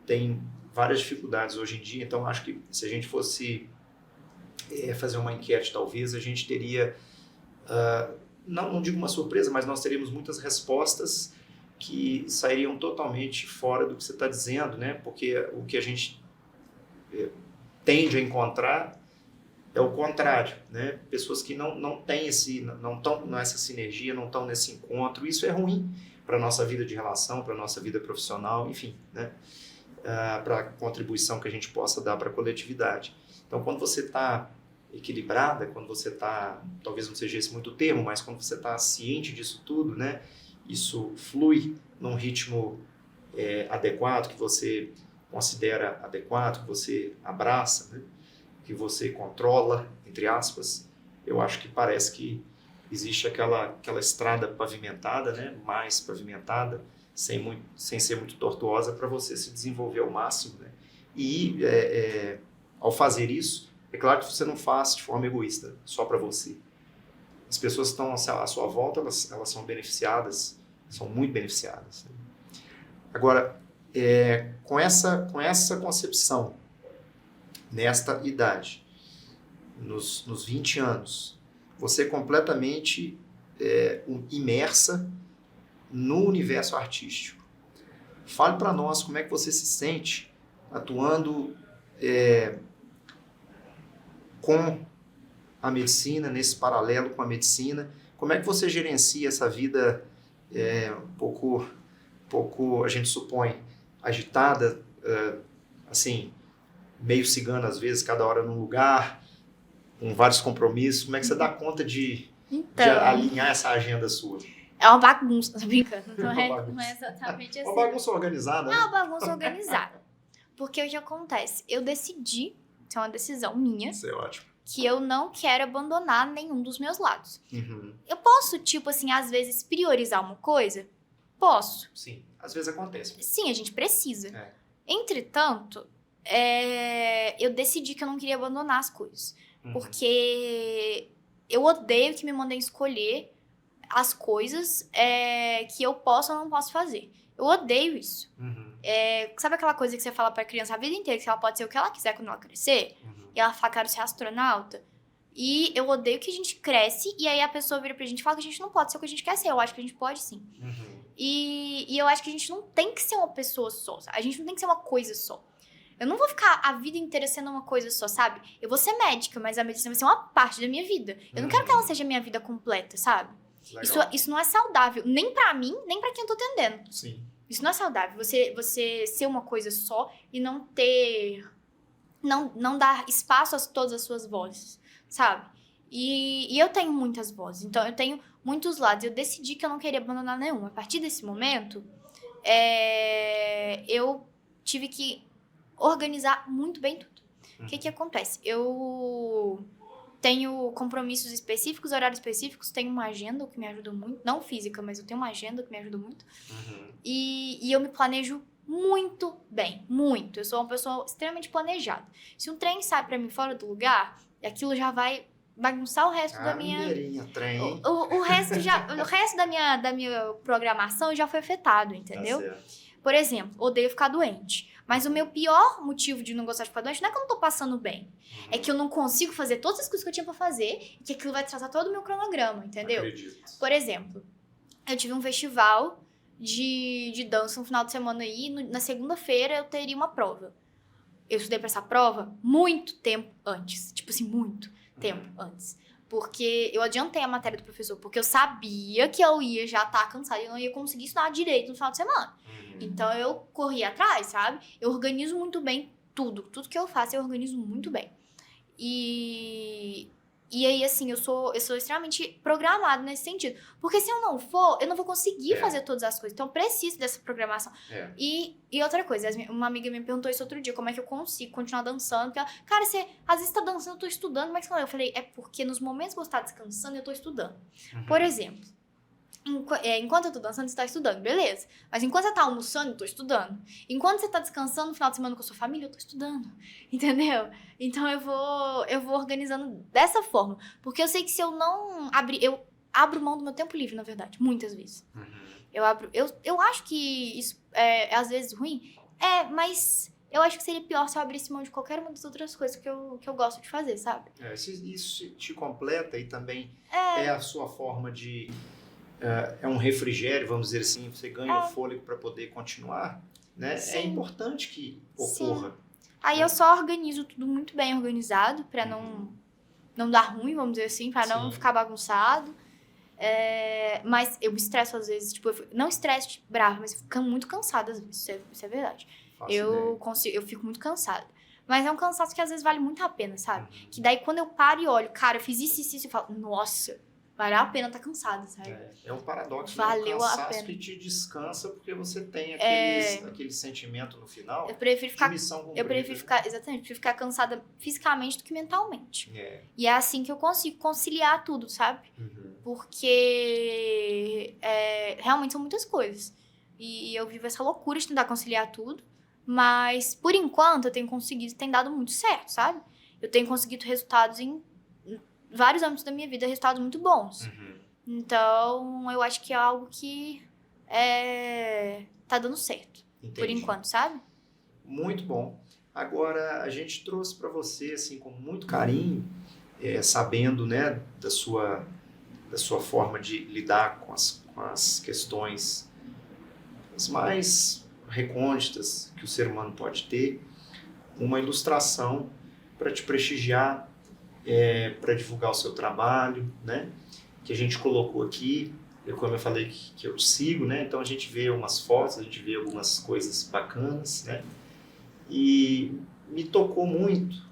têm várias dificuldades hoje em dia, então acho que se a gente fosse fazer uma enquete, talvez a gente teria, não digo uma surpresa, mas nós teríamos muitas respostas que sairiam totalmente fora do que você está dizendo, né? Porque o que a gente tende a encontrar é o contrário, né? Pessoas que não têm não estão nessa sinergia, não estão nesse encontro. Isso é ruim para a nossa vida de relação, para a nossa vida profissional, enfim, né? Para a contribuição que a gente possa dar para a coletividade. Então, quando você está equilibrada, quando você está, talvez não seja esse muito termo, mas quando você está ciente disso tudo, né? Isso flui num ritmo adequado, que você considera adequado, que você abraça, né? Que você controla, entre aspas, eu acho que parece que existe aquela estrada pavimentada, né? Mais pavimentada, sem ser muito tortuosa, para você se desenvolver ao máximo, né? E ao fazer isso, é claro que você não faz de forma egoísta, só para você. As pessoas que estão à sua volta, elas são beneficiadas, são muito beneficiadas. Agora, com essa concepção, nesta idade, nos 20 anos, você é completamente imersa no universo artístico. Fale para nós como é que você se sente atuando com a medicina, nesse paralelo com a medicina. Como é que você gerencia essa vida um pouco, a gente supõe, agitada, assim, meio cigana às vezes, cada hora num lugar, com vários compromissos? Como é que você dá conta de alinhar essa agenda sua? É uma bagunça, tô brincando. Não é exatamente assim. Uma bagunça organizada, né? É uma bagunça organizada. Porque o que acontece? Eu decidi, isso é uma decisão minha. Isso é ótimo. Que eu não quero abandonar nenhum dos meus lados. Uhum. Eu posso, tipo assim, às vezes priorizar uma coisa? Posso. Sim, às vezes acontece. Sim, a gente precisa. Entretanto, eu decidi que eu não queria abandonar as coisas. Porque eu odeio que me mandem escolher as coisas que eu posso ou não posso fazer. Eu odeio isso. Sabe aquela coisa que você fala pra criança a vida inteira, que ela pode ser o que ela quiser quando ela crescer? E ela fala, quero ser astronauta. E eu odeio que a gente cresce e aí a pessoa vira pra gente e fala que a gente não pode ser o que a gente quer ser. Eu acho que a gente pode sim. E eu acho que a gente não tem que ser uma pessoa só. A gente não tem que ser uma coisa só. Eu não vou ficar a vida inteira sendo uma coisa só, sabe? Eu vou ser médica, mas a medicina vai ser uma parte da minha vida. Eu não quero que ela seja a minha vida completa, sabe? Isso não é saudável. Nem pra mim, nem pra quem eu tô atendendo. Sim. Isso não é saudável. Você ser uma coisa só e não ter... Não dar espaço a todas as suas vozes, sabe? E eu tenho muitas vozes, então eu tenho muitos lados. Eu decidi que eu não queria abandonar nenhum. A partir desse momento, eu tive que organizar muito bem tudo. O que acontece? Eu tenho compromissos específicos, horários específicos, tenho uma agenda, o que me ajuda muito. Não física, mas eu tenho uma agenda que me ajuda muito. E eu me planejo muito bem, muito. Eu sou uma pessoa extremamente planejada. Se um trem sai pra mim fora do lugar, aquilo já vai bagunçar o resto da minha... trem. O resto da minha programação já foi afetado, entendeu? Tá certo. Por exemplo, odeio ficar doente. Mas o meu pior motivo de não gostar de ficar doente não é que eu não tô passando bem. É que eu não consigo fazer todas as coisas que eu tinha pra fazer e que aquilo vai atrasar todo o meu cronograma, entendeu? Acredito. Por exemplo, eu tive um festival de dança no final de semana aí. Na segunda-feira eu teria uma prova. Eu estudei pra essa prova muito tempo antes. Tipo assim, muito tempo antes. Porque eu adiantei a matéria do professor. Porque eu sabia que eu ia já estar cansada e eu não ia conseguir estudar direito no final de semana. Então eu corri atrás, sabe? Eu organizo muito bem tudo. Tudo que eu faço eu organizo muito bem. E aí, assim, eu sou extremamente programada nesse sentido. Porque se eu não for, eu não vou conseguir fazer todas as coisas. Então, eu preciso dessa programação. E outra coisa, uma amiga me perguntou isso outro dia, como é que eu consigo continuar dançando. Porque ela, cara, você às vezes tá dançando, eu tô estudando, como é que você não? Eu falei, é porque nos momentos que você tá descansando, eu tô estudando. Por exemplo, enquanto eu tô dançando, você tá estudando, beleza. Mas enquanto você tá almoçando, eu tô estudando. Enquanto você tá descansando no final de semana com a sua família, eu tô estudando. Entendeu? Então eu vou organizando dessa forma. Porque eu sei que se eu não abrir... Eu abro mão do meu tempo livre, na verdade. Muitas vezes. Eu acho que isso é às vezes ruim. Mas eu acho que seria pior se eu abrisse mão de qualquer uma das outras coisas que eu gosto de fazer, sabe? Isso te completa e também é a sua forma de... É um refrigério, vamos dizer assim, você ganha o fôlego para poder continuar, né? Sim. É importante que ocorra. Sim. Aí eu só organizo tudo muito bem organizado, pra não dar ruim, vamos dizer assim, pra não ficar bagunçado. Mas eu me estresso às vezes, tipo, não estresse tipo, bravo, mas eu fico muito cansada às vezes, isso é verdade. Eu fico muito cansada. Mas é um cansaço que às vezes vale muito a pena, sabe? Que daí quando eu paro e olho, cara, eu fiz isso, eu falo, nossa... Valeu a pena estar cansada, sabe? É um paradoxo. Valeu a cansaço pena. que te descansa porque você tem aquele sentimento no final eu prefiro ficar, de missão cumprida. Eu prefiro ficar cansada fisicamente do que mentalmente. E é assim que eu consigo conciliar tudo, sabe? Porque realmente são muitas coisas. E eu vivo essa loucura de tentar conciliar tudo. Mas, por enquanto, eu tenho conseguido, tem dado muito certo, sabe? Eu tenho conseguido resultados em vários âmbitos da minha vida, resultados muito bons. Então, eu acho que é algo que tá dando certo. Entendi. Por enquanto, sabe? Muito bom. Agora, a gente trouxe para você, assim, com muito carinho, sabendo, né, da sua forma de lidar com as questões as mais recônditas que o ser humano pode ter, uma ilustração para te prestigiar, para divulgar o seu trabalho, né? Que a gente colocou aqui, como eu falei que eu te sigo, né? Então a gente vê umas fotos, a gente vê algumas coisas bacanas, né? E me tocou muito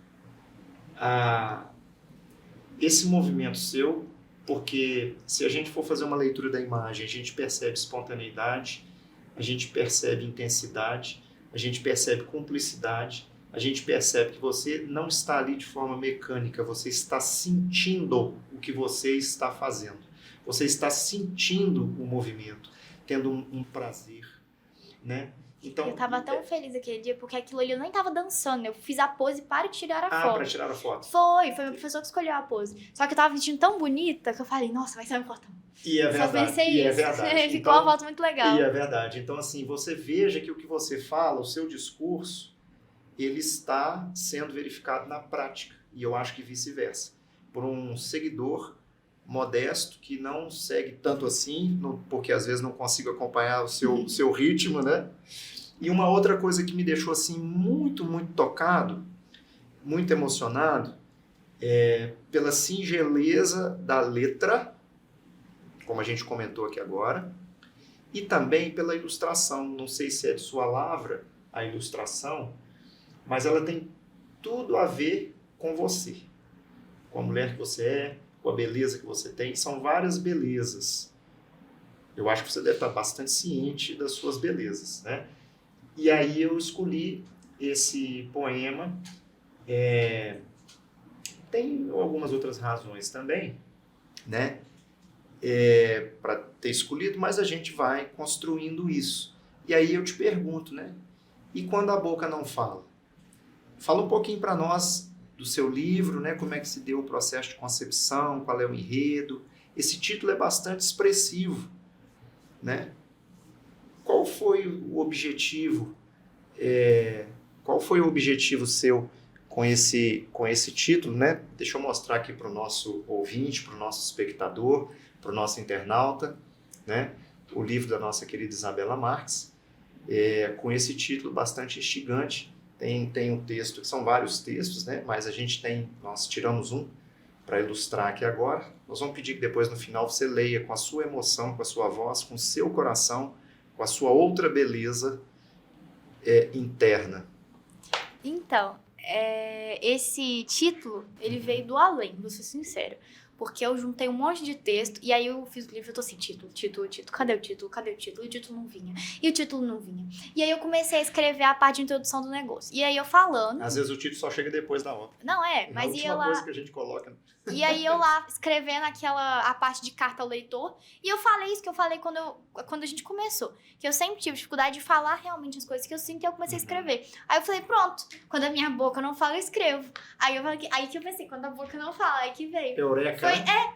esse movimento seu, porque se a gente for fazer uma leitura da imagem, a gente percebe espontaneidade, a gente percebe intensidade, a gente percebe cumplicidade, a gente percebe que você não está ali de forma mecânica, você está sentindo o que você está fazendo. Você está sentindo o movimento, tendo um prazer, né? Então, eu tava tão feliz aquele dia, porque aquilo ali eu nem tava dançando, eu fiz a pose para tirar a foto. Para tirar a foto. Foi meu professor que escolheu a pose. Só que eu tava vestindo tão bonita que eu falei, nossa, vai ser uma foto. E é verdade. Só pensei isso. Verdade. Ficou uma foto muito legal. E é verdade. Então, assim, você veja que o que você fala, o seu discurso, ele está sendo verificado na prática. E eu acho que vice-versa. Por um seguidor modesto que não segue tanto assim, porque às vezes não consigo acompanhar o seu ritmo, né? E uma outra coisa que me deixou assim muito, muito tocado, muito emocionado, pela singeleza da letra, como a gente comentou aqui agora, e também pela ilustração. Não sei se é de sua lavra a ilustração, mas ela tem tudo a ver com você, com a mulher que você é, com a beleza que você tem. São várias belezas. Eu acho que você deve estar bastante ciente das suas belezas, né? E aí eu escolhi esse poema. Tem algumas outras razões também, né? Para ter escolhido, mas a gente vai construindo isso. E aí eu te pergunto, né? E quando a boca não fala? Fala um pouquinho para nós do seu livro, né? Como é que se deu o processo de concepção, qual é o enredo. Esse título é bastante expressivo, né? qual foi o objetivo? Qual foi o objetivo seu com esse título, né? Deixa eu mostrar aqui para o nosso ouvinte, para o nosso espectador, para o nosso internauta, né? O livro da nossa querida Isabela Marques, com esse título bastante instigante. Tem um texto, que são vários textos, né? Mas nós tiramos um para ilustrar aqui agora. Nós vamos pedir que depois, no final, você leia com a sua emoção, com a sua voz, com o seu coração, com a sua outra beleza interna. Então, esse título, ele veio do além, vou ser sincero. Porque eu juntei um monte de texto, e aí eu fiz o livro, eu tô assim, título, cadê o título? Cadê o título? E o título não vinha. E o título não vinha. E aí eu comecei a escrever a parte de introdução do negócio. E aí eu falando... Às vezes o título só chega depois da obra. Não, mas ia lá... coisa que a gente coloca. E aí eu lá escrevendo a parte de carta ao leitor. E eu falei isso que eu falei quando a gente começou. Que eu sempre tive dificuldade de falar realmente as coisas que eu sinto e eu comecei a escrever. Aí eu falei, pronto, quando a minha boca não fala, eu escrevo. Aí que eu pensei, quando a boca não fala, aí que veio. Eureka.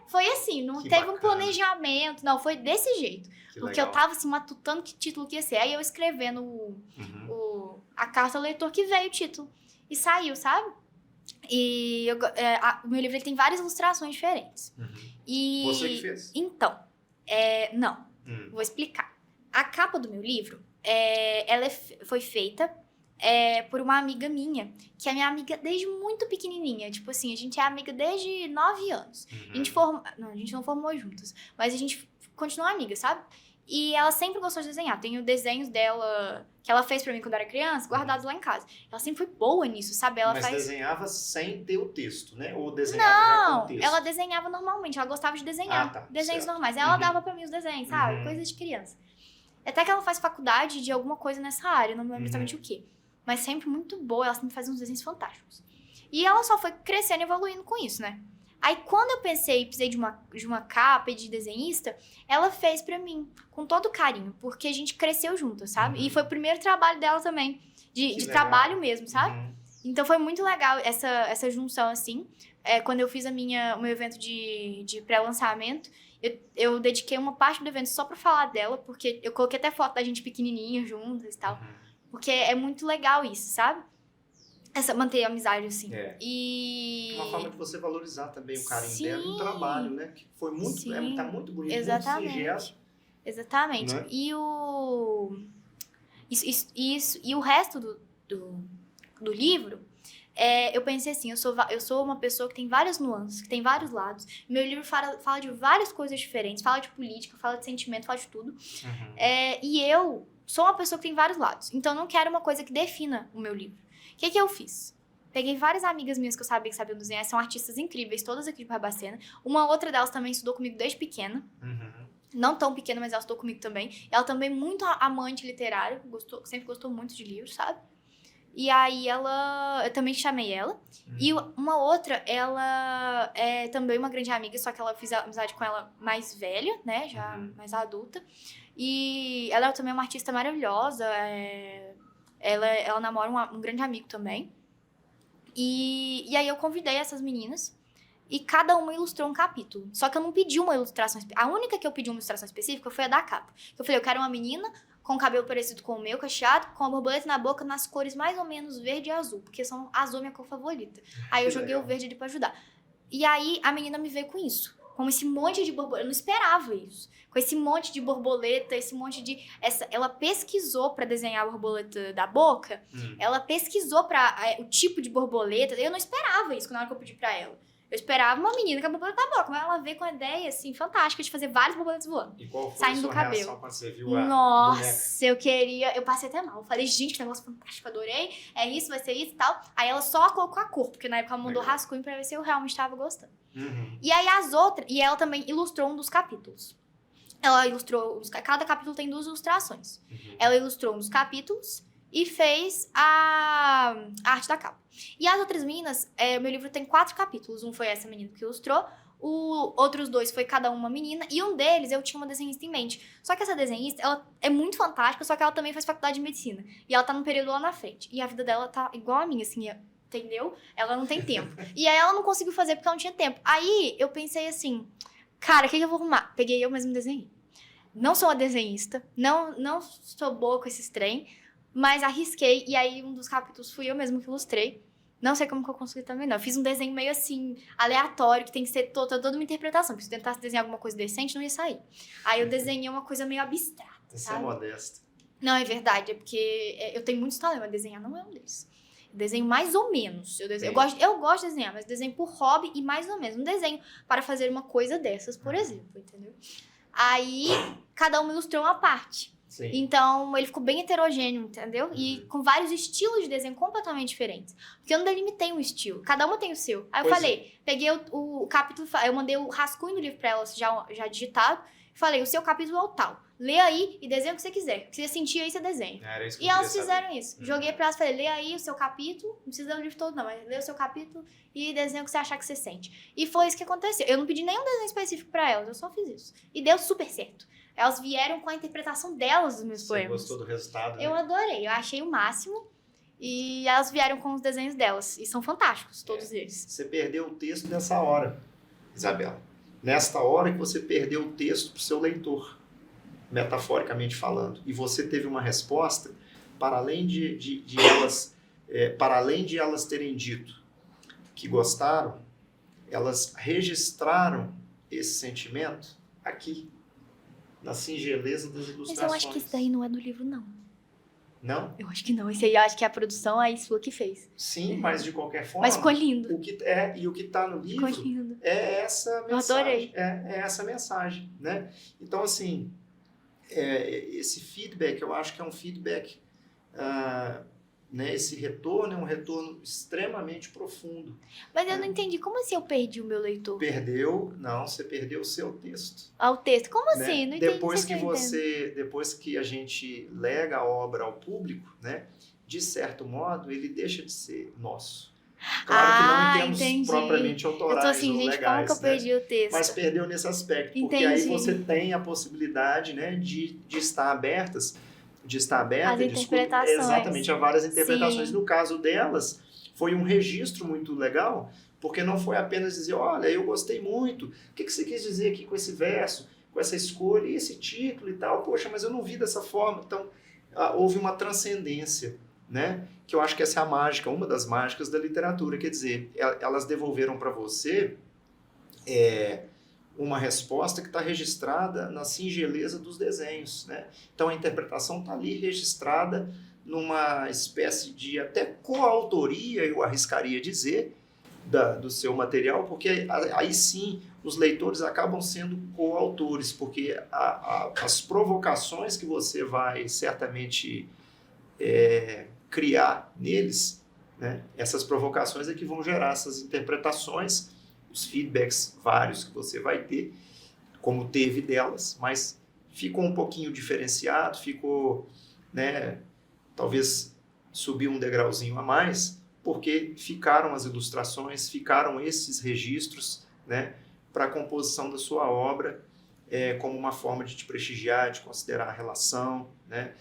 Foi assim, não Que teve bacana. Um planejamento, não, foi desse jeito. Que Porque legal. eu tava assim, matutando que título que ia ser. Aí eu escrevendo a carta ao leitor que veio o título. E saiu, sabe? E o meu livro ele tem várias ilustrações diferentes. E, Você que fez? Então, não. Vou explicar. A capa do meu livro, ela foi feita por uma amiga minha, que é minha amiga desde muito pequenininha. Tipo assim, a gente é amiga desde 9 anos. A gente não formou juntas, mas a gente continua amiga, sabe? E ela sempre gostou de desenhar. Tenho desenhos dela que ela fez pra mim quando eu era criança, guardados lá em casa. Ela sempre foi boa nisso, sabe? Mas desenhava sem ter o texto, né? Ou desenhava já com o texto? Ela desenhava normalmente. Ela gostava de desenhar. Desenhos certo. normais. Ela dava pra mim os desenhos, sabe? Coisa de criança. Até que ela faz faculdade de alguma coisa nessa área. Não me lembro exatamente o quê. Mas sempre muito boa. Ela sempre fazia uns desenhos fantásticos. E ela só foi crescendo e evoluindo com isso, né? Aí, quando eu precisei de uma capa e de desenhista, ela fez pra mim, com todo carinho, porque a gente cresceu juntas, sabe? E foi o primeiro trabalho dela também, de trabalho mesmo, sabe? Então, foi muito legal essa junção, assim. Quando eu fiz o meu evento de pré-lançamento, eu dediquei uma parte do evento só pra falar dela, porque eu coloquei até foto da gente pequenininha juntas e tal. Porque é muito legal isso, sabe? Manter a amizade, assim. E... Uma forma de você valorizar também o carinho dela e o trabalho, né? Que foi muito, tá muito bonito, exatamente. muito singelo. Exatamente. Né? E o resto do livro, eu pensei assim, eu sou uma pessoa que tem várias nuances, que tem vários lados. Meu livro fala de várias coisas diferentes, fala de política, fala de sentimento, fala de tudo. E eu sou uma pessoa que tem vários lados. Então, eu não quero uma coisa que defina o meu livro. O que eu fiz? Peguei várias amigas minhas que eu sabia que sabiam desenhar, são artistas incríveis, todas aqui de Barbacena. Uma outra delas também estudou comigo desde pequena. Não tão pequena, mas ela estudou comigo também. Ela também muito amante literário, sempre gostou muito de livros, sabe? E aí eu também chamei ela. E uma outra, ela é também uma grande amiga, só que ela fiz amizade com ela mais velha, né? Já mais adulta. E ela também é uma artista maravilhosa, ela namora um grande amigo também. E aí eu convidei essas meninas e cada uma ilustrou um capítulo. Só que eu não pedi uma ilustração específica. A única que eu pedi uma ilustração específica foi a da capa. Eu falei, eu quero uma menina com o cabelo parecido com o meu, cacheado, com a borboleta na boca, nas cores mais ou menos verde e azul. Porque azul é minha cor favorita. Aí eu joguei o verde ali pra ajudar. E aí a menina me veio com isso. Com esse monte de borboleta. Eu não esperava isso. Com esse monte de borboleta, esse monte de... Ela pesquisou pra desenhar a borboleta da boca. Ela pesquisou o tipo de borboleta. Eu não esperava isso na hora que eu pedi pra ela. Eu esperava uma menina com a borboleta na boca. Mas ela veio com uma ideia, assim, fantástica de fazer várias borboletas voando. E qual foi saindo a sua do cabelo. reação quando você viu a Nossa, eu passei até mal. Eu falei, gente, que negócio fantástico, adorei. É isso, vai ser isso e tal. Aí ela só colocou a cor, porque na época ela mandou rascunho pra ver se eu realmente tava gostando. E aí e ela também ilustrou um dos capítulos. Ela ilustrou, cada capítulo tem 2 ilustrações. Ela ilustrou um dos capítulos e fez a arte da capa. E as outras meninas, meu livro tem 4 capítulos. Um foi essa menina que ilustrou, outros 2 foi cada uma menina, e um deles eu tinha uma desenhista em mente. Só que essa desenhista, ela é muito fantástica, só que ela também faz faculdade de medicina. E ela tá num período lá na frente. E a vida dela tá igual a minha, assim, entendeu? Ela não tem tempo. E aí ela não conseguiu fazer porque ela não tinha tempo. Aí eu pensei assim, cara, o que eu vou arrumar? Peguei eu mesmo desenhei. Não sou uma desenhista, não sou boa com esses trem, mas arrisquei, e aí um dos capítulos fui eu mesmo que ilustrei. Não sei como que eu consegui também, não. Eu fiz um desenho meio assim, aleatório, que tem que ser toda uma interpretação, porque se eu tentasse desenhar alguma coisa decente, não ia sair. Aí eu desenhei uma coisa meio abstrata, Você é sabe? modesta. Não, é verdade, é porque eu tenho muitos talentos, mas desenhar não é um deles. Eu desenho mais ou menos. Eu gosto de desenhar, mas desenho por hobby e mais ou menos. Não desenho para fazer uma coisa dessas, por exemplo, entendeu? Aí, cada um ilustrou uma parte. Sim. Então, ele ficou bem heterogêneo, entendeu? E com vários estilos de desenho completamente diferentes. Porque eu não delimitei um estilo. Cada uma tem o seu. Aí eu falei, peguei o capítulo, eu mandei o rascunho do livro pra elas já digitado. Falei, o seu capítulo é o tal. Lê aí e desenha o que você quiser. O que você sentir aí, você desenha. Era isso que E eu elas queria fizeram saber. isso. Joguei pra elas, falei, lê aí o seu capítulo. Não precisa ler o livro todo, não. Mas lê o seu capítulo e desenha o que você achar que você sente. E foi isso que aconteceu. Eu não pedi nenhum desenho específico pra elas. Eu só fiz isso. E deu super certo. Elas vieram com a interpretação delas dos meus poemas. Você gostou do resultado, né? Eu adorei. Eu achei o máximo. E elas vieram com os desenhos delas. E são fantásticos, todos eles. Você perdeu o texto nessa hora, Isabela. Nesta hora que você perdeu o texto para o seu leitor, metaforicamente falando. E você teve uma resposta para além de elas terem dito que gostaram, elas registraram esse sentimento aqui, na singeleza das ilustrações. Mas eu acho que isso daí não é do livro, não. Não? Eu acho que não. Esse aí eu acho que é a produção aí sua que fez. Sim, mas de qualquer forma... Mas ficou lindo. O que está no livro Ficou lindo. é essa mensagem. Eu adorei. É essa mensagem, né? Então, assim, esse feedback, eu acho que é um feedback... né, esse retorno é um retorno extremamente profundo. Mas eu não entendi. Como assim eu perdi o meu leitor? Você perdeu o seu texto. Ah, o texto. Como Né? assim? Não entendi. Depois que a gente lega a obra ao público, né, de certo modo, ele deixa de ser nosso. Claro que não em termos entendi. propriamente autorais eu tô assim, ou gente, legais, como que eu perdi o texto? Mas perdeu nesse aspecto, porque Entendi. aí você tem a possibilidade, né, de estar aberta, As interpretações. exatamente, a várias interpretações. Sim. No caso delas, foi um registro muito legal, porque não foi apenas dizer, olha, eu gostei muito, o que você quis dizer aqui com esse verso, com essa escolha, e esse título e tal, poxa, mas eu não vi dessa forma. Então, houve uma transcendência, né? Que eu acho que essa é a mágica, uma das mágicas da literatura, quer dizer, elas devolveram para você uma resposta que está registrada na singeleza dos desenhos, né? Então a interpretação está ali registrada numa espécie de até coautoria, eu arriscaria dizer, do seu material, porque aí sim os leitores acabam sendo coautores, porque as provocações que você vai certamente criar neles, né? Essas provocações é que vão gerar essas interpretações, os feedbacks vários que você vai ter, como teve delas, mas ficou um pouquinho diferenciado, ficou, né, talvez subiu um degrauzinho a mais, porque ficaram as ilustrações, ficaram esses registros, né, para a composição da sua obra, como uma forma de te prestigiar, de considerar a relação, né,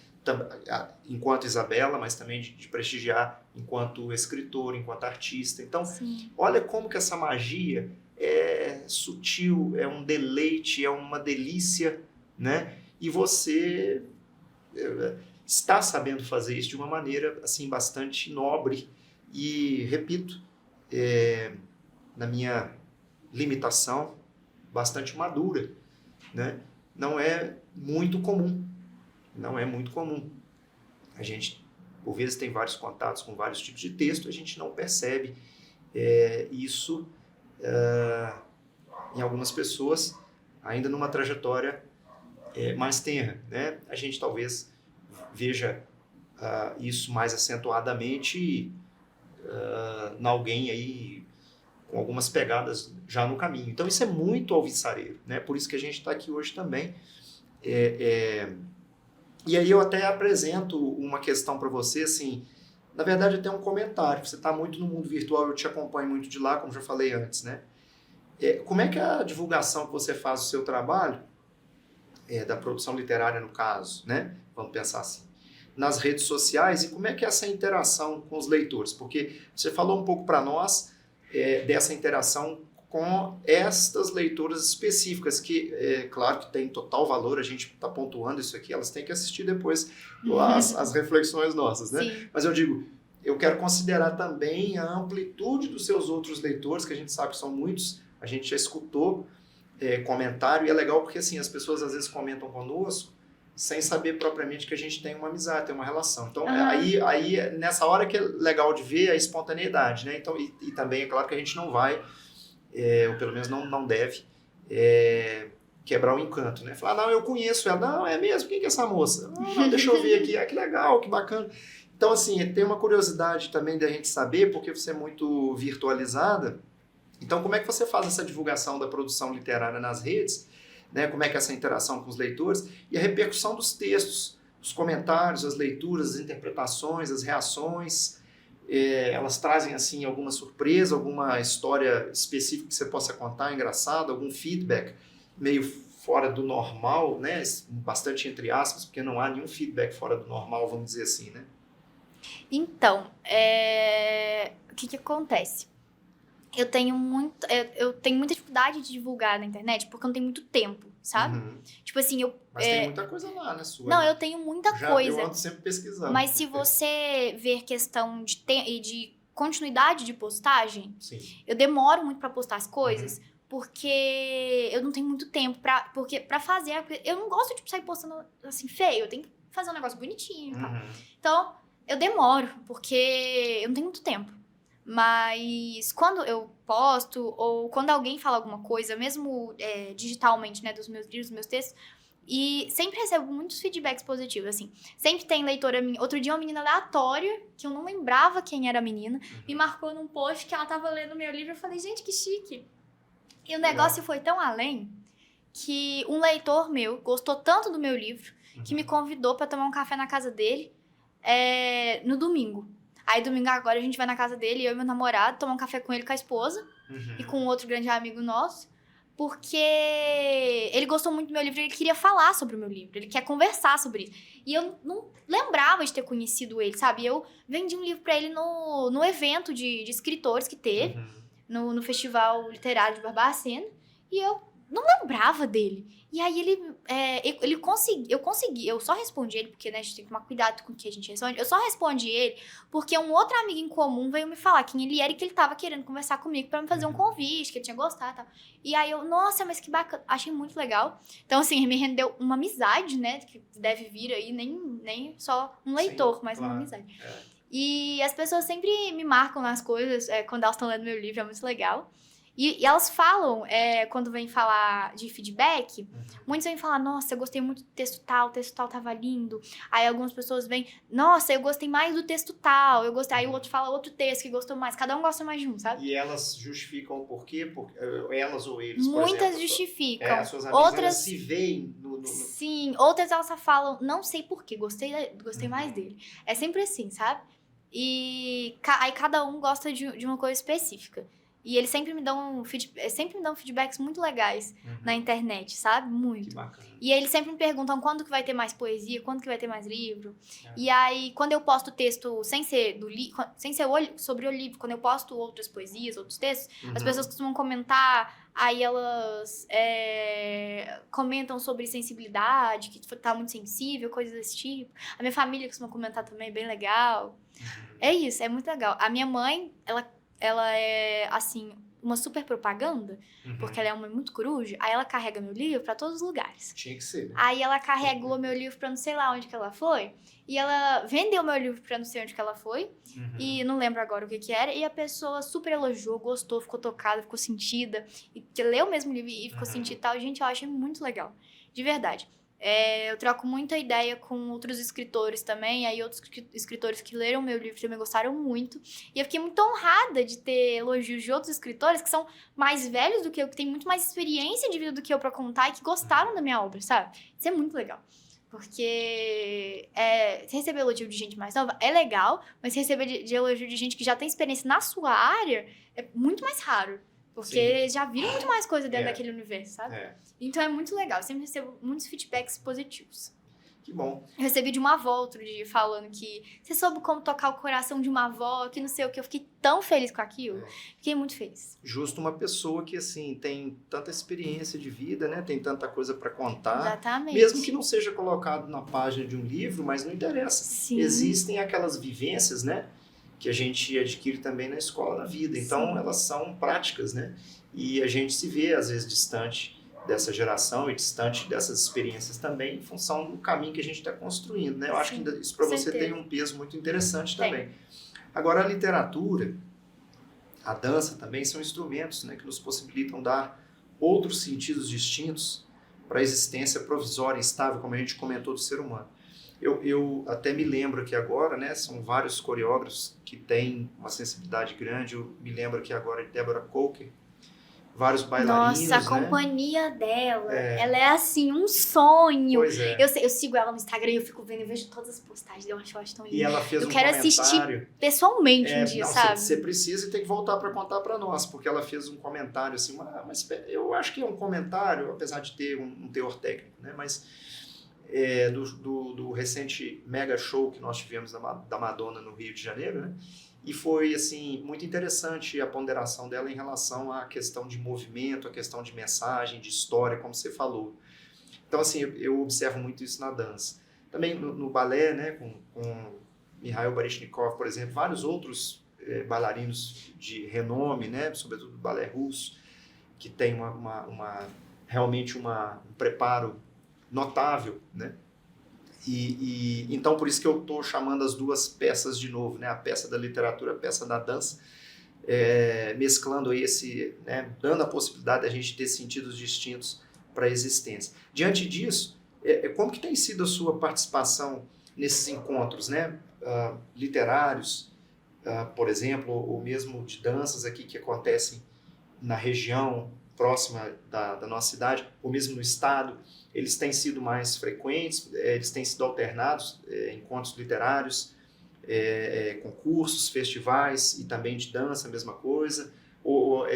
enquanto Isabela, mas também de prestigiar enquanto escritor, enquanto artista. Então, Sim. Olha como que essa magia é sutil, é um deleite, é uma delícia, né? E você está sabendo fazer isso de uma maneira assim bastante nobre e, repito, na minha limitação, bastante madura, né? Não é muito comum. Não é muito comum. A gente, por vezes, tem vários contatos com vários tipos de texto, a gente não percebe isso em algumas pessoas, ainda numa trajetória mais tenra, né? A gente talvez veja isso mais acentuadamente em alguém aí com algumas pegadas já no caminho. Então isso é muito alvissareiro, né? Por isso que a gente está aqui hoje também. E aí eu até apresento uma questão para você, assim, na verdade até um comentário. Você está muito no mundo virtual, eu te acompanho muito de lá, como já falei antes, né? Como é que a divulgação que você faz do seu trabalho, da produção literária no caso, né? Vamos pensar assim, nas redes sociais, e como é que é essa interação com os leitores? Porque você falou um pouco para nós dessa interação com estas leituras específicas, que claro que tem total valor, a gente está pontuando isso aqui, elas têm que assistir depois as reflexões nossas, né? Sim. Mas eu digo, eu quero considerar também a amplitude dos seus outros leitores, que a gente sabe que são muitos, a gente já escutou comentário, e é legal porque assim, as pessoas às vezes comentam conosco sem saber propriamente que a gente tem uma amizade, tem uma relação. Então, aí nessa hora que é legal de ver a espontaneidade, né? Então, e também é claro que a gente não vai, ou pelo menos não deve, quebrar o encanto, né? Falar, não, eu conheço ela. Não, é mesmo? Quem que é essa moça? Não, deixa eu ver aqui. Que legal, que bacana. Então, assim, tem uma curiosidade também da gente saber, porque você é muito virtualizada. Então, como é que você faz essa divulgação da produção literária nas redes? Né? Como é que é essa interação com os leitores? E a repercussão dos textos, os comentários, as leituras, as interpretações, as reações. Elas trazem, assim, alguma surpresa, alguma história específica que você possa contar, engraçada, algum feedback meio fora do normal, né? Bastante entre aspas, porque não há nenhum feedback fora do normal, vamos dizer assim, né? Então, o que acontece? Eu tenho muita dificuldade de divulgar na internet porque eu não tenho muito tempo, sabe? Uhum. Tipo assim, Mas tem muita coisa lá, né, sua? Não, eu tenho muita coisa. Eu ando sempre pesquisando. Mas se você ver questão de continuidade de postagem, Sim. eu demoro muito pra postar as coisas, porque eu não tenho muito tempo pra fazer. Eu não gosto de sair postando assim feio, eu tenho que fazer um negócio bonitinho e tal. Então, eu demoro, porque eu não tenho muito tempo. Mas quando eu posto, ou quando alguém fala alguma coisa, mesmo digitalmente, né, dos meus livros, dos meus textos, e sempre recebo muitos feedbacks positivos, assim. Sempre tem leitora minha. Outro dia, uma menina aleatória, que eu não lembrava quem era a menina, me marcou num post que ela tava lendo meu livro. Eu falei, gente, que chique. E o negócio foi tão além que um leitor meu gostou tanto do meu livro que me convidou pra tomar um café na casa dele no domingo. Aí, domingo agora, a gente vai na casa dele, eu e meu namorado, tomar um café com ele, com a esposa, e com um outro grande amigo nosso, porque ele gostou muito do meu livro, ele queria falar sobre o meu livro, ele quer conversar sobre isso. E eu não lembrava de ter conhecido ele, sabe? Eu vendi um livro pra ele no evento de escritores que teve, no Festival Literário de Barbacena, e eu não lembrava dele. E aí eu só respondi ele, porque né, a gente tem que tomar cuidado com o que a gente responde. Eu só respondi ele porque um outro amigo em comum veio me falar quem ele era e que ele tava querendo conversar comigo pra me fazer um convite, que ele tinha gostado e tal. E aí eu, nossa, mas que bacana, achei muito legal. Então, assim, me rendeu uma amizade, né, que deve vir aí, nem só um leitor, mas claro, uma amizade. E as pessoas sempre me marcam nas coisas, quando elas estão lendo meu livro, é muito legal. E elas falam, quando vêm falar de feedback, muitos vêm falar, nossa, eu gostei muito do texto tal, o texto tal tava lindo. Aí algumas pessoas vêm, nossa, eu gostei mais do texto tal, eu gostei. Aí o outro fala outro texto que gostou mais, cada um gosta mais de um, sabe? E elas justificam o porquê? Elas ou eles, muitas por exemplo, justificam. As suas amigas, outras elas se veem no... Sim, outras elas só falam, não sei porquê, gostei mais dele. É sempre assim, sabe? E aí cada um gosta de uma coisa específica. E eles sempre me dão feedbacks muito legais na internet, sabe? Muito. Que bacana. E eles sempre me perguntam quando que vai ter mais poesia, quando que vai ter mais livro. E aí, quando eu posto texto sem ser sobre o livro, quando eu posto outras poesias, outros textos, as pessoas costumam comentar, aí elas comentam sobre sensibilidade, que tá muito sensível, coisas desse tipo. A minha família costuma comentar também, bem legal. É isso, é muito legal. A minha mãe, ela é, assim, uma super propaganda, porque ela é uma muito coruja, aí ela carrega meu livro pra todos os lugares. Tinha que ser, né? Aí ela carregou meu livro pra não sei lá onde que ela foi, e ela vendeu meu livro pra não sei onde que ela foi, e não lembro agora o que era, e a pessoa super elogiou, gostou, ficou tocada, ficou sentida, e que leu mesmo o livro e ficou sentida e tal. Gente, eu achei muito legal, de verdade. Eu troco muita ideia com outros escritores também, aí outros escritores que leram meu livro também gostaram muito, e eu fiquei muito honrada de ter elogios de outros escritores que são mais velhos do que eu, que têm muito mais experiência de vida do que eu pra contar e que gostaram da minha obra, sabe? Isso é muito legal, porque receber elogio de gente mais nova é legal, mas receber de elogio de gente que já tem experiência na sua área é muito mais raro. Porque já viram muito mais coisa dentro daquele universo, sabe? Então é muito legal. Eu sempre recebo muitos feedbacks positivos. Que bom. Eu recebi de uma avó outro dia falando que você soube como tocar o coração de uma avó, que não sei o que. Eu fiquei tão feliz com aquilo. Fiquei muito feliz. Justo uma pessoa que, assim, tem tanta experiência de vida, né? Tem tanta coisa para contar. Exatamente. Mesmo que não seja colocado na página de um livro, mas não interessa. Sim. Existem aquelas vivências, né? Que a gente adquire também na escola da vida. Então, Sim. elas são práticas, né? E a gente se vê, às vezes, distante dessa geração e distante dessas experiências também, em função do caminho que a gente está construindo, né? Eu acho que isso para você tem um peso muito interessante também. Agora, a literatura, a dança também são instrumentos, né, que nos possibilitam dar outros sentidos distintos para a existência provisória e estável, como a gente comentou, do ser humano. Eu até me lembro que agora, né, são vários coreógrafos que têm uma sensibilidade grande. Eu me lembro que agora de Deborah Coker, vários bailarinos, nossa, a companhia dela, ela é assim, um sonho. Pois é. Eu sigo ela no Instagram e eu fico vendo, eu vejo todas as postagens dela, eu acho tão lindo. E ela fez eu quero assistir pessoalmente um dia, sabe? Você precisa e tem que voltar para contar para nós, porque ela fez um comentário assim, eu acho que é um comentário, apesar de ter um teor técnico, né? Mas do recente mega show que nós tivemos da Madonna no Rio de Janeiro, né? E foi, assim, muito interessante a ponderação dela em relação à questão de movimento, à questão de mensagem, de história, como você falou. Então, assim, eu observo muito isso na dança. Também no balé, né, com Mikhail Baryshnikov, por exemplo, vários outros bailarinos de renome, né, sobretudo do balé russo, que tem realmente um preparo notável, né? Então, por isso que eu estou chamando as duas peças de novo, né? A peça da literatura, a peça da dança, mesclando aí né? Dando a possibilidade de a gente ter sentidos distintos para a existência. Diante disso, como que tem sido a sua participação nesses encontros, né? Literários, por exemplo, ou mesmo de danças aqui que acontecem na região próxima da nossa cidade, ou mesmo no estado? Eles têm sido mais frequentes, eles têm sido alternados, encontros literários, concursos, festivais e também de dança, a mesma coisa, ou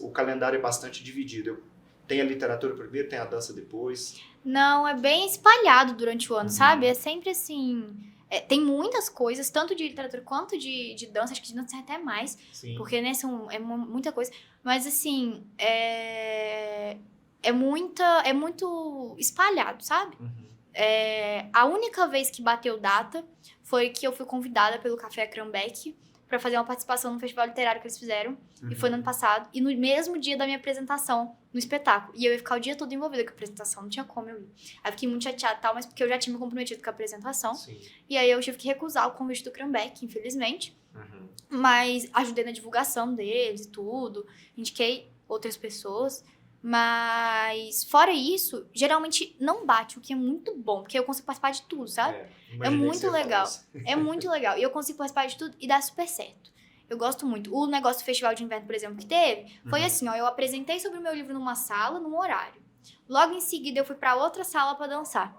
o calendário é bastante dividido? Tem a literatura primeiro, tem a dança depois? Não, é bem espalhado durante o ano, sabe? É sempre assim... tem muitas coisas, tanto de literatura quanto de dança, acho que de dança é até mais, Sim. porque, né, é muita coisa, mas assim, é muito espalhado, sabe? Uhum. A única vez que bateu data foi que eu fui convidada pelo Café Cranbeck para fazer uma participação no festival literário que eles fizeram, e foi no ano passado, e no mesmo dia da minha apresentação no espetáculo, e eu ia ficar o dia todo envolvida com a apresentação, não tinha como eu ir. Aí eu fiquei muito chateada e tal, mas porque eu já tinha me comprometido com a apresentação. Sim. E aí eu tive que recusar o convite do Cranbeck, infelizmente. Uhum. Mas ajudei na divulgação deles e tudo. Indiquei outras pessoas. Mas, fora isso, geralmente não bate, o que é muito bom. Porque eu consigo participar de tudo, sabe? É muito legal. É muito legal. E eu consigo participar de tudo e dá super certo. Eu gosto muito. O negócio do Festival de Inverno, por exemplo, que teve, foi assim, ó. Eu apresentei sobre o meu livro numa sala, num horário. Logo em seguida, eu fui pra outra sala pra dançar.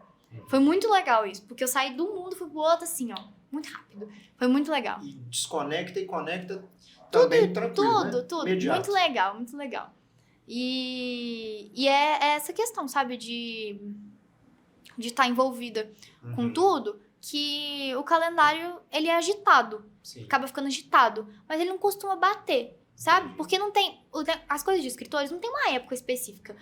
Foi muito legal isso. Porque eu saí do mundo e fui pro outro, assim, ó. Muito rápido. Foi muito legal. E desconecta e conecta também tranquilo, Tudo. Imediato. Muito legal, muito legal. E é essa questão, sabe, de estar envolvida com tudo, que o calendário, ele é agitado. Sim. Acaba ficando agitado. Mas ele não costuma bater, sabe? Porque não tem... As coisas de escritores não tem uma época específica.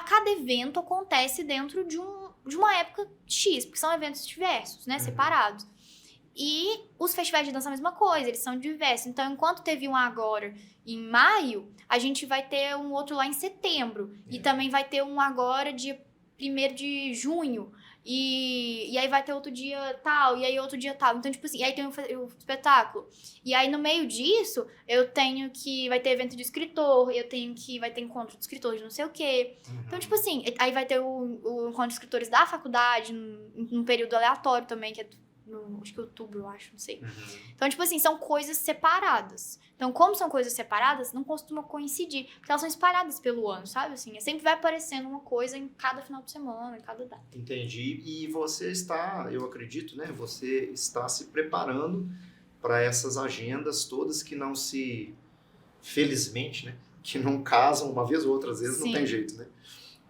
Cada evento acontece dentro de uma época X, porque são eventos diversos, né? Separados. E os festivais de dança é a mesma coisa, eles são diversos. Então, enquanto teve um agora em maio, a gente vai ter um outro lá em setembro. E também vai ter um agora dia 1º de junho. E aí vai ter outro dia tal, e aí outro dia tal. Então, tipo assim, e aí tem o espetáculo. E aí, no meio disso, vai ter evento de escritor, vai ter encontro de escritores de não sei o quê. Então, tipo assim, aí vai ter o encontro de escritores da faculdade, num período aleatório também, que é acho que outubro, eu acho, não sei. Então, tipo assim, são coisas separadas. Então, como são coisas separadas, não costuma coincidir. Porque elas são espalhadas pelo ano, sabe? Assim, sempre vai aparecendo uma coisa em cada final de semana, em cada data. Entendi. E você está, eu acredito, né? Você está se preparando para essas agendas todas que não felizmente, né? Que não casam uma vez ou outra, às vezes. Sim. Não tem jeito, né?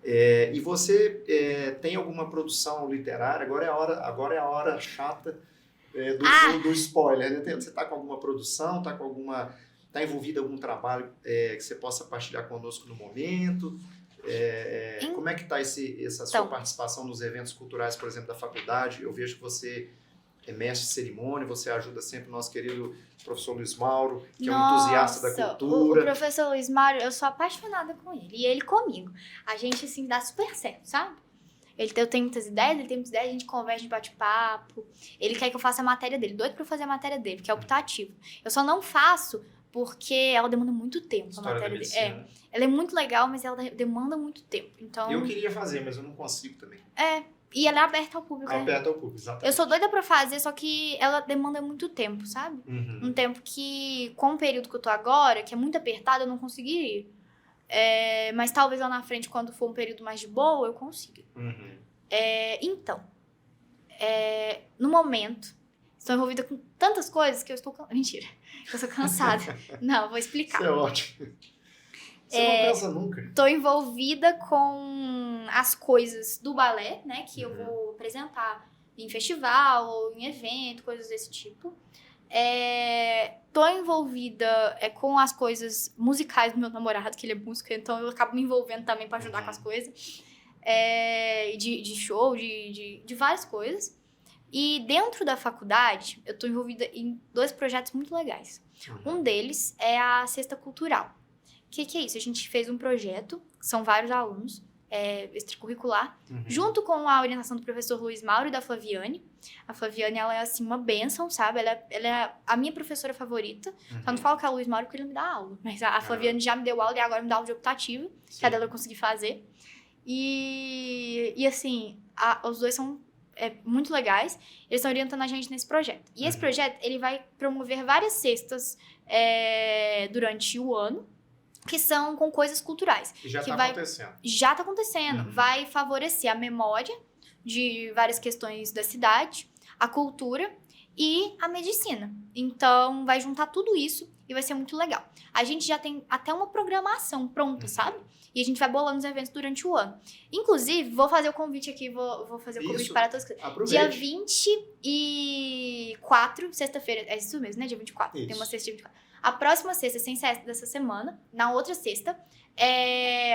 E você tem alguma produção literária? Agora é a hora chata do spoiler, né? Você está com alguma produção, está envolvido em algum trabalho que você possa partilhar conosco no momento? Como é que está essa sua participação nos eventos culturais, por exemplo, da faculdade? Eu vejo que você é mestre de cerimônia, você ajuda sempre o nosso querido professor Luiz Mauro, que é um entusiasta da cultura. O professor Luiz Mauro, eu sou apaixonada com ele, e ele comigo. A gente, assim, dá super certo, sabe? Eu tenho muitas ideias, ele tem muitas ideias, a gente conversa, a gente bate papo. Ele quer que eu faça a matéria dele, doido pra eu fazer a matéria dele, que é optativo. Eu só não faço porque ela demanda muito tempo, a matéria dele. Ela é muito legal, mas ela demanda muito tempo. Então, eu queria fazer, mas eu não consigo também. E ela é aberta ao público. Aberta ao público, exatamente. Eu sou doida pra fazer, só que ela demanda muito tempo, sabe? Um tempo que, com o período que eu tô agora, que é muito apertado, eu não conseguiria. Mas talvez lá na frente, quando for um período mais de boa, eu consiga. Então, no momento, estou envolvida com tantas coisas que eu estou... Mentira, eu sou cansada. Não, vou explicar. Isso é ótimo. Você não cansa nunca. Estou envolvida com as coisas do balé, né? Que eu vou apresentar em festival ou em evento, coisas desse tipo. Tô envolvida com as coisas musicais do meu namorado, que ele é músico, então eu acabo me envolvendo também para ajudar com as coisas. De show, de várias coisas. E dentro da faculdade, eu tô envolvida em 2 projetos muito legais. Um deles é a Cesta Cultural. O que é isso? A gente fez um projeto, são vários alunos, extracurricular, junto com a orientação do professor Luiz Mauro e da Flaviane. A Flaviane, ela é, assim, uma bênção, sabe? Ela é a minha professora favorita. Só não falo que é o Luiz Mauro porque ele não me dá aula. Mas a Flaviane já me deu aula e agora me dá aula de optativa, que é dela eu consegui fazer. E assim, os 2 são muito legais. Eles estão orientando a gente nesse projeto. E esse projeto, ele vai promover várias cestas durante o ano, que são com coisas culturais. E já está acontecendo. Já está acontecendo. Vai favorecer a memória de várias questões da cidade, a cultura e a medicina. Então, vai juntar tudo isso e vai ser muito legal. A gente já tem até uma programação pronta, sabe? E a gente vai bolando os eventos durante o ano. Inclusive, vou fazer o convite aqui, vou fazer o convite para todos. Dia 24, sexta-feira, é isso mesmo, né? Dia 24. Isso. Tem uma sexta dia 24. A próxima sexta, sem ser dessa semana, na outra sexta,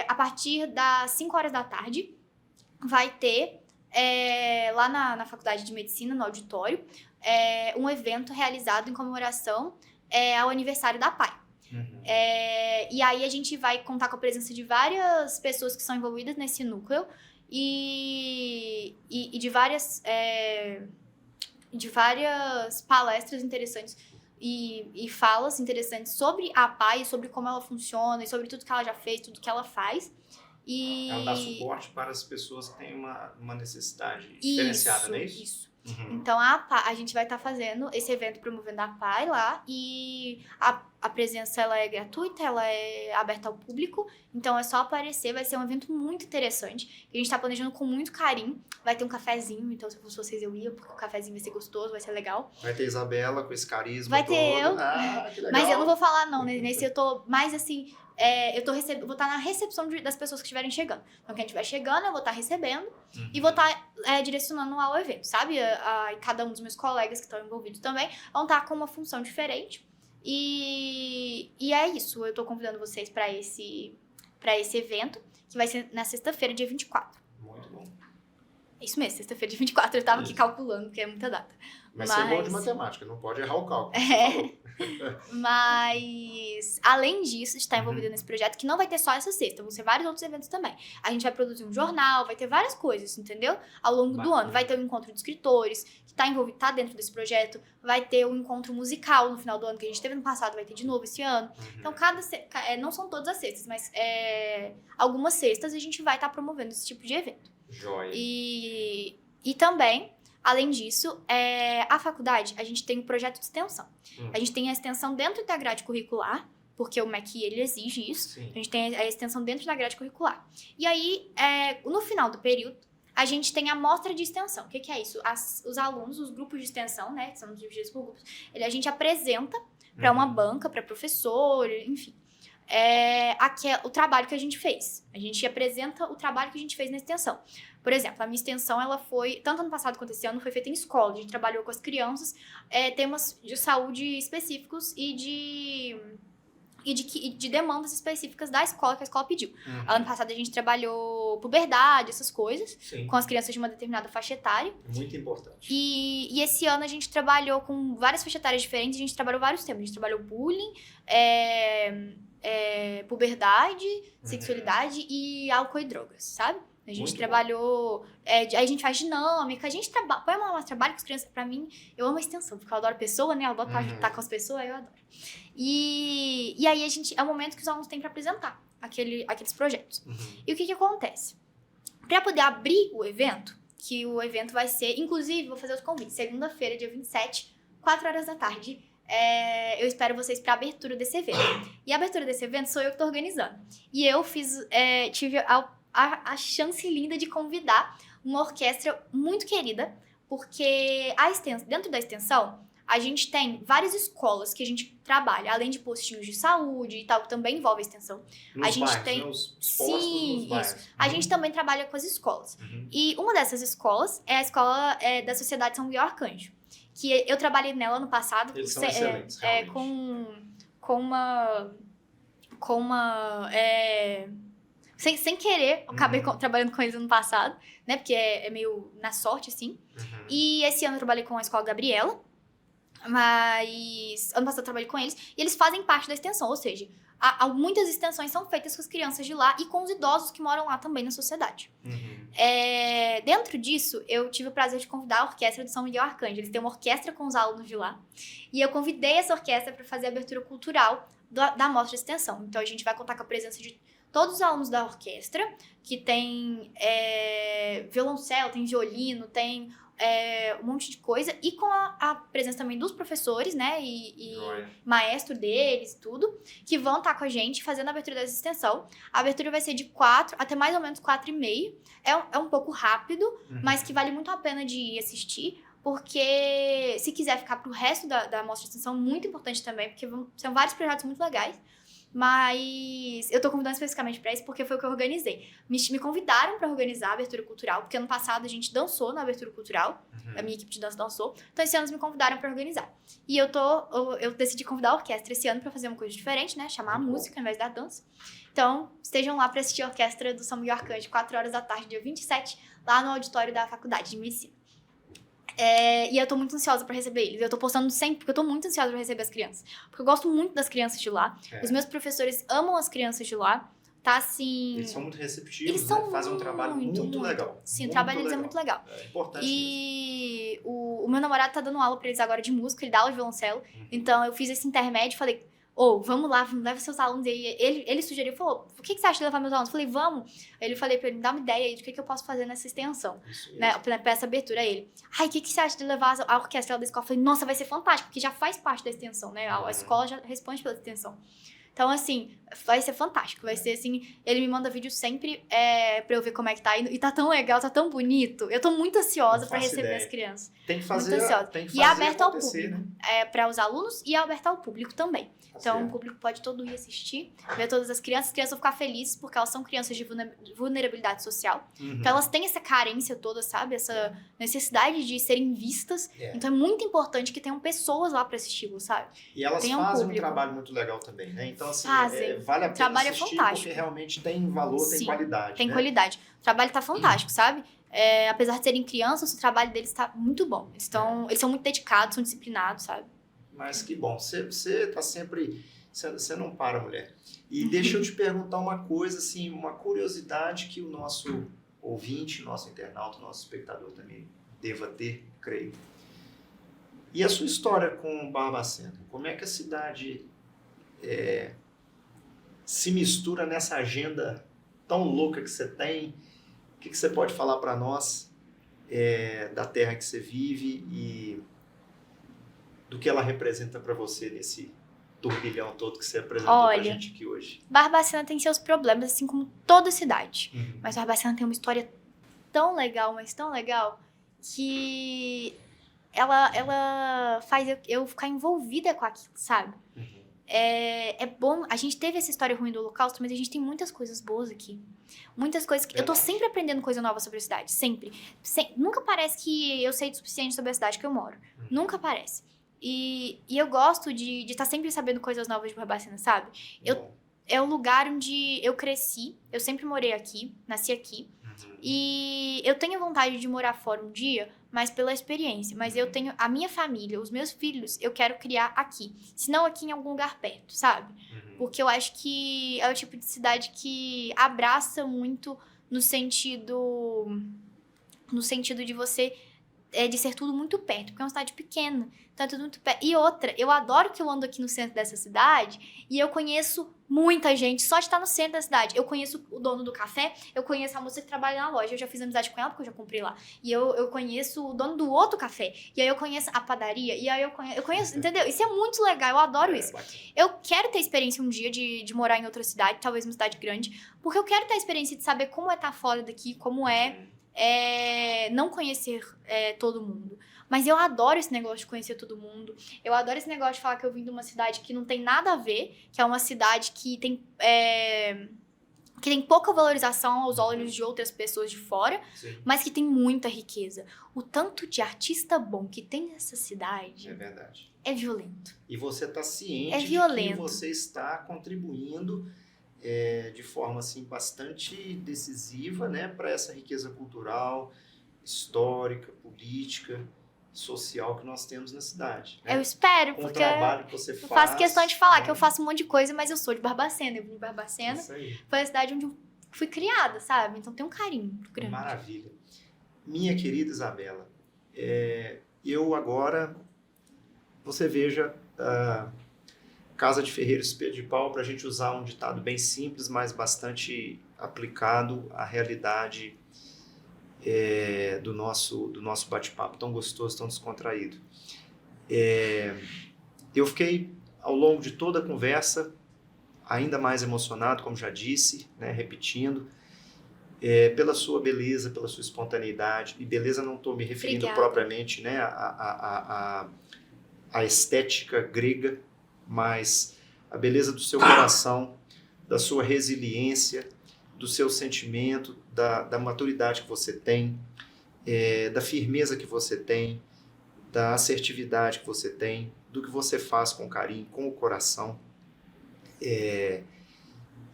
a partir das 5 horas da tarde, vai ter, lá na Faculdade de Medicina, no auditório, um evento realizado em comemoração ao aniversário da PAI. E aí a gente vai contar com a presença de várias pessoas que são envolvidas nesse núcleo e de várias palestras interessantes e falas interessantes sobre a PAI, sobre como ela funciona e sobre tudo que ela já fez, tudo que ela faz. Ela dá suporte para as pessoas que têm uma necessidade diferenciada, não é isso? Isso. Então, a gente vai estar fazendo esse evento promovendo a PAI lá e a presença ela é gratuita, ela é aberta ao público, então é só aparecer, vai ser um evento muito interessante, que a gente está planejando com muito carinho, vai ter um cafezinho, então se eu fosse vocês eu ia, porque o cafezinho vai ser gostoso, vai ser legal. Vai ter Isabela com esse carisma vai todo. Ter eu, que legal. Mas eu não vou falar não, nesse eu tô mais assim... vou estar na recepção das pessoas que estiverem chegando. Então, quem estiver chegando, eu vou estar recebendo e vou estar direcionando ao evento, sabe? Cada um dos meus colegas que estão envolvidos também vão estar com uma função diferente. E é isso. Eu estou convidando vocês para esse evento, que vai ser na sexta-feira, dia 24. Muito bom. É isso mesmo, sexta-feira, dia 24. Eu estava aqui calculando, porque é muita data. Mas você é bom de matemática, não pode errar o cálculo. Mas, além disso, está envolvida nesse projeto, que não vai ter só essa sexta, vão ser vários outros eventos também. A gente vai produzir um jornal, vai ter várias coisas, entendeu? Ao longo do ano. Vai ter um encontro de escritores, que tá dentro desse projeto. Vai ter um encontro musical no final do ano, que a gente teve no passado, vai ter de novo esse ano. Então, não são todas as sextas, mas algumas sextas a gente vai estar promovendo esse tipo de evento. Joia. E também... Além disso, a faculdade, a gente tem um projeto de extensão. A gente tem a extensão dentro da grade curricular, porque o MEC, ele exige isso. Sim. A gente tem a extensão dentro da grade curricular. E aí, no final do período, a gente tem a mostra de extensão. O que é isso? Os alunos, os grupos de extensão, né, que são divididos por grupos, a gente apresenta para uma banca, para professor, enfim. o trabalho que a gente fez. A gente apresenta o trabalho que a gente fez na extensão. Por exemplo, a minha extensão, ela foi, tanto ano passado quanto esse ano, foi feita em escola. A gente trabalhou com as crianças, temas de saúde específicos e de demandas específicas da escola, que a escola pediu. Ano passado a gente trabalhou puberdade, essas coisas, Sim. com as crianças de uma determinada faixa etária. Muito importante. E esse ano a gente trabalhou com várias faixas etárias diferentes, a gente trabalhou vários temas. A gente trabalhou bullying, puberdade, sexualidade e álcool e drogas, sabe? A gente Muito trabalhou... aí a gente faz dinâmica, a gente põe um trabalho com as crianças. Pra mim, eu amo a extensão, porque eu adoro pessoa, né? Eu adoro estar com as pessoas, eu adoro. E aí é o momento que os alunos têm pra apresentar aqueles projetos. E o que acontece? Pra poder abrir o evento, que o evento vai ser... Inclusive, vou fazer os convites. Segunda-feira, dia 27, 4 horas da tarde. Eu espero vocês pra abertura desse evento. E a abertura desse evento sou eu que tô organizando. E eu tive a chance linda de convidar uma orquestra muito querida, porque dentro da extensão, a gente tem várias escolas que a gente trabalha, além de postinhos de saúde e tal, que também envolve a extensão. Nos bairros, né? Os postos nos bairros. Isso. A gente também trabalha com as escolas. E uma dessas escolas é a escola da Sociedade São Miguel Arcanjo, que eu trabalhei nela no passado. Eles são excelentes, realmente. Sem querer, eu acabei trabalhando com eles ano passado, né? Porque é meio na sorte, assim. E esse ano eu trabalhei com a Escola Gabriela, mas ano passado eu trabalhei com eles. E eles fazem parte da extensão, ou seja, muitas extensões são feitas com as crianças de lá e com os idosos que moram lá também na sociedade. Dentro disso, eu tive o prazer de convidar a orquestra de São Miguel Arcanjo. Eles têm uma orquestra com os alunos de lá. E eu convidei essa orquestra para fazer a abertura cultural da mostra de extensão. Então, a gente vai contar com a presença de todos os alunos da orquestra, que tem violoncelo, tem violino, tem um monte de coisa, e com a presença também dos professores, né, e maestro deles, tudo, que vão estar com a gente fazendo a abertura dessa extensão. A abertura vai ser de 4 até mais ou menos 4h30. É um pouco rápido, mas que vale muito a pena de ir assistir, porque se quiser ficar pro resto da mostra de extensão, muito importante também, porque são vários projetos muito legais. Mas eu tô convidando especificamente pra isso porque foi o que eu organizei. Me convidaram pra organizar a abertura cultural, porque ano passado a gente dançou na abertura cultural, a minha equipe de dança dançou, então esse ano eles me convidaram pra organizar. E eu decidi convidar a orquestra esse ano pra fazer uma coisa diferente, né? Chamar a música ao invés da dança. Então, estejam lá pra assistir a orquestra do São Miguel Arcanjo, 4 horas da tarde, dia 27, lá no auditório da Faculdade de Medicina. E eu tô muito ansiosa pra receber eles. Eu tô postando sempre, porque eu tô muito ansiosa pra receber as crianças. Porque eu gosto muito das crianças de lá. Os meus professores amam as crianças de lá. Tá, assim... Eles são muito receptivos, eles são fazem um trabalho muito legal. Sim, o trabalho deles é muito legal. É importante E o meu namorado tá dando aula pra eles agora de música, ele dá aula de violoncelo. Então, eu fiz esse intermédio e falei... vamos lá, leva seus alunos aí. Ele sugeriu, falou, o que você acha de levar meus alunos? Eu falei, vamos. Aí ele falei pra ele, me dá uma ideia aí do que eu posso fazer nessa extensão, né, pra essa abertura. Aí ele, o que você acha de levar a orquestra da escola? Eu falei, nossa, vai ser fantástico, porque já faz parte da extensão, né, a escola já responde pela extensão. Então, assim, vai ser fantástico, vai ser assim, ele me manda vídeo sempre pra eu ver como é que tá indo, e tá tão legal, tá tão bonito. Eu tô muito ansiosa pra receber as crianças. Tem que fazer, e é aberto ao público, né? Pra os alunos e é aberto ao público também. Então, o público pode todo ir assistir, ver todas as crianças. As crianças vão ficar felizes porque elas são crianças de vulnerabilidade social. Então, elas têm essa carência toda, sabe? Essa necessidade de serem vistas. Então, é muito importante que tenham pessoas lá pra assisti-lo, sabe? E elas fazem um trabalho muito legal também, né? Então, assim, vale a pena trabalho assistir porque realmente tem valor, tem qualidade. Tem qualidade. O trabalho tá fantástico, sabe? Apesar de serem crianças, o trabalho deles tá muito bom. Eles são muito dedicados, são disciplinados, sabe? Mas que bom, você tá sempre... Você não para, mulher. E deixa eu te perguntar uma coisa, assim, uma curiosidade que o nosso ouvinte, nosso internauta, nosso espectador também deva ter, creio. E a sua história com Barbacena? Como é que a cidade se mistura nessa agenda tão louca que você tem? O que você pode falar para nós da terra que você vive e do que ela representa para você nesse turbilhão todo que você apresentou pra gente aqui hoje? Barbacena tem seus problemas, assim como toda cidade. Mas Barbacena tem uma história tão legal, mas tão legal, que ela faz eu ficar envolvida com aquilo, sabe? é bom. A gente teve essa história ruim do Holocausto, mas a gente tem muitas coisas boas aqui. Muitas coisas que... Eu tô sempre aprendendo coisa nova sobre a cidade. Sempre. Nunca parece que eu sei o suficiente sobre a cidade que eu moro. Nunca parece. E eu gosto de estar sempre sabendo coisas novas de Barbacena, sabe? É o lugar onde eu cresci. Eu sempre morei aqui. Nasci aqui. E eu tenho vontade de morar fora um dia, mas pela experiência. Mas eu tenho a minha família, os meus filhos, eu quero criar aqui. Se não aqui em algum lugar perto, sabe? Porque eu acho que é o tipo de cidade que abraça muito no sentido de você... de ser tudo muito perto, porque é uma cidade pequena, então é tudo muito perto. E outra, eu adoro que eu ando aqui no centro dessa cidade e eu conheço muita gente só de estar no centro da cidade. Eu conheço o dono do café, eu conheço a moça que trabalha na loja, eu já fiz amizade com ela porque eu já comprei lá. E eu conheço o dono do outro café, e aí eu conheço a padaria, e aí eu conheço, entendeu? Isso é muito legal, eu adoro isso. Eu quero ter experiência um dia de morar em outra cidade, talvez uma cidade grande, porque eu quero ter a experiência de saber como é estar fora daqui, como é não conhecer todo mundo. Mas eu adoro esse negócio de conhecer todo mundo. Eu adoro esse negócio de falar que eu vim de uma cidade que não tem nada a ver, que é uma cidade que tem pouca valorização aos olhos de outras pessoas de fora, mas que tem muita riqueza. O tanto de artista bom que tem nessa cidade é verdade. É violento. E você está ciente de que você está contribuindo de forma assim, bastante decisiva, né, para essa riqueza cultural, histórica, política, social que nós temos na cidade. Né? Eu espero, com porque o trabalho que você eu faço questão de falar que eu faço um monte de coisa, mas eu sou de Barbacena. Eu vim de Barbacena, foi a cidade onde eu fui criada, sabe? Então tem um carinho muito grande. Maravilha. Minha querida Isabela, eu agora, você veja... Casa de Ferreiro Espeto de Pau, para a gente usar um ditado bem simples, mas bastante aplicado à realidade do nosso bate-papo tão gostoso, tão descontraído. Eu fiquei, ao longo de toda a conversa, ainda mais emocionado, como já disse, né, repetindo, pela sua beleza, pela sua espontaneidade. E beleza não estou me referindo propriamente, né, à estética grega, mas a beleza do seu coração, da sua resiliência, do seu sentimento, da maturidade que você tem, da firmeza que você tem, da assertividade que você tem, do que você faz com carinho, com o coração.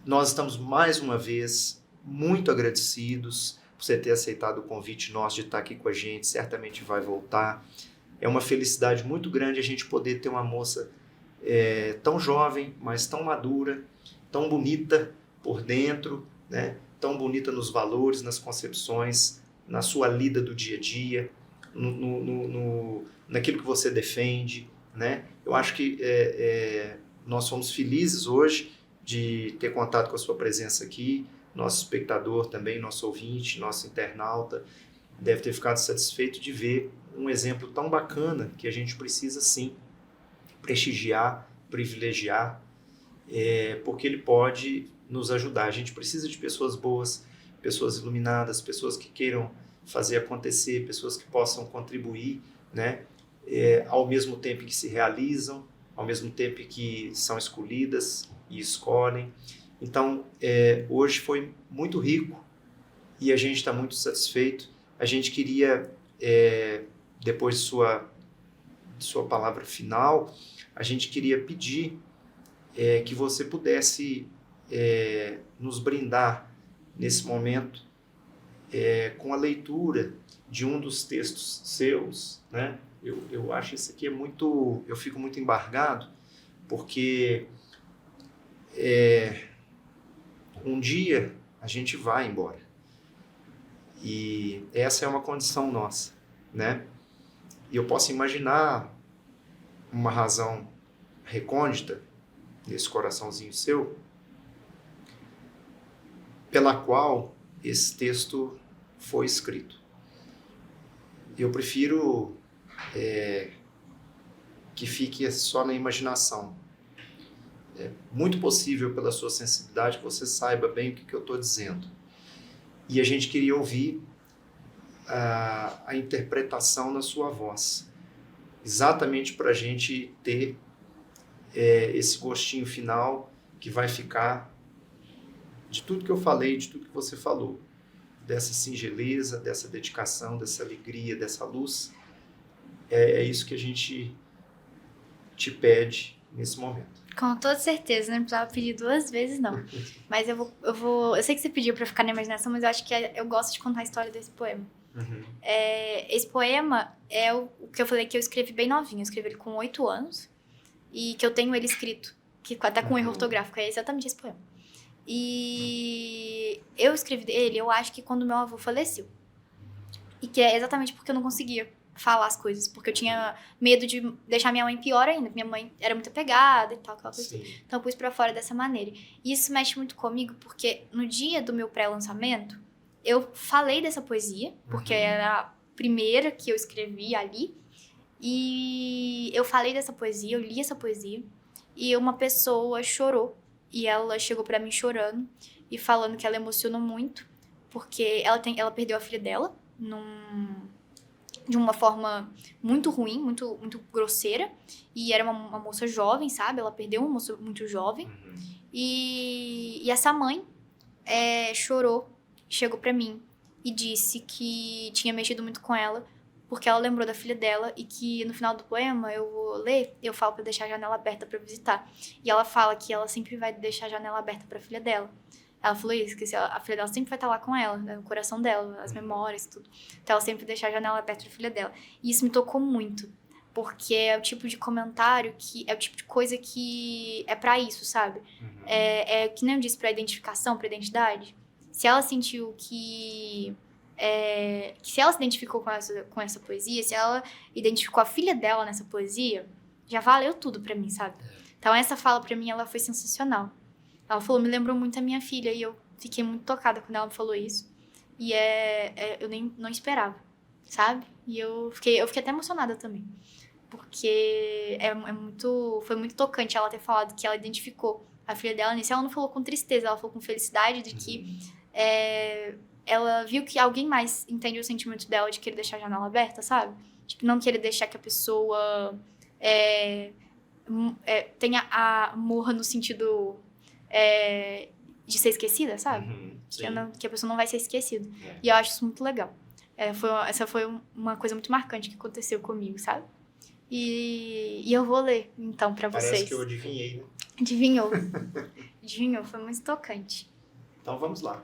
Nós estamos mais uma vez muito agradecidos por você ter aceitado o convite nosso de estar aqui com a gente, certamente vai voltar. É uma felicidade muito grande a gente poder ter uma moça tão jovem, mas tão madura, tão bonita por dentro, né? Tão bonita nos valores, nas concepções, na sua lida do dia a dia, naquilo que você defende, né? Eu acho que nós somos felizes hoje de ter contato com a sua presença aqui, nosso espectador também, nosso ouvinte, nosso internauta, deve ter ficado satisfeito de ver um exemplo tão bacana que a gente precisa sim prestigiar, privilegiar, porque ele pode nos ajudar. A gente precisa de pessoas boas, pessoas iluminadas, pessoas que queiram fazer acontecer, pessoas que possam contribuir, né? Ao mesmo tempo que se realizam, ao mesmo tempo que são escolhidas e escolhem. Então, hoje foi muito rico e a gente está muito satisfeito. A gente queria, depois de sua palavra final, a gente queria pedir que você pudesse nos brindar nesse momento com a leitura de um dos textos seus, né? Eu acho isso aqui eu fico muito embargado, porque um dia a gente vai embora e essa é uma condição nossa, né? E eu posso imaginar uma razão recôndita nesse coraçãozinho seu, pela qual esse texto foi escrito. Eu prefiro que fique só na imaginação. É muito possível, pela sua sensibilidade, que você saiba bem o que eu estou dizendo. E a gente queria ouvir a interpretação na sua voz, exatamente para a gente ter esse gostinho final que vai ficar de tudo que eu falei, de tudo que você falou, dessa singeleza, dessa dedicação, dessa alegria, dessa luz. É isso que a gente te pede nesse momento. Com toda certeza, não precisava pedir 2 vezes, não. Mas eu sei que você pediu pra ficar na imaginação, mas eu acho que eu gosto de contar a história desse poema. Esse poema é o que eu falei que eu escrevi bem novinho. Eu escrevi ele com 8 anos e que eu tenho ele escrito, que até com erro ortográfico. É exatamente esse poema. E eu escrevi ele, eu acho que quando meu avô faleceu. E que é exatamente porque eu não conseguia falar as coisas, porque eu tinha medo de deixar minha mãe pior ainda. Minha mãe era muito apegada e tal, aquela coisa. Então eu pus pra fora dessa maneira. E isso mexe muito comigo, porque no dia do meu pré-lançamento, eu falei dessa poesia, porque era a primeira que eu escrevi ali. E eu falei dessa poesia, eu li essa poesia, e uma pessoa chorou. E ela chegou pra mim chorando e falando que ela emocionou muito, porque ela perdeu a filha dela de uma forma muito ruim, muito, muito grosseira. E era uma moça jovem, sabe? Ela perdeu uma moça muito jovem. E essa mãe chorou, chegou pra mim e disse que tinha mexido muito com ela, porque ela lembrou da filha dela e que no final do poema, eu vou ler, eu falo pra deixar a janela aberta pra visitar. E ela fala que ela sempre vai deixar a janela aberta pra filha dela. Ela falou isso, que a filha dela sempre vai estar lá com ela, né, no coração dela, as memórias, tudo. Então ela sempre deixar a janela aberta pra filha dela. E isso me tocou muito, porque é o tipo de comentário é o tipo de coisa que é pra isso, sabe? É que nem eu disse, pra identificação, pra identidade. Se ela sentiu que se ela se identificou com essa poesia, se ela identificou a filha dela nessa poesia, já valeu tudo pra mim, sabe? Então essa fala pra mim, ela foi sensacional. Ela falou, me lembrou muito a minha filha, e eu fiquei muito tocada quando ela me falou isso. E eu nem não esperava, sabe? E eu fiquei até emocionada também. Porque foi muito tocante ela ter falado que ela identificou a filha dela nisso. Ela não falou com tristeza, ela falou com felicidade de que ela viu que alguém mais entende o sentimento dela de querer deixar a janela aberta, sabe? Tipo, não querer deixar que a pessoa morra no sentido de ser esquecida, sabe? Que a pessoa não vai ser esquecida. E eu acho isso muito legal. Essa foi uma coisa muito marcante que aconteceu comigo, sabe? E eu vou ler, então, pra vocês. Parece que eu adivinhei, né? Adivinhou, foi muito tocante. Então vamos lá.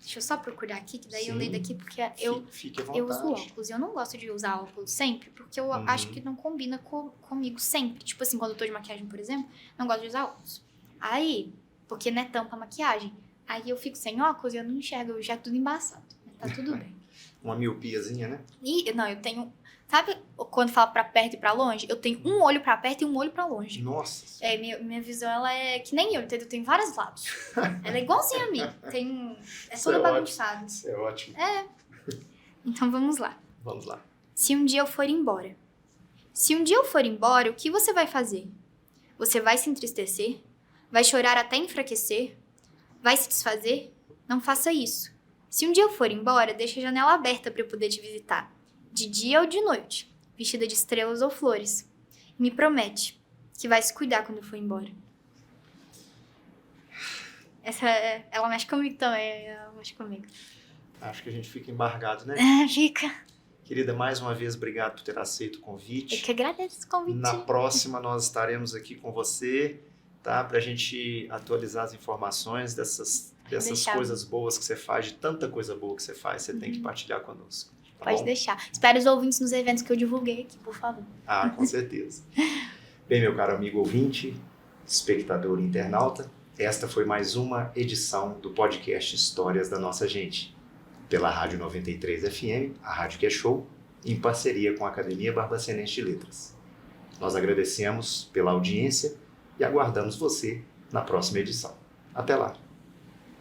Deixa eu só procurar aqui, que daí Sim. eu leio daqui, porque Fique à vontade. eu uso óculos. E eu não gosto de usar óculos sempre, porque eu acho que não combina comigo sempre. Tipo assim, quando eu tô de maquiagem, por exemplo, não gosto de usar óculos. Aí, porque não é tampa a maquiagem. Aí eu fico sem óculos e eu não enxergo, eu enxergo tudo embaçado. Tá tudo bem. Uma miopiazinha, né? Não, eu tenho... Sabe quando fala pra perto e pra longe? Eu tenho um olho pra perto e um olho pra longe. Nossa. Minha visão, ela é que nem eu, entendeu? Tem vários lados. Ela é igualzinha a mim. É toda bagunçada. Isso é ótimo. Então vamos lá. Vamos lá. Se um dia eu for embora. Se um dia eu for embora, o que você vai fazer? Você vai se entristecer? Vai chorar até enfraquecer? Vai se desfazer? Não faça isso. Se um dia eu for embora, deixe a janela aberta pra eu poder te visitar. De dia ou de noite, vestida de estrelas ou flores. E me promete que vai se cuidar quando eu for embora. Ela mexe comigo também, ela mexe comigo. Acho que a gente fica embargado, né? Fica. Querida, mais uma vez, obrigado por ter aceito o convite. Eu que agradeço o convite. Na próxima, nós estaremos aqui com você, tá? Pra gente atualizar as informações dessas coisas boas que você faz, de tanta coisa boa que você faz. Você tem que partilhar conosco. Tá Pode bom? deixar. Espero os ouvintes nos eventos que eu divulguei aqui, por favor. Com certeza. Bem, meu caro amigo ouvinte, espectador e internauta, esta foi mais uma edição do podcast Histórias da Nossa Gente, pela Rádio 93 FM, a Rádio que é Show, em parceria com a Academia Barbacenense de Letras. Nós agradecemos pela audiência e aguardamos você na próxima edição. Até lá!